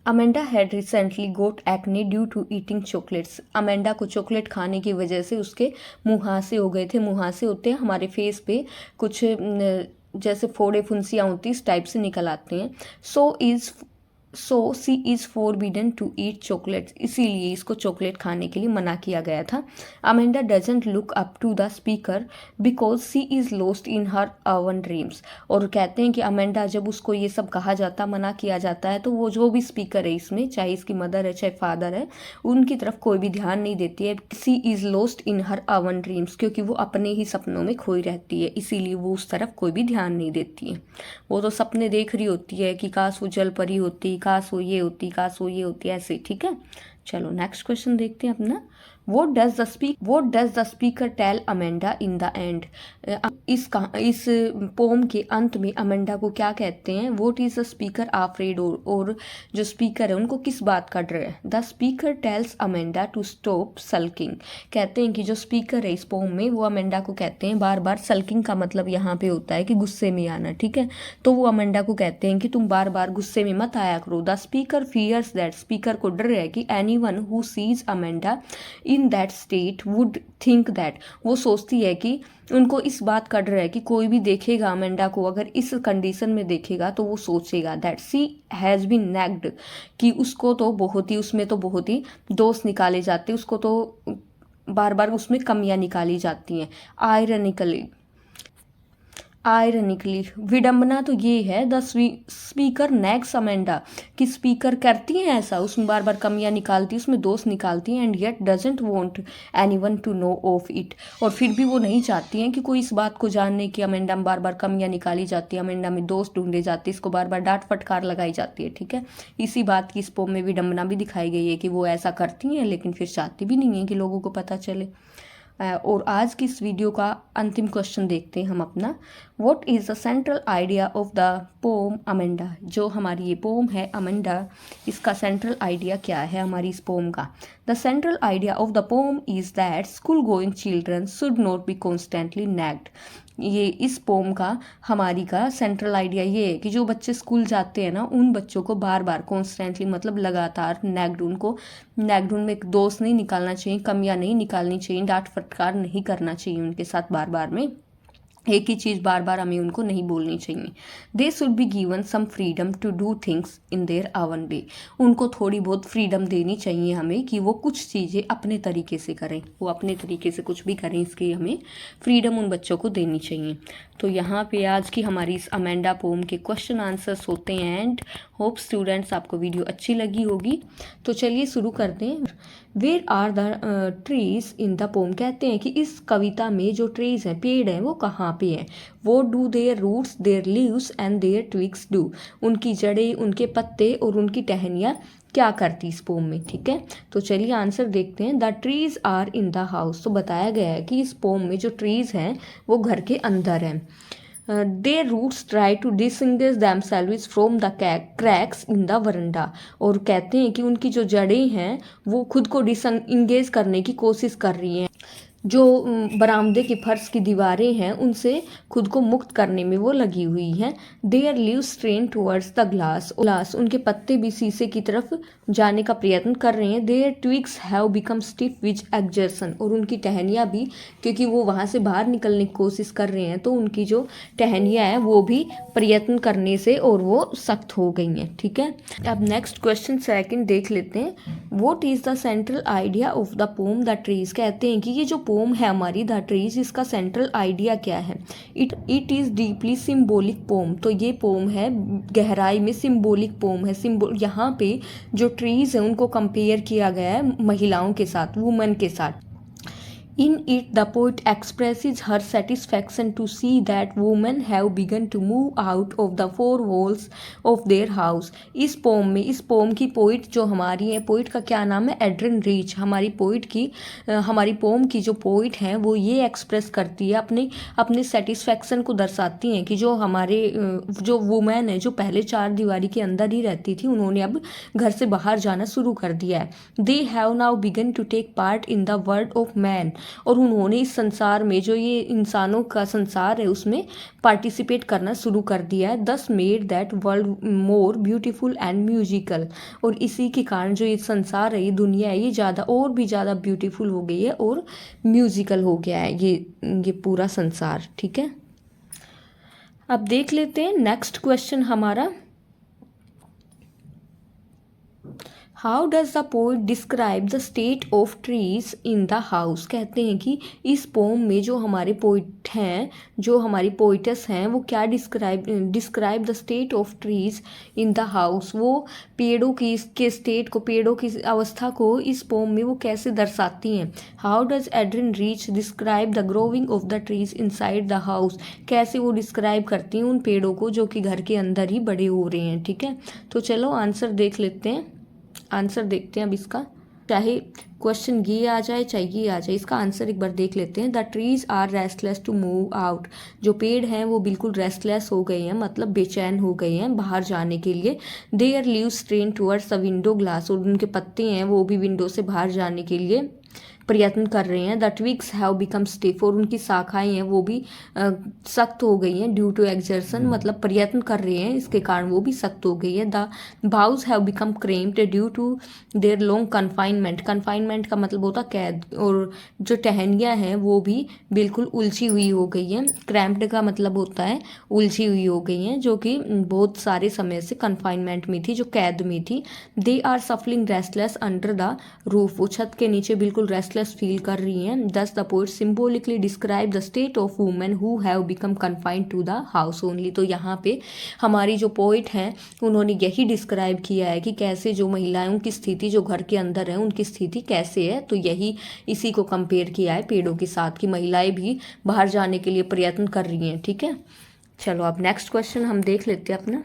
Amanda had recently got acne due to eating chocolates, Amanda को चॉकलेट खाने की वजह से उसके मुहासे हो गए थे। मुहासे होते हैं हमारे फेस पे कुछ जैसे फोड़े फुंसियाँ होती इस टाइप से निकल आते हैं। So she is forbidden to eat chocolates, इसीलिए इसको चॉकलेट खाने के लिए मना किया गया था। Amanda doesn't look up to the speaker because she is lost in her own dreams, और कहते हैं कि अमेंडा जब उसको ये सब कहा जाता, मना किया जाता है, तो वो जो भी स्पीकर है इसमें, चाहे इसकी मदर है चाहे फादर है, उनकी तरफ कोई भी ध्यान नहीं देती है। She is lost in her own dreams, क्योंकि वो अपने ही सपनों में खोई रहती है, इसीलिए वो उस तरफ कोई भी ध्यान नहीं देती है। वो तो सपने देख रही होती है कि काश वो जल परी होती, काश वो ये होती, काश वो ये होती, ऐसे। ठीक है, चलो नेक्स्ट क्वेश्चन देखते हैं अपना। What does the speaker tell Amanda in the end? इस पोम के अंत में अमेंडा को क्या कहते हैं? What is the speaker afraid? और जो स्पीकर है उनको किस बात का डर है? The speaker tells Amanda to stop sulking. कहते हैं कि जो स्पीकर है इस पोम में वो अमेंडा को कहते हैं बार बार, सल्किंग का मतलब यहाँ पे होता है कि गुस्से में आना, ठीक है। तो वो अमेंडा को कहते हैं कि तुम बार बार गुस्से में मत आया करो। The speaker fears that, speaker को डर है कि anyone who sees Amanda in that state would think that, वो सोचती है कि उनको इस बात का डर है कि कोई भी देखेगा अमेंडा को अगर इस कंडीशन में देखेगा तो वो सोचेगा दैट सी हैज़ बीन नैग्ड, कि उसको तो बहुत ही, उसमें तो बहुत ही दोष निकाले जाते, उसको तो बार बार उसमें कमियां निकाली जाती हैं। आयरनिकली विडंबना तो ये है द स्पीकर नेक्स अमेंडा, कि स्पीकर करती हैं ऐसा, उसमें बार बार कमियां निकालती है, उसमें दोष निकालती हैं, and yet doesn't want anyone to know of it, और फिर भी वो नहीं चाहती हैं कि कोई इस बात को जानने की अमेंडा में बार बार कमियां निकाली जाती है, अमेंडा में दोष ढूंढे जाते हैं, इसको बार बार डांट फटकार लगाई जाती है, ठीक है। इसी बात की इस पोम में विडंबना भी दिखाई गई है कि वो ऐसा करती हैं लेकिन फिर चाहती भी नहीं है कि लोगों को पता चले। और आज की इस वीडियो का अंतिम क्वेश्चन देखते हैं हम अपना। What is the central idea of the poem Amanda? जो हमारी ये पोम है अमेंडा, इसका सेंट्रल आइडिया क्या है हमारी इस पोम का? The central idea of the poem is that school going children should not be constantly nagged. ये इस पोम का हमारी का सेंट्रल आइडिया ये है कि जो बच्चे स्कूल जाते हैं ना, उन बच्चों को बार बार कॉन्स्टेंटली मतलब लगातार नैग्ड, उनमें एक दोष नहीं निकालना चाहिए, कमियां नहीं निकालनी चाहिए, डांट फटकार नहीं करना चाहिए उनके साथ, बार बार में एक ही चीज़ बार बार हमें उनको नहीं बोलनी चाहिए। They should be given some freedom to do things in their own way, उनको थोड़ी बहुत फ्रीडम देनी चाहिए हमें कि वो कुछ चीज़ें अपने तरीके से करें, वो अपने तरीके से कुछ भी करें, इसकी हमें फ्रीडम उन बच्चों को देनी चाहिए। तो यहाँ पे आज की हमारी इस अमेंडा पोम के क्वेश्चन आंसर्स होते हैं, एंड होप स्टूडेंट्स आपको वीडियो अच्छी लगी होगी। तो चलिए शुरू करते हैं। Where are the trees in the poem? कहते हैं कि इस कविता में जो ट्रीज हैं, पेड़ हैं, वो कहाँ पे हैं? वो do their roots, their leaves and their twigs do, उनकी जड़ें, उनके पत्ते और उनकी टहनियाँ क्या करती इस पोम में, ठीक है। तो चलिए आंसर देखते हैं। The trees are in the house, तो बताया गया है कि इस पोम में जो ट्रीज हैं वो घर के अंदर हैं। their roots try to disengage themselves from the cracks in the veranda, और कहते हैं कि उनकी जो जड़ें हैं वो खुद को डिसंगेज करने की कोशिश कर रही हैं, जो बरामदे के फर्श की दीवारें हैं उनसे खुद को मुक्त करने में वो लगी हुई हैं। There leaves strain towards the glass, उनके पत्ते भी शीशे की तरफ जाने का प्रयत्न कर रहे हैं। Their twigs have become stiff with exertion, और उनकी टहनियाँ भी, क्योंकि वो वहाँ से बाहर निकलने की कोशिश कर रहे हैं, तो उनकी जो टहनियाँ हैं वो भी प्रयत्न करने से और वो सख्त हो गई हैं, ठीक है। अब नेक्स्ट क्वेश्चन सेकंड देख लेते हैं। What is the central idea of the poem the trees? कहते हैं कि ये जो पोम है हमारी द ट्रीज, इसका सेंट्रल आइडिया क्या है? It is deeply symbolic poem, तो ये पोम है गहराई में सिम्बोलिक पोम है। सिम्बोल, यहाँ पे जो ट्रीज है उनको कंपेयर किया गया है महिलाओं के साथ, वुमेन के साथ। In it, the poet expresses her satisfaction to see that women have begun to move out of the four walls of their house. इस पोम की पोइट जो हमारी है, पोइट का क्या नाम है? Adrienne Rich. हमारी पोम की जो पोइट हैं वो ये एक्सप्रेस करती है, अपने सेटिस्फैक्शन को दर्शाती हैं कि जो वुमेन है जो पहले चार दीवारी के अंदर ही रहती थी, उन्होंने अब घर से बाहर जाना शुरू कर दिया है। They have now begun to take part in the world of man, और उन्होंने इस संसार में, जो ये इंसानों का संसार है, उसमें पार्टिसिपेट करना शुरू कर दिया है। दस made that world more beautiful and musical, और इसी के कारण जो ये संसार है, ये दुनिया है, ये ज़्यादा और भी ज़्यादा ब्यूटीफुल हो गई है और म्यूजिकल हो गया है ये पूरा संसार, ठीक है। अब देख लेते हैं नेक्स्ट क्वेश्चन हमारा। How does the poet describe the state of trees in the house? कहते हैं कि इस पोम में जो हमारे पोइट हैं, जो हमारी पोइटस हैं, वो क्या describe the state of trees in the house, वो पेड़ों के स्टेट को, पेड़ों की अवस्था को इस पोम में वो कैसे दर्शाती हैं। How does Adrienne Rich describe the growing of the trees inside the house? कैसे वो डिस्क्राइब करती हैं उन पेड़ों को जो कि घर के अंदर ही बड़े हो रहे हैं, ठीक है। तो चलो आंसर देखते हैं अब इसका। चाहे क्वेश्चन ये आ जाए चाहे ये आ जाए, इसका आंसर एक बार देख लेते हैं। The trees are restless to move out. जो पेड़ हैं वो बिल्कुल रेस्टलेस हो गए हैं, मतलब बेचैन हो गए हैं बाहर जाने के लिए। There leaves strain towards the window glass, और उनके पत्ते हैं वो भी विंडो से बाहर जाने के लिए प्रयत्न कर रहे हैं। The twigs have become stiff, और उनकी शाखाएं हैं वो भी सख्त हो गई हैं। ड्यू टू एक्सर्शन, मतलब प्रयत्न कर रहे हैं इसके कारण वो भी सख्त हो गई है। The boughs have become cramped due to their long confinement. Confinement का मतलब होता कैद, और जो टहनियाँ हैं वो भी बिल्कुल उलझी हुई हो गई हैं। क्रैम्प्ड का मतलब होता है उलझी हुई हो गई हैं, जो कि बहुत सारे समय से कन्फाइनमेंट में थी, जो कैद में थी। They are suffering restless under the roof, वो छत के नीचे बिल्कुल रेस्टलेस फील कर रही हैं। Thus the poet symbolically describe the state of women who have become confined to the house only. तो यहाँ पे हमारी जो पोइट हैं उन्होंने यही डिस्क्राइब किया है कि कैसे जो महिलाओं की स्थिति जो घर के अंदर है उनकी स्थिति कैसे है। तो यही इसी को कंपेयर किया है पेड़ों के साथ, कि महिलाएं भी बाहर जाने के लिए प्रयत्न कर रही हैं। ठीक है, चलो अब नेक्स्ट क्वेश्चन हम देख लेते हैं अपना।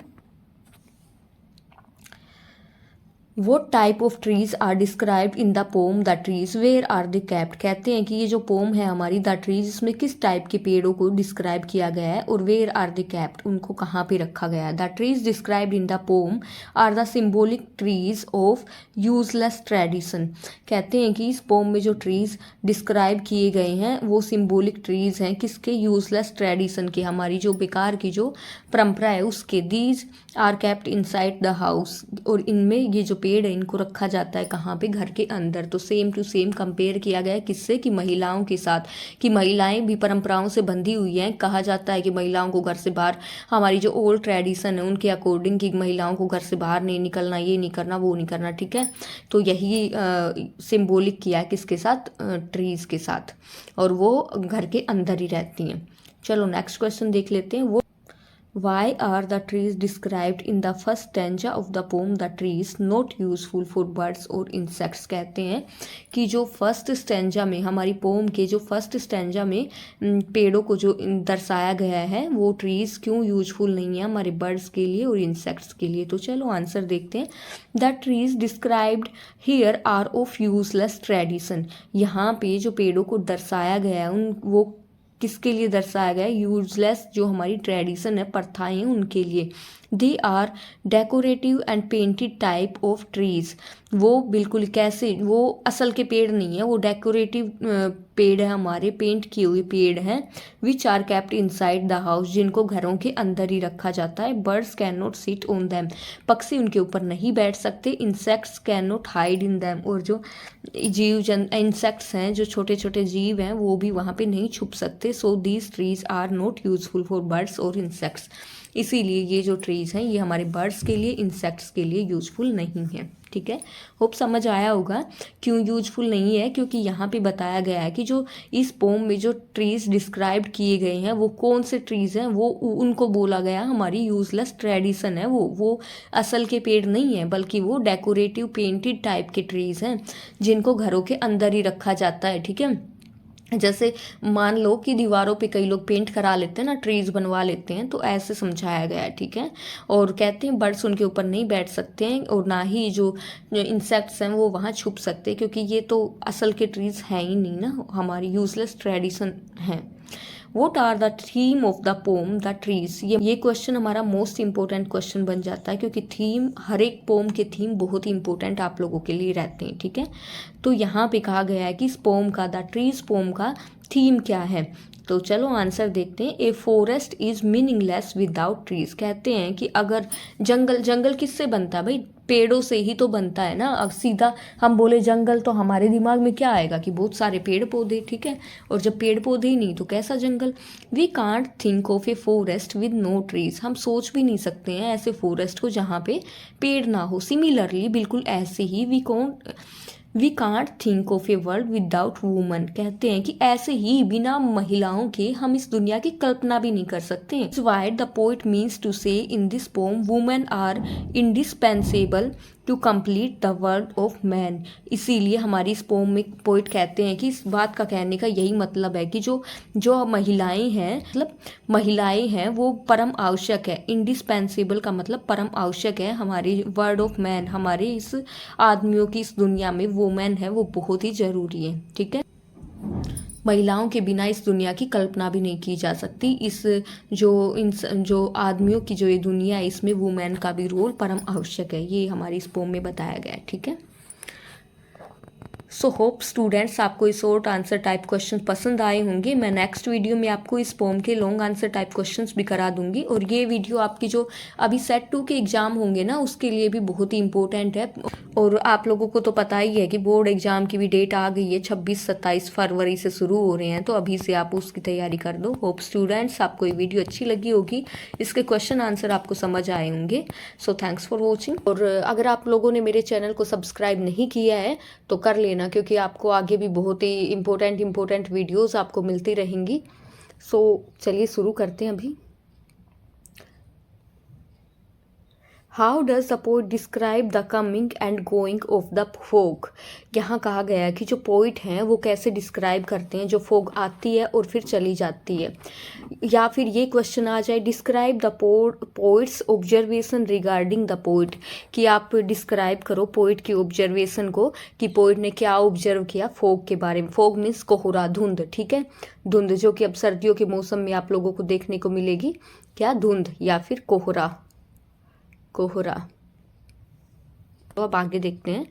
What type of trees are described in the poem The Trees? Where are they kept? कहते हैं कि ये जो पोम है हमारी द ट्रीज, इसमें किस टाइप के पेड़ों को डिस्क्राइब किया गया है, और वेयर आर दे कैप्ट, उनको कहाँ पे रखा गया है। The trees described in the poem are the symbolic trees of useless tradition. कहते हैं कि इस पोम में जो ट्रीज डिस्क्राइब किए गए हैं वो सिम्बोलिक ट्रीज हैं, किसके, यूजलेस ट्रेडिशन के, हमारी जो बेकार की जो परंपरा है उसके। These are kept inside the house, और इनमें ये जो पेड़ है इनको रखा जाता है कहाँ पे, घर के अंदर। तो सेम टू सेम कंपेयर किया गया है किससे, कि महिलाओं के साथ, कि महिलाएं भी परंपराओं से बंधी हुई हैं। कहा जाता है कि महिलाओं को घर से बाहर, हमारी जो ओल्ड ट्रेडिशन है उनके अकॉर्डिंग, कि महिलाओं को घर से बाहर नहीं निकलना, ये नहीं करना, वो नहीं करना। ठीक है, तो यही सिंबॉलिक किया है किसके साथ, ट्रीज के साथ, और वो घर के अंदर ही रहती हैं। चलो नेक्स्ट क्वेश्चन देख लेते हैं। वो Why are the trees described in the first stanza of the poem The Trees not useful for birds or insects? कहते हैं कि जो फर्स्ट स्टैंजा में, हमारी पोम के जो फर्स्ट स्टैंजा में पेड़ों को जो दर्शाया गया है वो ट्रीज क्यों यूजफुल नहीं है हमारे बर्ड्स के लिए और इंसेक्ट्स के लिए। तो चलो आंसर देखते हैं। The trees described here are of useless tradition. यहाँ पे जो पेड़ों को दर्शाया गया है उन वो किसके लिए दर्शाया गया है, यूजलेस जो हमारी ट्रेडिशन है, प्रथाएं हैं, उनके लिए। They are decorative and painted type of trees. वो बिल्कुल कैसे, वो असल के पेड़ नहीं है, वो डेकोरेटिव पेड़ है हमारे, पेंट किए हुए पेड़ हैं। Which are kept inside the house, जिनको घरों के अंदर ही रखा जाता है। Birds can not sit on them, पक्षी उनके ऊपर नहीं बैठ सकते। Insects can not hide in them, और जो जीव इंसेक्ट्स हैं, जो छोटे छोटे जीव हैं, वो भी वहाँ पे नहीं छुप सकते। So these trees are not useful for birds और इंसेक्ट्स। इसीलिए ये जो ट्रीज हैं ये हमारे बर्ड्स के लिए, इंसेक्ट्स के लिए यूजफुल नहीं है। ठीक है, होप समझ आया होगा क्यों यूजफुल नहीं है, क्योंकि यहाँ पे बताया गया है कि जो इस पोम में जो ट्रीज डिस्क्राइब किए गए हैं वो कौन से ट्रीज हैं, वो उनको बोला गया हमारी यूजलेस ट्रेडिशन है। वो असल के पेड़ नहीं है, बल्कि वो डेकोरेटिव पेंटेड टाइप के ट्रीज हैं जिनको घरों के अंदर ही रखा जाता है। ठीक है, जैसे मान लो कि दीवारों पे कई लोग पेंट करा लेते हैं ना, ट्रीज बनवा लेते हैं, तो ऐसे समझाया गया है। ठीक है, और कहते हैं बर्ड्स उनके ऊपर नहीं बैठ सकते हैं, और ना ही जो इंसेक्ट्स हैं वो वहाँ छुप सकते हैं, क्योंकि ये तो असल के ट्रीज हैं ही नहीं ना, हमारी यूजलेस ट्रेडिशन हैं। What are the theme of the poem the trees? ये क्वेश्चन हमारा मोस्ट इंपॉर्टेंट क्वेश्चन बन जाता है, क्योंकि थीम, हर एक पोम के थीम बहुत ही इंपॉर्टेंट आप लोगों के लिए रहते हैं। ठीक है, तो यहाँ पे कहा गया है कि इस पोम का, द ट्रीज पोम का थीम क्या है। तो चलो आंसर देखते हैं। A forest is meaningless without trees. कहते हैं कि अगर जंगल किससे बनता है भाई, पेड़ों से ही तो बनता है ना। अब सीधा हम बोले जंगल तो हमारे दिमाग में क्या आएगा कि बहुत सारे पेड़ पौधे। ठीक है, और जब पेड़ पौधे ही नहीं तो कैसा जंगल। We can't think of a forest with no trees. हम सोच भी नहीं सकते हैं ऐसे फॉरेस्ट को जहाँ पे पेड़ ना हो। सिमिलरली, बिल्कुल ऐसे ही we can't think of a world without woman. कहते हैं कि ऐसे ही बिना महिलाओं के हम इस दुनिया की कल्पना भी नहीं कर सकते। Why the poet means to say in this poem women are indispensable to complete the world of man. इसीलिए हमारी इस पोम में पोइट कहते हैं कि इस बात का कहने का यही मतलब है कि जो जो महिलाएं हैं, मतलब महिलाएं हैं वो परम आवश्यक है। इंडिस्पेंसिबल का मतलब परम आवश्यक है हमारी वर्ड ऑफ मैन, हमारे इस आदमियों की इस दुनिया में वुमेन है वो बहुत ही ज़रूरी है। ठीक है, महिलाओं के बिना इस दुनिया की कल्पना भी नहीं की जा सकती। इस जो आदमियों की जो ये दुनिया है इसमें वुमेन का भी रोल परम आवश्यक है, ये हमारी इस पोम में बताया गया है। ठीक है, सो होप स्टूडेंट्स आपको इस शॉर्ट आंसर टाइप क्वेश्चन पसंद आए होंगे। मैं नेक्स्ट वीडियो में आपको इस पोम के लॉन्ग आंसर टाइप क्वेश्चंस भी करा दूंगी, और ये वीडियो आपकी जो अभी सेट 2 के एग्जाम होंगे ना उसके लिए भी बहुत ही इंपॉर्टेंट है। और आप लोगों को तो पता ही है कि बोर्ड एग्जाम की भी डेट आ गई है, 26-27 फरवरी से शुरू हो रहे हैं, तो अभी से आप उसकी तैयारी कर दो। होप स्टूडेंट्स आपको ये वीडियो अच्छी लगी होगी, इसके क्वेश्चन आंसर आपको समझ आए होंगे। So thanks for watching. और अगर आप लोगों ने मेरे चैनल को सब्सक्राइब नहीं किया है तो कर लेना, क्योंकि आपको आगे भी बहुत ही इम्पोर्टेंट वीडियोस आपको मिलती रहेंगी। सो चलिए शुरू करते हैं अभी। How does the poet describe the coming and going of the fog. यहाँ कहा गया है कि जो पोइट हैं वो कैसे डिस्क्राइब करते हैं जो फोग आती है और फिर चली जाती है। या फिर ये क्वेश्चन आ जाए, describe the poets observation regarding the poet, कि आप डिस्क्राइब करो पोइट की ऑब्जर्वेशन को कि पोइट ने क्या ऑब्जर्व किया फोग के बारे में। फोग मीन्स कोहरा, धुंध। ठीक है, धुंध जो कि अब सर्दियों के मौसम में आप लोगों को देखने को मिलेगी, क्या धुंध या फिर कोहरा, कोहरा। तो अब आगे देखते हैं।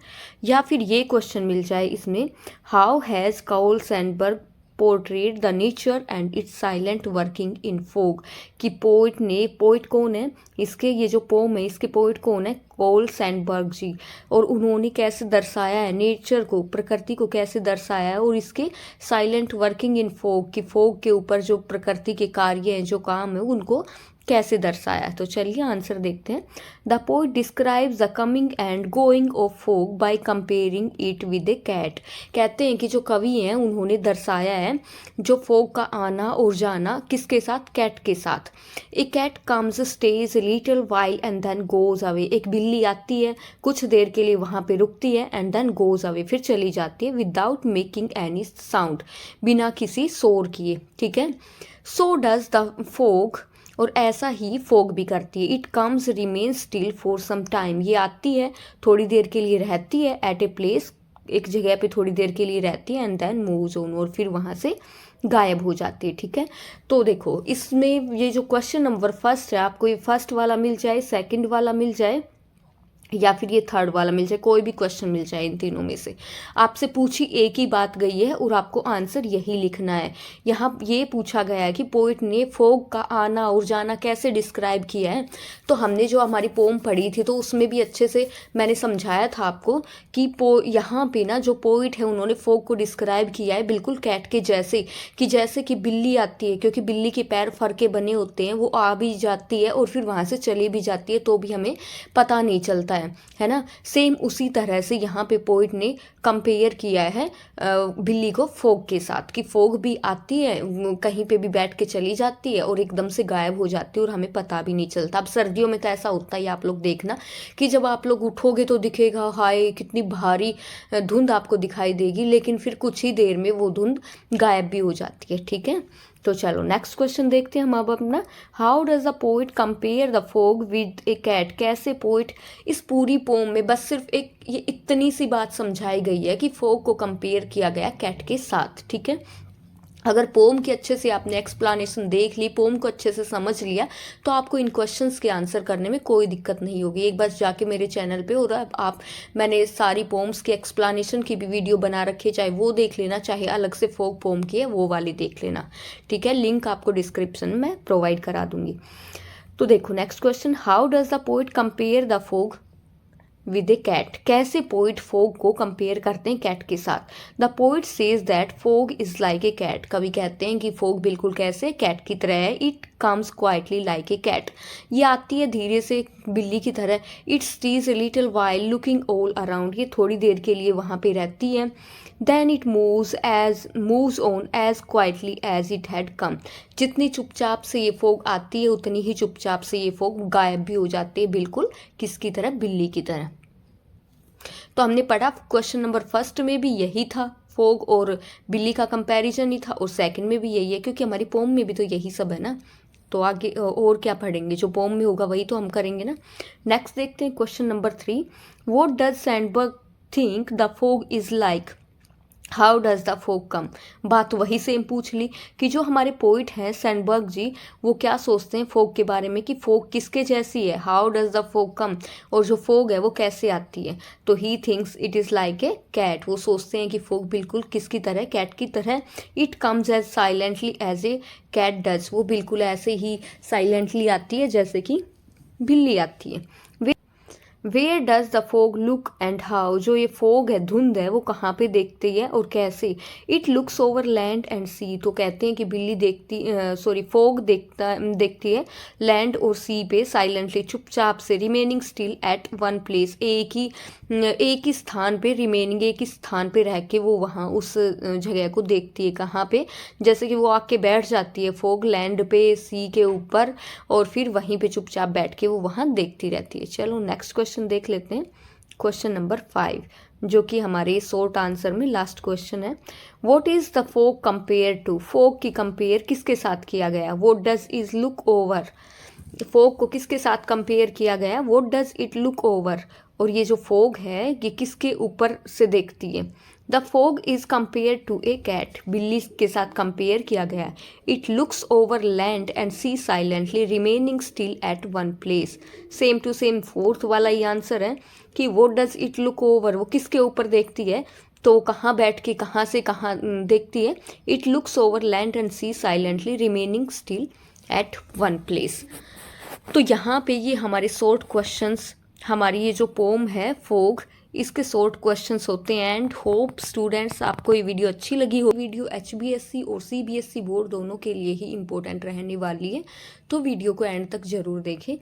या फिर ये क्वेश्चन मिल जाए इसमें, how has cowl Sandberg portrait the nature and it's silent working in fog, कि पोइट कौन है, इसके ये जो पोम है इसके पोइट कौन है, काउल सैंडबर्ग जी, और उन्होंने कैसे दर्शाया है नेचर को, प्रकृति को कैसे दर्शाया है, और इसके साइलेंट वर्किंग इन फोग, कि फोग के ऊपर जो प्रकृति के कार्य हैं जो काम है उनको कैसे दर्शाया। तो चलिए आंसर देखते हैं। The poet describes the coming and going of fog by comparing it with a cat. कहते हैं कि जो कवि हैं उन्होंने दर्शाया है जो फोग का आना और जाना किसके साथ, कैट के साथ। A cat comes stays little while and then goes away. एक बिल्ली आती है, कुछ देर के लिए वहाँ पे रुकती है, एंड देन गोज अवे, फिर चली जाती है, विदाउट मेकिंग एनी साउंड, बिना किसी शोर किए। ठीक है, सो डज द फोग, और ऐसा ही फोग भी करती है। It comes remain still for some time, ये आती है थोड़ी देर के लिए रहती है, एट ए प्लेस, एक जगह पे थोड़ी देर के लिए रहती है, एंड देन मूव्स ऑन, और फिर वहाँ से गायब हो जाती है। ठीक है, तो देखो इसमें ये जो क्वेश्चन नंबर फर्स्ट है, आपको ये फर्स्ट वाला मिल जाए, सेकंड वाला मिल जाए, या फिर ये थर्ड वाला मिल जाए, कोई भी क्वेश्चन मिल जाए इन तीनों में से, आपसे पूछी एक ही बात गई है और आपको आंसर यही लिखना है। यहाँ ये पूछा गया है कि पोइट ने फोग का आना और जाना कैसे डिस्क्राइब किया है। तो हमने जो हमारी पोम पढ़ी थी तो उसमें भी अच्छे से मैंने समझाया था आपको कि यहाँ पे ना जो पोइट है उन्होंने फोग को डिस्क्राइब किया है बिल्कुल कैट के जैसे, कि जैसे कि बिल्ली आती है, क्योंकि बिल्ली के पैर फर के बने होते हैं, वो आ भी जाती है और फिर वहाँ से चली भी जाती है, तो भी हमें पता नहीं चलता है ना। सेम उसी तरह से यहाँ पे पोइट ने कंपेयर किया है बिल्ली को फोग के साथ, कि फोग भी आती है, कहीं पे भी बैठ के चली जाती है और एकदम से गायब हो जाती है और हमें पता भी नहीं चलता। अब सर्दियों में तो ऐसा होता है, आप लोग देखना कि जब आप लोग उठोगे तो दिखेगा हाय कितनी भारी धुंध आपको दिखाई देगी, लेकिन फिर कुछ ही देर में वो धुंध गायब भी हो जाती है। ठीक है, तो चलो नेक्स्ट क्वेश्चन देखते हैं हम अब अपना। How does the poet compare the fog with a cat. कैसे पोइट इस पूरी पोम में बस सिर्फ एक ये इतनी सी बात समझाई गई है कि फोग को कंपेयर किया गया कैट के साथ। ठीक है, अगर पोम की अच्छे से आपने एक्सप्लानेशन देख ली, पोम को अच्छे से समझ लिया, तो आपको इन क्वेश्चंस के आंसर करने में कोई दिक्कत नहीं होगी। एक बार जाके मेरे चैनल पे, और आप मैंने सारी पोम्स की एक्सप्लानेशन की भी वीडियो बना रखी है, चाहे वो देख लेना, चाहे अलग से फोक पोम की है वो वाली देख लेना। ठीक है, लिंक आपको डिस्क्रिप्शन में प्रोवाइड करा दूंगी। तो देखो next question, how does the poet compare the fog with a cat. कैसे पोइट फोग को कंपेयर करते हैं कैट के साथ। The poet says that fog is like a cat. कवि कहते हैं कि फोग बिल्कुल कैसे, कैट की तरह है। It comes quietly like a cat, ये आती है धीरे से बिल्ली की तरह। It stays a little while looking all around, ये थोड़ी देर के लिए वहाँ पे रहती है। Then it moves on as quietly as it had come, जितनी चुपचाप से ये फोग आती है उतनी ही चुपचाप से ये फोग गायब भी हो जाती है, बिल्कुल किसकी तरह, बिल्ली की तरह। तो हमने पढ़ा क्वेश्चन नंबर फर्स्ट में भी यही था, फोग और बिल्ली का कंपैरिजन ही था, और सेकंड में भी यही है, क्योंकि हमारी पोम में भी तो यही सब है ना। तो आगे और क्या पढ़ेंगे, जो पोम में होगा वही तो हम करेंगे ना। नेक्स्ट देखते हैं question number 3। What does Sandburg think the fog is like, how does the fog come. बात तो वही सेम पूछ ली कि जो हमारे पोइट हैं सैंडबर्ग जी, वो क्या सोचते हैं फोग के बारे में कि फोग किसके जैसी है, how does the fog come, और जो फोग है वो कैसे आती है। तो he thinks it is like a cat, वो सोचते हैं कि फोग बिल्कुल किसकी तरह, कैट की तरह। It comes as silently as a cat does, वो बिल्कुल ऐसे ही साइलेंटली आती है जैसे कि बिल्ली आती है। Where does the fog look and how, जो ये फोग है, धुंध है, वो कहाँ पे देखती है और कैसे। It looks over land and sea, तो कहते हैं कि बिल्ली फोग देखती है लैंड और सी पे साइलेंटली, चुपचाप से। Remaining still at one place, एक ही स्थान पे, रिमेनिंग एक ही स्थान पे रह के वो वहाँ उस जगह को देखती है। कहाँ पे, जैसे कि वो आके बैठ जाती है फोग लैंड पे, सी के ऊपर, और फिर वहीं पे चुपचाप बैठ के वो वहाँ देखती रहती है। चलो नेक्स्ट क्वेश्चन देख लेते हैं, क्वेश्चन नंबर 5, जो कि हमारे शॉर्ट आंसर में लास्ट क्वेश्चन है। What is the fog compare to, fog की कंपेयर किसके साथ किया गया। What does is look over, fog को किसके साथ कंपेयर किया गया, what does it look over, और ये जो फोग है ये किसके ऊपर से देखती है। The fog is compare to a cat, बिल्ली के साथ कंपेयर किया गया है। It looks over land and sea silently, remaining still at one place. Same to same fourth वाला ही आंसर है कि what does it look over, वो किसके ऊपर देखती है, तो कहाँ बैठ के कहाँ से कहाँ देखती है। It looks over land and sea silently, remaining still at one place. तो यहाँ पे ये हमारे शॉर्ट क्वेश्चंस, हमारी ये जो पोम है फोग, इसके शॉर्ट क्वेश्चंस होते हैं। एंड होप स्टूडेंट्स आपको ये वीडियो अच्छी लगी हो। वीडियो HBSC और CBSC बोर्ड दोनों के लिए ही इम्पोर्टेंट रहने वाली है, तो वीडियो को एंड तक ज़रूर देखें।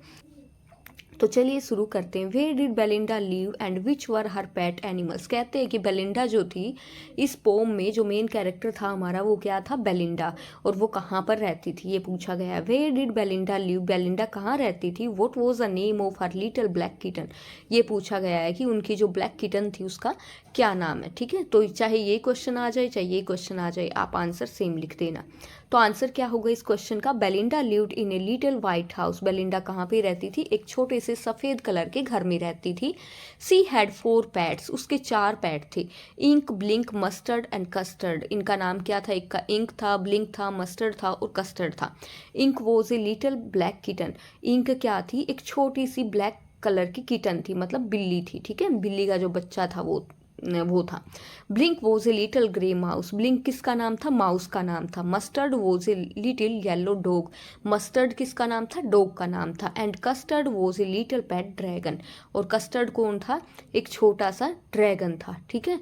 तो चलिए शुरू करते हैं। Where did Belinda live and which were her pet animals. कहते हैं कि बेलिंडा जो थी इस पोम में, जो मेन कैरेक्टर था हमारा, वो क्या था, बेलिंडा, और वो कहाँ पर रहती थी ये पूछा गया है। Where did Belinda live, Belinda कहाँ रहती थी। What was the name of her little black kitten, ये पूछा गया है कि उनकी जो ब्लैक किटन थी उसका क्या नाम है। ठीक है, तो चाहे ये क्वेश्चन आ जाए चाहे ये क्वेश्चन आ जाए, आप आंसर सेम लिख देना। तो आंसर क्या होगा इस क्वेश्चन का, Belinda lived in a little white house. Belinda कहाँ पे रहती थी, एक छोटे से सफ़ेद कलर के घर में रहती थी। सी हैड 4 पैट्स, उसके 4 पैट थे। Ink, Blink, Mustard and Custard, इनका नाम क्या था, एक का इंक था, ब्लिंक था, मस्टर्ड था और कस्टर्ड था। Ink was a little black kitten, Ink क्या थी, एक छोटी सी ब्लैक कलर की किटन थी, मतलब बिल्ली थी। ठीक है, बिल्ली का जो बच्चा था वो था। Blink was a little grey mouse, blink किसका नाम था, माउस का नाम था। Mustard was a little yellow dog, mustard किसका नाम था, डॉग का नाम था। And custard was a little pet dragon, और कस्टर्ड कौन था, एक छोटा सा ड्रैगन था। ठीक है,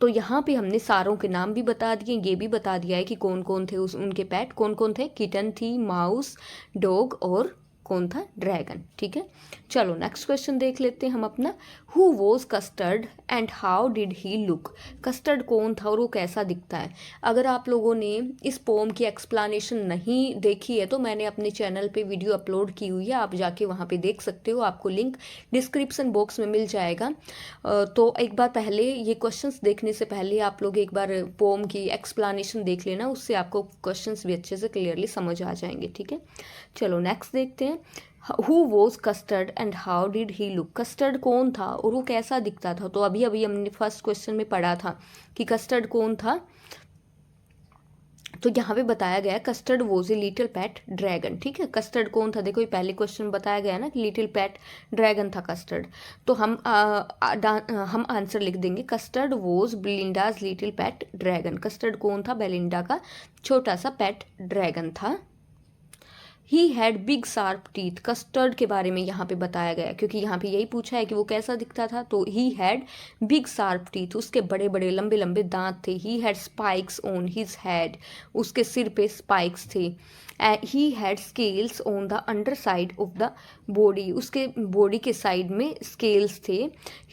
तो यहाँ पे हमने सारों के नाम भी बता दिए, ये भी बता दिया है कि कौन कौन थे उनके पेट, कौन कौन थे, किटन थी, माउस, डॉग और कौन था, ड्रैगन। ठीक है, चलो नेक्स्ट क्वेश्चन देख लेते हैं हम अपना। Who was custard and how did he look, custard कौन था और वो कैसा दिखता है। अगर आप लोगों ने इस पोम की एक्सप्लेनेशन नहीं देखी है तो मैंने अपने चैनल पे वीडियो अपलोड की हुई है, आप जाके वहाँ पे देख सकते हो, आपको लिंक डिस्क्रिप्शन बॉक्स में मिल जाएगा। तो एक बार पहले ये क्वेश्चंस देखने से पहले आप लोग एक बार पोम की एक्सप्लेनेशन देख लेना, उससे आपको क्वेश्चंस भी अच्छे से क्लियरली समझ आ जाएंगे। ठीक है, चलो नेक्स्ट देखते हैं। Who was custard and how did he look, custard कौन था और वो कैसा दिखता था। तो अभी अभी हमने फर्स्ट क्वेश्चन में पढ़ा था कि कस्टर्ड कौन था, तो यहाँ पे बताया गया है custard was a little pet dragon. ठीक है, कस्टर्ड कौन था, देखो ये पहले क्वेश्चन बताया गया ना कि लिटिल पेट ड्रैगन था कस्टर्ड, तो हम आंसर लिख देंगे Custard was Belinda's little pet dragon. Custard कौन था, बेलिंडा का छोटा सा पेट ड्रैगन था। He had big sharp teeth, Custard के बारे में यहाँ पे बताया गया क्योंकि यहाँ पे यही पूछा है कि वो कैसा दिखता था। तो ही हैड बिग शार्प टीथ, उसके बड़े बड़े लंबे लंबे दांत थे। He had spikes on his head, उसके सिर पे स्पाइक्स थे। He had scales on the under side of the body, उसके बॉडी के साइड में स्केल्स थे।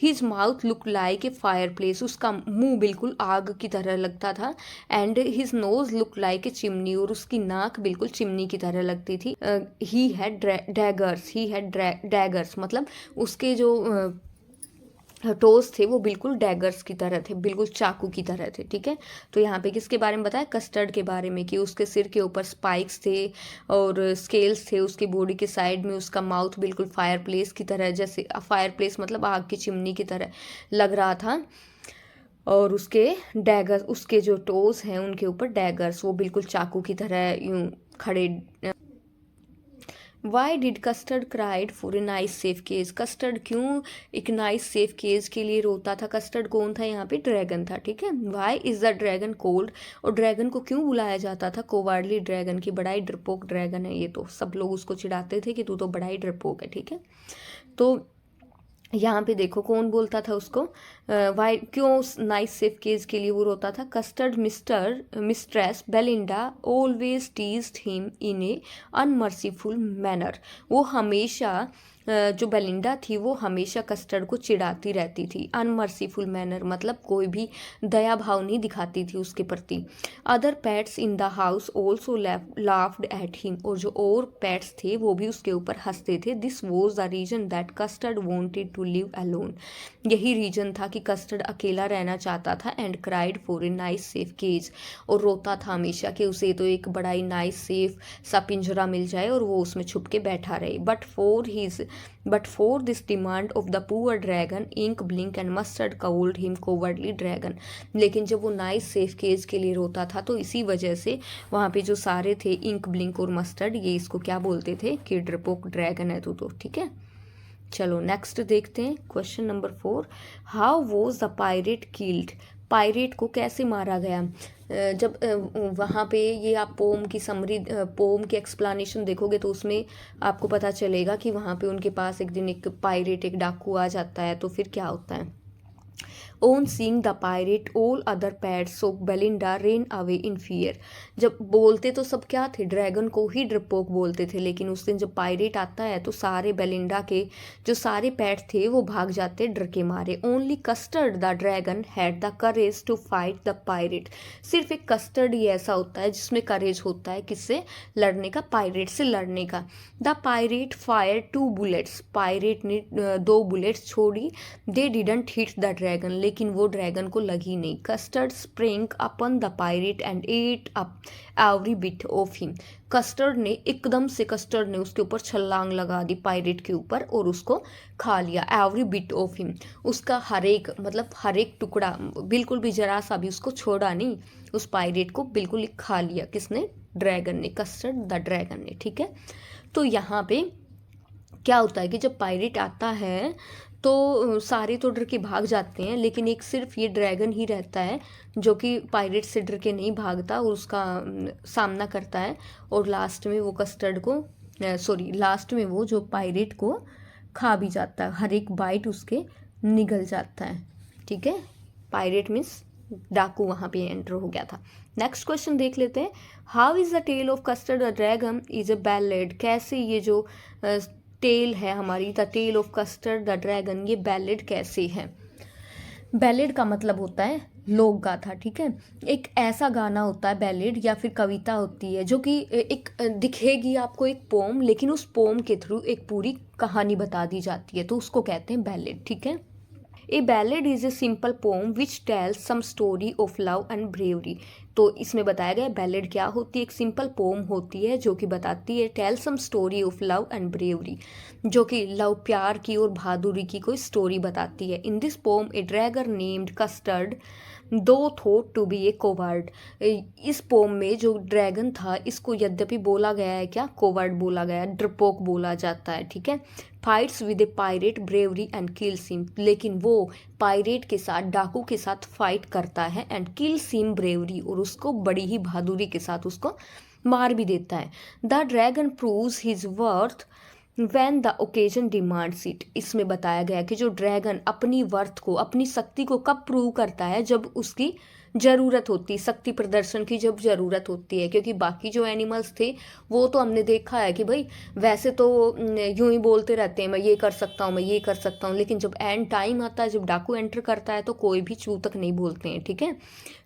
His mouth look like a fire place, उसका मुंह बिल्कुल आग की तरह लगता था। And his nose look like a chimney, और उसकी नाक बिल्कुल चिमनी की तरह लगती थी। He had daggers, he had daggers मतलब उसके जो टोज थे वो बिल्कुल डैगर्स की तरह थे, बिल्कुल चाकू की तरह थे, ठीक है। तो यहाँ पे किसके बारे में बताया, कस्टर्ड के बारे में, कि उसके सिर के ऊपर स्पाइक्स थे और स्केल्स थे, उसकी बॉडी के साइड में उसका माउथ बिल्कुल फायर प्लेस की तरह, जैसे फायर प्लेस मतलब आग की चिमनी की तरह लग रहा था, और उसके डैगर्स, उसके जो टोज हैं उनके ऊपर डैगर्स, वो बिल्कुल चाकू की तरह यूं खड़े। Why did Custard cried for a nice safe cage, Custard क्यों एक नाइस सेफ केज के लिए रोता था। कस्टर्ड कौन था यहाँ पे, ड्रैगन था, ठीक है। Why is the dragon called, और ड्रैगन को क्यों बुलाया जाता था कोवार्डली ड्रैगन, की बड़ा ही डरपोक ड्रैगन है ये, तो सब लोग उसको चिढ़ाते थे कि तू तो बड़ा ही डरपोक है, ठीक है। तो यहाँ पे देखो कौन बोलता था उसको, वाई क्यों नाइस सेफ केज के लिए वो रोता था। Custard mistress Belinda always teased him in an unmerciful manner, वो हमेशा जो बेलिंडा थी वो हमेशा कस्टर्ड को चिढ़ाती रहती थी। अनमर्सीफुल मैनर मतलब कोई भी दया भाव नहीं दिखाती थी उसके प्रति। Other pets in the house also laughed at him, और जो और पेट्स थे वो भी उसके ऊपर हंसते थे। This was the reason that Custard wanted to live alone, यही रीजन था कि कस्टर्ड अकेला रहना चाहता था। And cried for a nice safe cage, और रोता था हमेशा कि उसे तो एक बड़ा ही नाइस सेफ सा पिंजरा मिल जाए और वो उसमें छुप के बैठा रहे। But for this demand of the poor dragon Ink Blink and Mustard called him cowardly dragon, लेकिन जब वो नाइस सेफ केज के लिए रोता था तो इसी वजह से वहाँ पे जो सारे थे इंक ब्लिंक और मस्टर्ड, ये इसको क्या बोलते थे कि डरपोक ड्रैगन है तू तो, ठीक है। चलो नेक्स्ट देखते हैं question number 4, how was the pirate killed, pirate को कैसे मारा गया। जब वहाँ पे ये आप पोम की समरी, पोम की एक्सप्लेनेशन देखोगे तो उसमें आपको पता चलेगा कि वहाँ पे उनके पास एक दिन एक पायरेट, एक डाकू आ जाता है, तो फिर क्या होता है। On seeing the pirate all other pets of Belinda rain away in fear, जब बोलते तो सब क्या थे, ड्रैगन को ही डरपोक बोलते थे, लेकिन उस दिन जब पायरेट आता है तो सारे बेलिंडा के जो सारे पैट थे वो भाग जाते डर के मारे। Only Custard the dragon had the courage to fight the pirate, सिर्फ एक कस्टर्ड ही ऐसा होता है जिसमें करेज होता है किससे लड़ने का, पायरेट से लड़ने का। The pirate fire 2 bullets, pirate ने 2 बुलेट्स छोड़ी। They didn't hit the dragon, लेकिन वो ड्रैगन को लगी नहीं। Custard spring upon the pirate and ate up every bit of him, Custard ने एकदम से, कस्टर्ड ने उसके ऊपर छलांग लगा दी पायरेट के ऊपर और उसको खा लिया। एवरी बिट ऑफ हिम, उसका हर एक मतलब हर एक टुकड़ा, बिल्कुल भी जरा सा भी उसको छोड़ा नहीं, उस पायरेट को बिल्कुल ही खा लिया। किसने, ड्रैगन ने, कस्टर्ड द ड्रैगन ने, ठीक है। तो यहाँ पे क्या होता है कि जब पायरेट आता है तो सारे तो डर के भाग जाते हैं, लेकिन एक सिर्फ ये ड्रैगन ही रहता है जो कि पायरेट से डर के नहीं भागता और उसका सामना करता है, और लास्ट में वो कस्टर्ड को लास्ट में वो जो पायरेट को खा भी जाता है, हर एक बाइट उसके निगल जाता है, ठीक है। पायरेट मीन्स डाकू वहाँ पे एंटर हो गया था। नेक्स्ट क्वेश्चन देख लेते हैं, how is the tale of Custard the dragon is a ballad, कैसे ये जो टेल है हमारी, the tale of Custard the dragon, ये बैलेड कैसे है। बैलेड का मतलब होता है लोक गाथा, ठीक है। एक ऐसा गाना होता है बैलेड, या फिर कविता होती है जो कि एक दिखेगी आपको एक पोम, लेकिन उस पोम के थ्रू एक पूरी कहानी बता दी जाती है, तो उसको कहते हैं बैलेड, ठीक है। A ballad is a simple poem which tells some story of love and bravery, तो इसमें बताया गया बैलेड क्या होती है, एक सिंपल पोम होती है जो कि बताती है tale some story of love and bravery, जो कि लव, प्यार की और बहादुरी की कोई स्टोरी बताती है। In this poem a dragon named Custard though thought to be a coward, इस पोम में जो ड्रैगन था इसको यद्यपि बोला गया है क्या, कोवर्ड बोला गया, डरपोक बोला जाता है, ठीक है। Fights with A pirate bravery and kills him, लेकिन वो पायरेट के साथ, डाकू के साथ फाइट करता है, एंड किल्स हिम ब्रेवरी, और उसको बड़ी ही बहादुरी के साथ उसको मार भी देता है। The dragon proves his worth when the occasion demands it, इसमें बताया गया कि जो ड्रैगन अपनी वर्थ को, अपनी शक्ति को कब प्रूव करता है, जब उसकी ज़रूरत होती है, शक्ति प्रदर्शन की जब ज़रूरत होती है। क्योंकि बाकी जो एनिमल्स थे वो तो हमने देखा है कि भाई वैसे तो यूं ही बोलते रहते हैं मैं ये कर सकता हूँ, मैं ये कर सकता हूँ, लेकिन जब एंड टाइम आता है, जब डाकू एंटर करता है तो कोई भी चू तक नहीं बोलते हैं, ठीक है।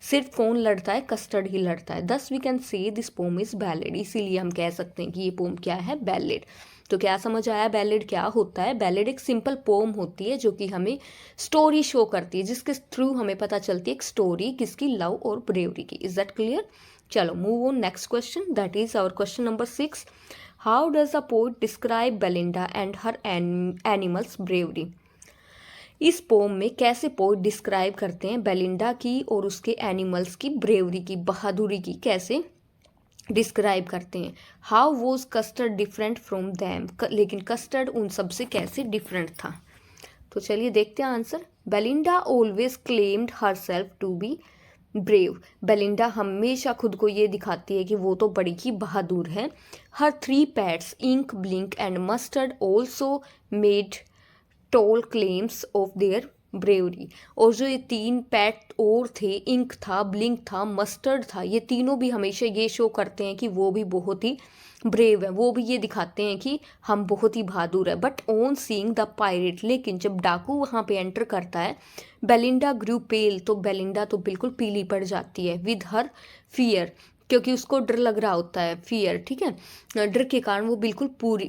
सिर्फ कौन लड़ता है, कस्टर्ड ही लड़ता है। Thus we can say this poem is ballad, इसीलिए हम कह सकते हैं कि ये पोम क्या है, बैलेड। तो क्या समझ आया बैलेड क्या होता है? बैलेड एक सिंपल पोम होती है जो कि हमें स्टोरी शो करती है, जिसके थ्रू हमें पता चलती है एक स्टोरी किसकी, लव और ब्रेवरी की। Is that clear? चलो move on next question, that is our question number 6। How does a poet describe Belinda and her animals bravery? इस पोम में कैसे पोएट डिस्क्राइब करते हैं बेलिंडा की और उसके एनिमल्स की ब्रेवरी की, बहादुरी की, कैसे डिस्क्राइब करते हैं? How was custard different from them, लेकिन कस्टर्ड उन सब से कैसे डिफरेंट था? तो चलिए देखते हैं answer. Belinda always claimed herself to be brave. Belinda हमेशा खुद को ये दिखाती है कि वो तो बड़ी ही बहादुर है। Her 3 pets Ink, Blink and Mustard also made tall claims of their bravery. और जो ये 3 पैट और थे, इंक था, ब्लिंक था, मस्टर्ड था, ये तीनों भी हमेशा ये शो करते हैं कि वो भी बहुत ही ब्रेव है, वो भी ये दिखाते हैं कि हम बहुत ही बहादुर है। But on seeing the pirate, लेकिन जब डाकू वहाँ पे एंटर करता है, बेलिंडा ग्रू पेल, तो बेलिंडा तो बिल्कुल पीली पड़ जाती है। विद हर फियर, क्योंकि उसको डर लग रहा होता है, फियर, ठीक है, डर के कारण वो बिल्कुल पूरी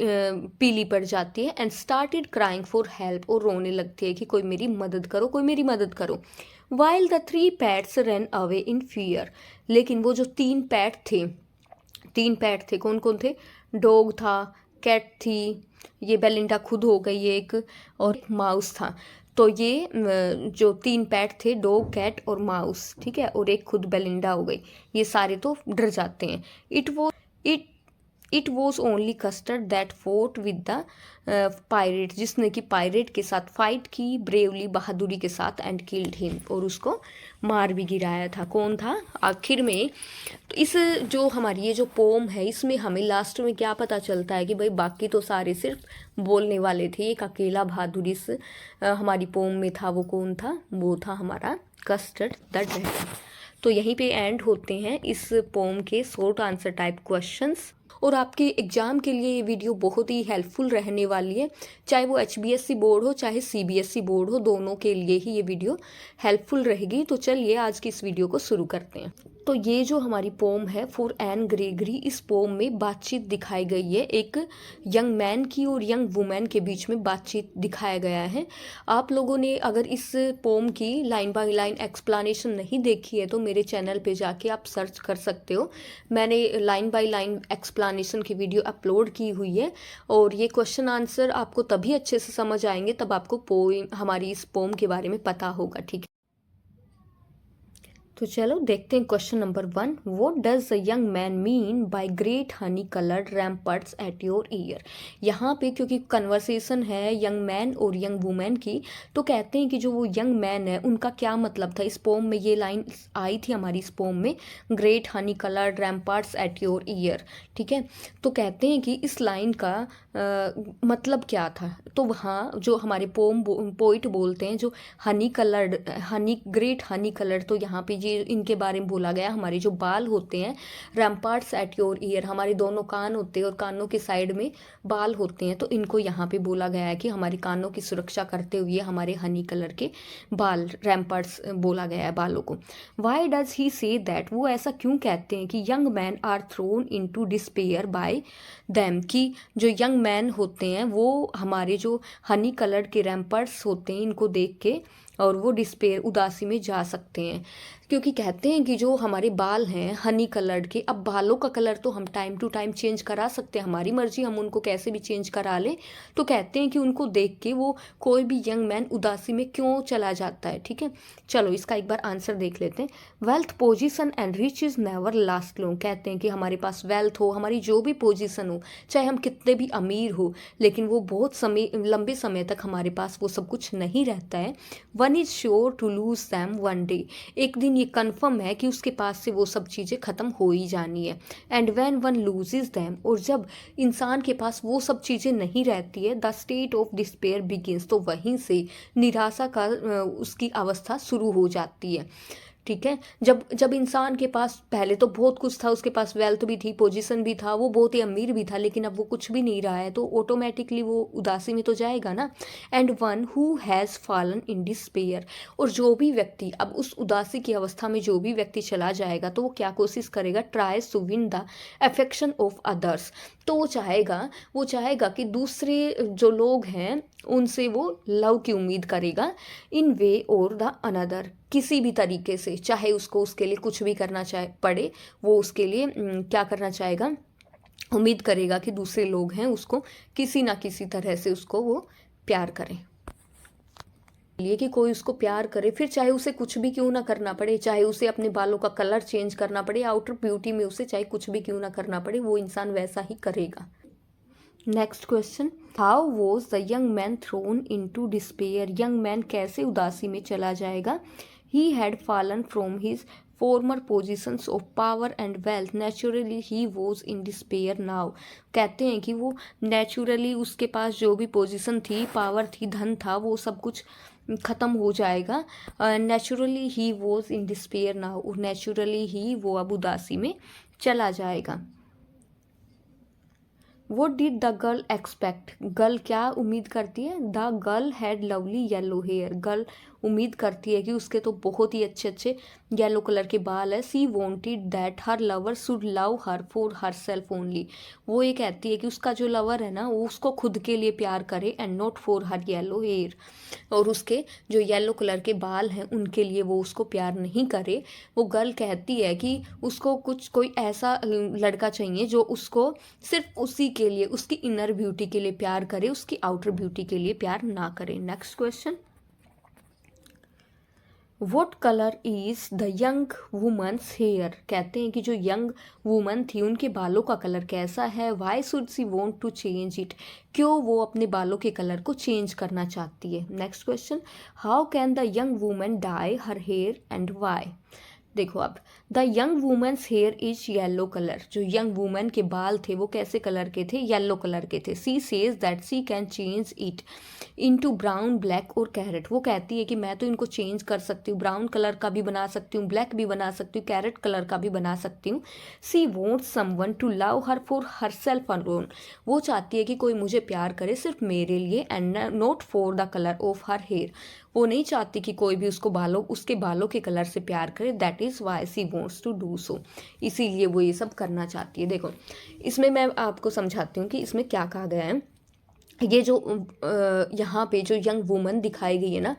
पीली पड़ जाती है। And started crying for help, और रोने लगती है कि कोई मेरी मदद करो, कोई मेरी मदद करो। While the 3 pets run away in fear, लेकिन वो जो 3 पैट थे, 3 पैट थे, कौन कौन थे? डॉग था, कैट थी, ये बेलिंडा खुद हो गई एक, और माउस था। तो ये जो 3 पैट थे, डॉग, कैट और माउस, ठीक है, और एक खुद बेलिंडा हो गई, ये सारे तो डर जाते हैं। It was only custard that fort with the pirate, जिसने कि पायरेट के साथ फाइट की ब्रेवली, बहादुरी के साथ, एंड किल्ड हिम, और उसको मार भी गिराया था। कौन था आखिर में? तो इस जो हमारी ये जो पोम है, इसमें हमें लास्ट में क्या पता चलता है कि भाई बाकी तो सारे सिर्फ बोलने वाले थे, एक अकेला बहादुर इस हमारी पोम में था। वो कौन था? वो था हमारा कस्टर्ड द ड्रैगन। तो यहीं पे एंड होते हैं इस पोम के शॉर्ट आंसर टाइप क्वेश्चंस। और आपके एग्ज़ाम के लिए ये वीडियो बहुत ही हेल्पफुल रहने वाली है, चाहे वो HBSC बोर्ड हो चाहे CBSE बोर्ड हो, दोनों के लिए ही ये वीडियो हेल्पफुल रहेगी। तो चलिए आज की इस वीडियो को शुरू करते हैं। तो ये जो हमारी पोम है फॉर एन ग्रेगरी, इस पोम में बातचीत दिखाई गई है, एक यंग मैन की और यंग वुमेन के बीच में बातचीत दिखाया गया है। आप लोगों ने अगर इस पोम की लाइन बाय लाइन एक्सप्लेनेशन नहीं देखी है तो मेरे चैनल पे जाके आप सर्च कर सकते हो, मैंने लाइन बाय लाइन एक्सप्लेनेशन की वीडियो अपलोड की हुई है। और ये क्वेश्चन आंसर आपको तभी अच्छे से समझ आएंगे तब आपको पोम, हमारी इस पोम के बारे में पता होगा, ठीक है। तो चलो देखते हैं question number 1। What does the young man mean by great honey coloured ramparts at your ear? यहाँ पे क्योंकि कन्वर्सेशन है यंग मैन और यंग वुमेन की, तो कहते हैं कि जो वो यंग मैन है उनका क्या मतलब था। इस पोम में ये लाइन आई थी हमारी इस पोम में, great honey coloured ramparts at your ear, ठीक है। तो कहते हैं कि इस लाइन का मतलब क्या था। तो वहाँ जो हमारे पोइट बोलते हैं जो Honey coloured, Honey, great honey coloured, तो यहाँ पे ये इनके बारे में बोला गया, हमारे जो बाल होते हैं, रैम्पार्ट्स एट योर ईयर, हमारे दोनों कान होते हैं और कानों के साइड में बाल होते हैं, तो इनको यहाँ पे बोला गया है कि हमारे कानों की सुरक्षा करते हुए हमारे हनी कलर के बाल, रैम्पार्ट्स बोला गया है बालों को। Why does he say that, वो ऐसा क्यों कहते हैं कि young man are thrown into despair by them, कि जो यंग मैन होते हैं वो हमारे जो हनी कलर्ड के रैम्पर्ट्स होते हैं इनको देख के और वो डिस्पेयर, उदासी में जा सकते हैं। क्योंकि कहते हैं कि जो हमारे बाल हैं हनी कलर्ड के, अब बालों का कलर तो हम टाइम टू टाइम चेंज करा सकते हैं, हमारी मर्जी, हम उनको कैसे भी चेंज करा लें। तो कहते हैं कि उनको देख के वो कोई भी यंग मैन उदासी में क्यों चला जाता है, ठीक है। चलो इसका एक बार आंसर देख लेते हैं। Wealth, position and rich is never last long, कहते हैं कि हमारे पास वेल्थ हो, हमारी जो भी पोजिशन हो, चाहे हम कितने भी अमीर हो, लेकिन वो बहुत समय, लंबे समय तक हमारे पास वो सब कुछ नहीं रहता है। One is sure to lose them one day, एक दिन ये कन्फर्म है कि उसके पास से वो सब चीज़ें ख़त्म हो ही जानी है। And when one loses them, और जब इंसान के पास वो सब चीज़ें नहीं रहती है, the state of despair begins, तो वहीं से निराशा का उसकी अवस्था शुरू हो जाती है, ठीक है। जब इंसान के पास पहले तो बहुत कुछ था, उसके पास वेल्थ भी थी, पोजीशन भी था, वो बहुत ही अमीर भी था, लेकिन अब वो कुछ भी नहीं रहा है, तो ऑटोमेटिकली वो उदासी में तो जाएगा ना। And one who has fallen in despair, और जो भी व्यक्ति अब उस उदासी की अवस्था में जो भी व्यक्ति चला जाएगा तो वो क्या कोशिश करेगा, tries to win the affection of others, तो वो चाहेगा कि दूसरे जो लोग हैं उनसे वो लव की उम्मीद करेगा, इन वे और द अनदर, किसी भी तरीके से, चाहे उसको उसके लिए कुछ भी करना चाहे पड़े, वो उसके लिए क्या करना चाहेगा, उम्मीद करेगा कि दूसरे लोग हैं उसको किसी ना किसी तरह से उसको वो प्यार करें, लिए कि कोई उसको प्यार करे, फिर चाहे उसे कुछ भी क्यों ना करना पड़े, चाहे उसे अपने बालों का कलर चेंज करना पड़े, आउटर ब्यूटी में उसे चाहे कुछ भी क्यों ना करना पड़े, वो इंसान वैसा ही करेगा। Next question, how was the young man thrown into despair, young man कैसे उदासी में चला जाएगा। He had fallen from his former positions of power and wealth, naturally he was in despair now. कहते हैं कि वो नेचुरली उसके पास जो भी पोजीशन थी, पावर थी, धन था, वो सब कुछ ख़त्म हो जाएगा। Naturally he was in despair now, naturally ही वो अब उदासी में चला जाएगा। What did the girl expect, girl क्या उम्मीद करती है, the girl had lovely yellow hair, girl उम्मीद करती है कि उसके तो बहुत ही अच्छे अच्छे येलो कलर के बाल है। She wanted that her lover should love her for her self only, वो ये कहती है कि उसका जो लवर है ना वो उसको खुद के लिए प्यार करे, and not for her yellow hair, और उसके जो येलो कलर के बाल हैं उनके लिए वो उसको प्यार नहीं करे। वो गर्ल कहती है कि उसको कोई ऐसा लड़का चाहिए जो उसको सिर्फ उसी के लिए, उसकी इनर ब्यूटी के लिए प्यार करे, उसकी आउटर ब्यूटी के लिए प्यार ना करे। Next question, what colour is the young woman's hair, कहते हैं कि जो यंग वुमन थी उनके बालों का कलर कैसा है। Why should she want to change it, क्यों वो अपने बालों के कलर को चेंज करना चाहती है। Next question, how can the young woman dye her hair and why. देखो अब, the young woman's hair is yellow colour, जो यंग वुमेन के बाल थे वो कैसे कलर के थे, येलो कलर के थे। She says that she can change it into brown, black और कैरेट, वो कहती है कि मैं तो इनको चेंज कर सकती हूँ, ब्राउन कलर का भी बना सकती हूँ, ब्लैक भी बना सकती हूँ, कैरेट कलर का भी बना सकती हूँ। She want someone to love her for herself alone, वो चाहती है कि कोई मुझे प्यार करे सिर्फ मेरे लिए, and not for the colour of her hair, वो नहीं चाहती कि कोई भी उसके बालों के कलर से प्यार करे। That is why she wants to do so, इसीलिए वो ये सब करना चाहती है। देखो इसमें मैं आपको समझाती हूँ कि इसमें क्या कहा गया है। ये जो यहाँ पे जो यंग वुमन दिखाई गई है ना,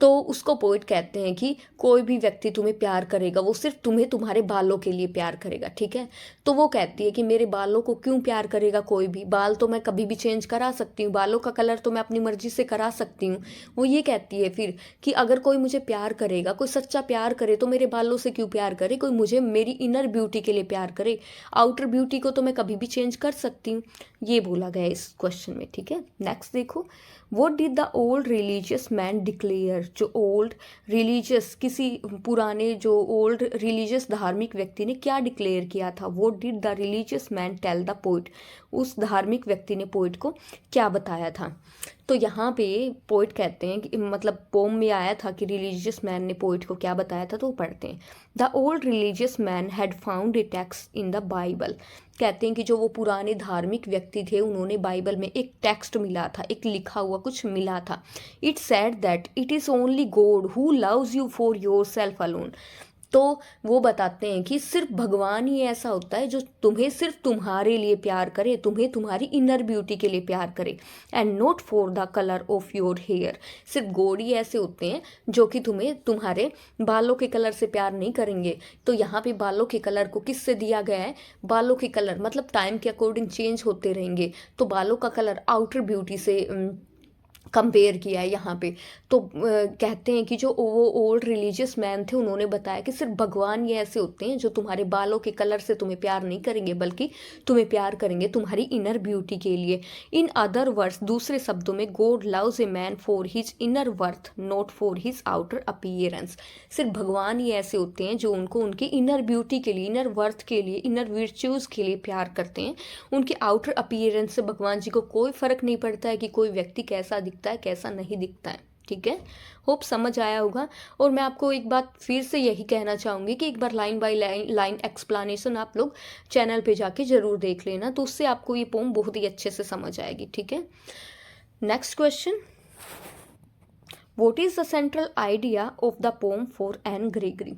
तो उसको पोइट कहते हैं कि कोई भी व्यक्ति तुम्हें प्यार करेगा वो सिर्फ तुम्हें तुम्हारे बालों के लिए प्यार करेगा, ठीक है। तो वो कहती है कि मेरे बालों को क्यों प्यार करेगा कोई भी, बाल तो मैं कभी भी चेंज करा सकती हूँ, बालों का कलर तो मैं अपनी मर्जी से करा सकती हूँ। वो ये कहती है फिर कि अगर कोई मुझे प्यार करेगा, कोई सच्चा प्यार करे, तो मेरे बालों से क्यों प्यार करे, कोई मुझे मेरी इनर ब्यूटी के लिए प्यार करे, आउटर ब्यूटी को तो मैं कभी भी चेंज कर सकती हूँ। ये बोला गया इस क्वेश्चन में, ठीक है। नेक्स्ट देखो, what did the old religious man declare, जो ओल्ड रिलीजियस, किसी पुराने जो ओल्ड रिलीजियस धार्मिक व्यक्ति ने क्या डिक्लेयर किया था। What did the religious man tell the poet, उस धार्मिक व्यक्ति ने पोइट को क्या बताया था। तो यहाँ पे पोइट कहते हैं कि मतलब पोम में आया था कि रिलीजियस मैन ने पोइट को क्या बताया था, तो वो पढ़ते हैं। The old religious man had found a text in the Bible, कहते हैं कि जो वो पुराने धार्मिक व्यक्ति थे उन्होंने बाइबल में एक टेक्स्ट मिला था, एक लिखा हुआ कुछ मिला था। It said that it is only God who loves you for your self alone, तो वो बताते हैं कि सिर्फ भगवान ही ऐसा होता है जो तुम्हें सिर्फ तुम्हारे लिए प्यार करे, तुम्हें तुम्हारी इनर ब्यूटी के लिए प्यार करे, and not for the colour of your hair, सिर्फ गॉड ही ऐसे होते हैं जो कि तुम्हें तुम्हारे बालों के कलर से प्यार नहीं करेंगे। तो यहाँ पे बालों के कलर को किससे दिया गया है, बालों के कलर मतलब टाइम के अकॉर्डिंग चेंज होते रहेंगे, तो बालों का कलर आउटर ब्यूटी से कंपेयर किया है यहाँ पे। तो कहते हैं कि जो वो ओल्ड रिलीजियस मैन थे उन्होंने बताया कि सिर्फ भगवान ये ऐसे होते हैं जो तुम्हारे बालों के कलर से तुम्हें प्यार नहीं करेंगे, बल्कि तुम्हें प्यार करेंगे तुम्हारी इनर ब्यूटी के लिए। इन अदर वर्ड्स, दूसरे शब्दों में, God loves a man for his inner worth not for his outer appearance, सिर्फ भगवान ही ऐसे होते हैं जो उनको उनकी इनर ब्यूटी के लिए, इनर वर्थ के लिए, इनर वर्च्यूज़ के लिए प्यार करते हैं। उनके आउटर अपीयरेंस से भगवान जी को कोई फ़र्क नहीं पड़ता है कि कोई व्यक्ति कैसा दिखता है कैसा नहीं दिखता है, ठीक है। होप समझ आया होगा। और मैं आपको एक बात फिर से यही कहना चाहूँगी कि एक बार लाइन बाय लाइन एक्सप्लेनेशन आप लोग चैनल पे जाके ज़रूर देख लेना, तो उससे आपको ये पोम बहुत ही अच्छे से समझ आएगी, ठीक है। Next question, what is the central idea of the poem for Anne Gregory,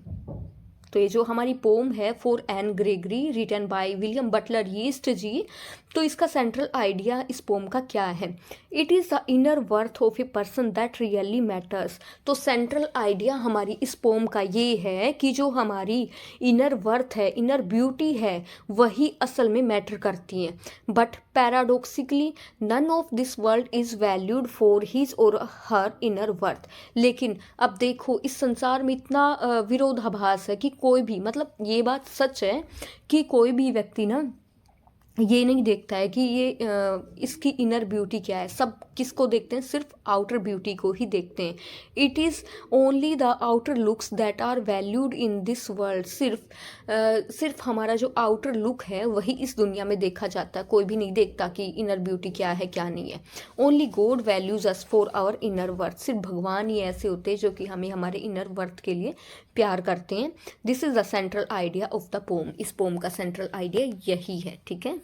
तो ये जो हमारी पोम है for Anne Gregory written by William Butler यीस्ट जी, तो इसका सेंट्रल आइडिया इस पोम का क्या है? It is the inner worth of a person that really matters. तो सेंट्रल आइडिया हमारी इस पोम का ये है कि जो हमारी इनर वर्थ है, इनर ब्यूटी है, वही असल में मैटर करती है। But paradoxically none of this world is valued for his और हर इनर वर्थ। लेकिन अब देखो इस संसार में इतना विरोधाभास है कि कोई भी, मतलब ये बात सच है कि कोई भी व्यक्ति ना ये नहीं देखता है कि ये इसकी इनर ब्यूटी क्या है। सब किसको देखते हैं? सिर्फ आउटर ब्यूटी को ही देखते हैं। It is only the outer looks that are valued in this world. सिर्फ हमारा जो आउटर लुक है वही इस दुनिया में देखा जाता है। कोई भी नहीं देखता कि इनर ब्यूटी क्या है क्या नहीं है। Only God values us for our inner worth. सिर्फ भगवान ही ऐसे होते हैं जो कि हमें हमारे इनर वर्थ के लिए प्यार करते हैं। This is the central idea of the pome. इस पोम का सेंट्रल आइडिया यही है, ठीक है।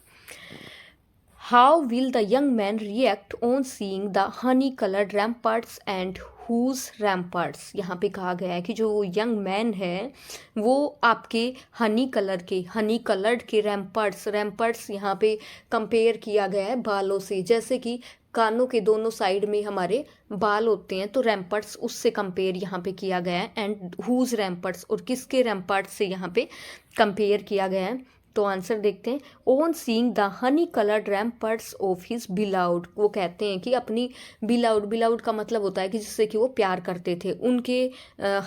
How will the young man react on seeing the honey-colored ramparts and whose ramparts? यहाँ पे कहा गया है कि जो यंग मैन है वो आपके हनी कलर्ड के रैम्पर्ट्स यहाँ पे कंपेयर किया गया है बालों से। जैसे कि कानों के दोनों साइड में हमारे बाल होते हैं, तो रैम्पर्ट्स उससे कंपेयर यहाँ पे किया गया है। एंड हुज रैम्पर्ट्स, और किसके रैम्पर्ट्स से यहाँ पे कंपेयर किया गया है? तो आंसर देखते हैं। On seeing the honey coloured ramparts of his beloved. वो कहते हैं कि अपनी बिलाउड का मतलब होता है कि जिससे कि वो प्यार करते थे, उनके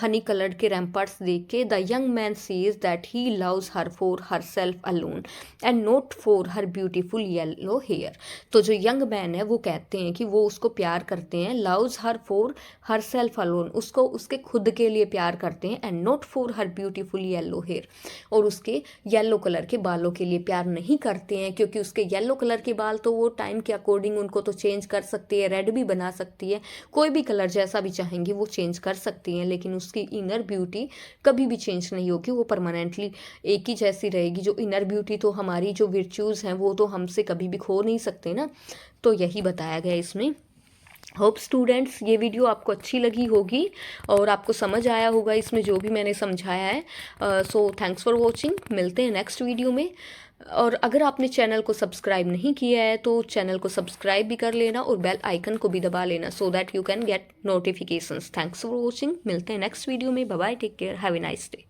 हनी कलर्ड के रैम्पर्ट्स देख के the young man sees that he loves her for herself alone and not for her beautiful yellow hair. तो जो यंग मैन है वो कहते हैं कि वो उसको प्यार करते हैं, loves her for herself alone, उसको उसके खुद के लिए प्यार करते हैं, and not for her beautiful yellow hair, और उसके येलो कलर के बालों के लिए प्यार नहीं करते हैं, क्योंकि उसके येलो कलर के बाल तो वो टाइम के अकॉर्डिंग उनको तो चेंज कर सकती है, रेड भी बना सकती है, कोई भी कलर जैसा भी चाहेंगी वो चेंज कर सकती हैं, लेकिन उसकी इनर ब्यूटी कभी भी चेंज नहीं होगी, वो परमानेंटली एक ही जैसी रहेगी। जो इनर ब्यूटी तो हमारी जो विर्च्यूज़ हैं वो तो हमसे कभी भी खो नहीं सकते ना। तो यही बताया गया इसमें। होप स्टूडेंट्स ये वीडियो आपको अच्छी लगी होगी और आपको समझ आया होगा इसमें जो भी मैंने समझाया है। So thanks for watching. मिलते हैं नेक्स्ट वीडियो में। और अगर आपने चैनल को सब्सक्राइब नहीं किया है तो चैनल को सब्सक्राइब भी कर लेना और बेल आइकन को भी दबा लेना, so that you can get notifications. Thanks for watching. मिलते हैं नेक्स्ट वीडियो में। Bye bye, take care, have a nice day.